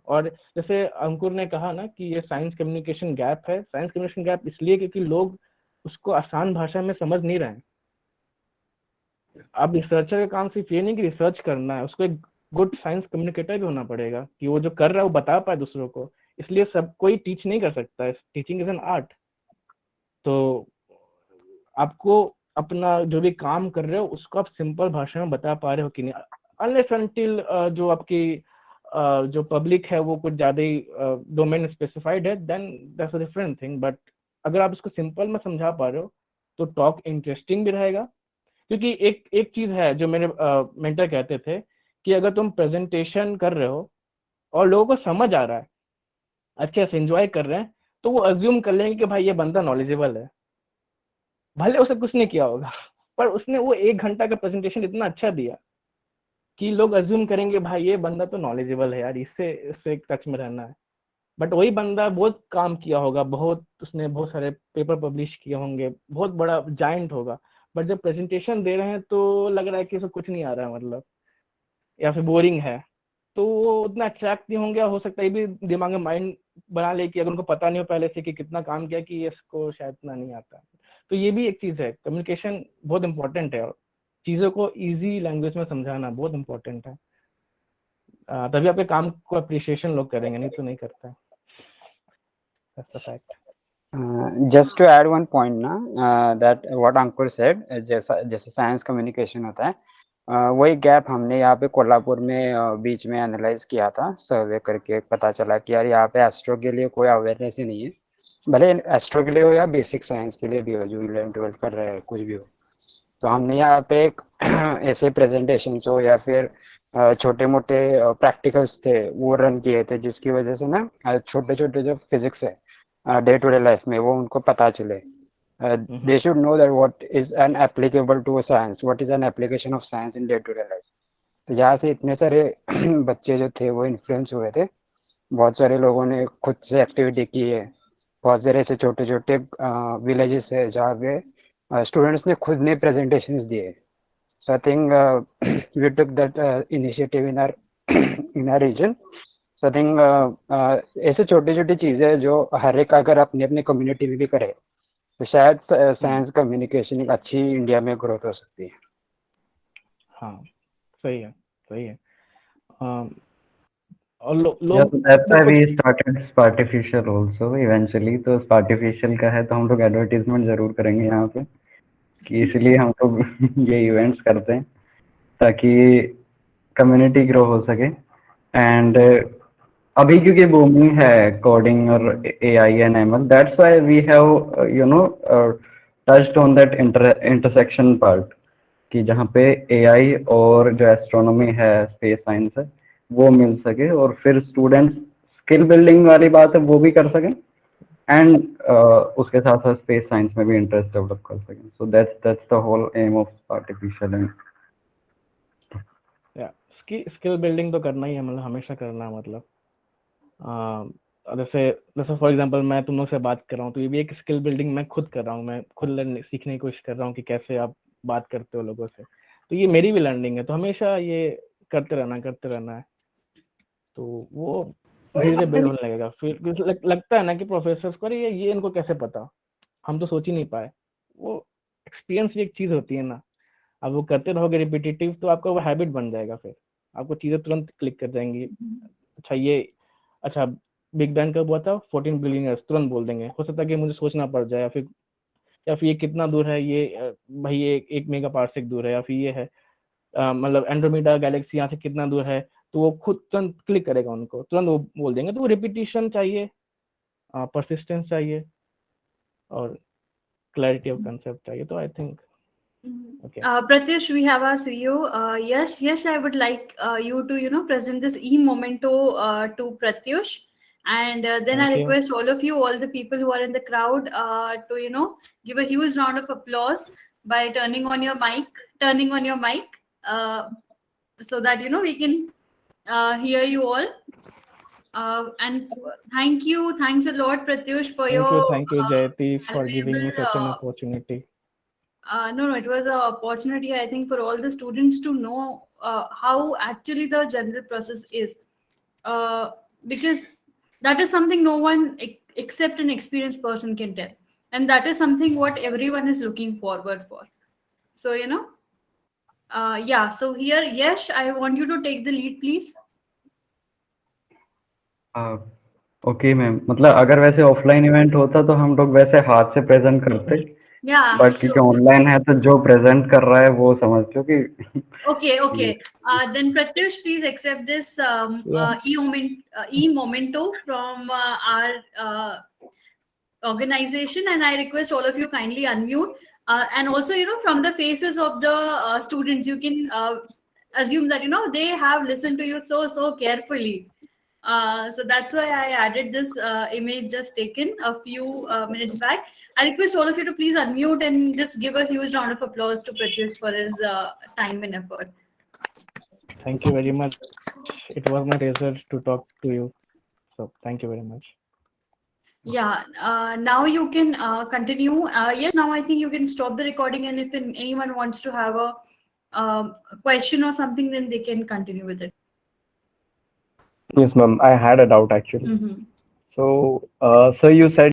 और जैसे अंकुर ने कहा ना कि ये साइंस कम्युनिकेशन गैप है. साइंस कम्युनिकेशन गैप इसलिए क्योंकि लोग उसको आसान भाषा में समझ नहीं रहे हैं. अब रिसर्चर का काम सिर्फ ये नहीं कि रिसर्च करना है, उसको एक गुड साइंस कम्युनिकेटर भी होना पड़ेगा कि वो जो कर रहा है वो बता पाए दूसरों को. इसलिए सब कोई टीच नहीं कर सकता है. Teaching is an art. तो आपको अपना जो भी काम कर रहे हो उसको आप सिंपल भाषा में बता पा रहे हो कि नहीं. अनलेस अनटिल जो आपकी जो पब्लिक है वो कुछ ज्यादा ही डोमेन स्पेसिफाइड है, then that's a different thing. But अगर आप इसको सिंपल में समझा पा रहे हो तो टॉक इंटरेस्टिंग भी रहेगा. क्योंकि एक चीज है जो मेरे मेंटर कहते थे कि अगर तुम प्रेजेंटेशन कर रहे हो और लोगों को समझ आ रहा है, अच्छे से एंजॉय कर रहे हैं, तो वो अज्यूम कर लेंगे कि भाई ये बंदा नॉलेजेबल है. भले उसे कुछ नहीं किया होगा, पर उसने वो 1 घंटा का प्रेजेंटेशन इतना अच्छा दिया कि लोग अज्यूम करेंगे भाई ये बंदा तो नॉलेजेबल है यार, इससे टच में रहना है. बट वही बंदा बहुत काम किया होगा, उसने बहुत सारे पेपर पब्लिश किए होंगे, बहुत बड़ा जायंट होगा, बट जब प्रेजेंटेशन दे रहे हैं तो लग रहा है कि सब कुछ नहीं आ रहा है, मतलब या फिर बोरिंग है, तो वो उतना अट्रैक्ट नहीं होंगे. हो सकता है ये भी दिमाग में माइंड बना ले कि अगर उनको पता नहीं हो पहले से कि कितना काम किया कि इसको शायद इतना नहीं आता. तो ये भी एक चीज है. कम्युनिकेशन बहुत इंपॉर्टेंट है और चीजों को इजी लैंग्वेज में समझाना बहुत इंपॉर्टेंट है. तभी आपके काम को अप्रिशिएशन लोग करेंगे, नहीं तो नहीं करता है. That's the fact. Just to add one point ना, that what Ankur said, जैसे साइंस कम्युनिकेशन होता है, वही गैप हमने यहाँ पे कोल्हापुर में बीच में एनालाइज किया था. सर्वे करके पता चला कि यार यहाँ पे एस्ट्रो के लिए कोई अवेयरनेस ही नहीं है. भले एस्ट्रो के लिए हो या बेसिक साइंस के लिए भी हो, जो 11-12 कर रहे हैं, कुछ भी हो. तो हमने यहाँ पे ऐसे प्रेजेंटेशन हो या फिर छोटे मोटे प्रैक्टिकल्स थे वो रन किए थे, जिसकी वजह से ना छोटे छोटे जो फिजिक्स है डे टू डे लाइफ में वो उनको पता चले. They should know that what is an applicable to science, what is an application of science in day to day life. तो यहाँ से इतने सारे बच्चे जो थे वो इन्फ्लुएंस हुए थे. बहुत सारे लोगों ने खुद से एक्टिविटी की है. बहुत सारे ऐसे छोटे छोटे विलेजेस है जहाँ पे स्टूडेंट्स ने खुद ने प्रेजेंटेशंस दिए. So I think we took that initiative in our region. So I think ऐसे छोटी छोटी चीजें जो हर एक अगर अपने अपने कम्युनिटी में भी करे तो शायद साइंस कम्युनिकेशन एक अच्छी इंडिया में ग्रोथ हो सकती है. हाँ, सही है, सही है। और Yeah, लोग so that's why लोग we started Spartificial also eventually. तो Spartificial का है तो हम लोग एडवर्टीजमेंट जरूर करेंगे यहाँ पे कि इसलिए हम लोग ये इवेंट्स करते हैं ताकि कम्युनिटी ग्रो हो सके। एंड अभी क्योंकि बूमिंग है कोडिंग और AI and ML, that's why we have you know touched on that intersection part कि जहाँ पे AI और जो एस्ट्रोनॉमी है, स्पेस साइंस है, वो मिल सके और फिर स्टूडेंट्स स्किल बिल्डिंग वाली बात है वो भी कर सकें एंड उसके साथ साथ स्पेस साइंस में भी इंटरेस्ट डेवलप कर सकें। So that's the whole aim of artificial and skill building तो करना ही है, मतलब हमेशा करना है। मतलब जैसे जैसे फॉर एग्जांपल मैं तुम लोग से बात कर रहा हूँ तो ये भी एक स्किल बिल्डिंग मैं खुद कर रहा हूँ। मैं खुद सीखने की कोशिश कर रहा हूँ कि कैसे आप बात करते हो लोगों से, तो ये मेरी भी लर्निंग है। तो हमेशा ये करते रहना है। तो वो धीरे धीरे बिल्ड होने लगेगा। फिर लगता है ना कि प्रोफेसर्स को, अरे ये इनको कैसे पता, हम तो सोच ही नहीं पाए। वो एक्सपीरियंस भी एक चीज़ होती है ना, अब वो करते रहोगे रिपीटेटिव तो आपका वो हैबिट बन जाएगा। फिर आपको चीज़ें तुरंत क्लिक कर जाएंगी। अच्छा बिग बैंग कब हुआ था, 14 बिलियन ईयर्स, तुरंत बोल देंगे। हो सकता है कि मुझे सोचना पड़ जाए, या फिर ये कितना दूर है, ये भाई ये 1 मेगा पार्सेक दूर है, या फिर ये है मतलब एंड्रोमेडा गैलेक्सी यहाँ से कितना दूर है, तो वो खुद तुरंत क्लिक करेगा, उनको तुरंत वो बोल देंगे। तो वो रिपीटिशन चाहिए, परसिस्टेंस चाहिए और क्लैरिटी ऑफ कंसेप्ट चाहिए। तो I think okay. Pratyush, we have our CEO. Yes, I would like you to present this e-memento to Pratyush, and then Thank I you. request all of you, all the people who are in the crowd, to give a huge round of applause by turning on your mic, so that we can hear you all. And thanks a lot, Pratyush, for Thank you, Jayati, for giving me valuable, such an opportunity. No, it was an opportunity, I think, for all the students to know how actually the general process is. Because that is something no one except an experienced person can tell. And that is something what everyone is looking forward for. So, so here, Yash, I want you to take the lead, please. Okay ma'am, मतलब अगर वैसे offline event होता तो हम लोग वैसे हाथ से प्रेजेंट करते, बट क्योंकि ऑनलाइन है तो जो प्रेजेंट कर रहा है वो समझ लो कि Okay. Then Pratyush, please accept this e-memento from our organization, and I request all of you kindly unmute. And also, from the faces of the students, you can assume that they have listened to you so carefully. So that's why I added this image just taken a few minutes back. I request all of you to please unmute and just give a huge round of applause to Pratyush for his time and effort. Thank you very much. It was my pleasure to talk to you. So thank you very much. Yeah, now you can continue. Yes, now I think you can stop the recording, and if anyone wants to have a question or something, then they can continue with it. Yes, ma'am. I had a doubt actually. Mm-hmm. So you said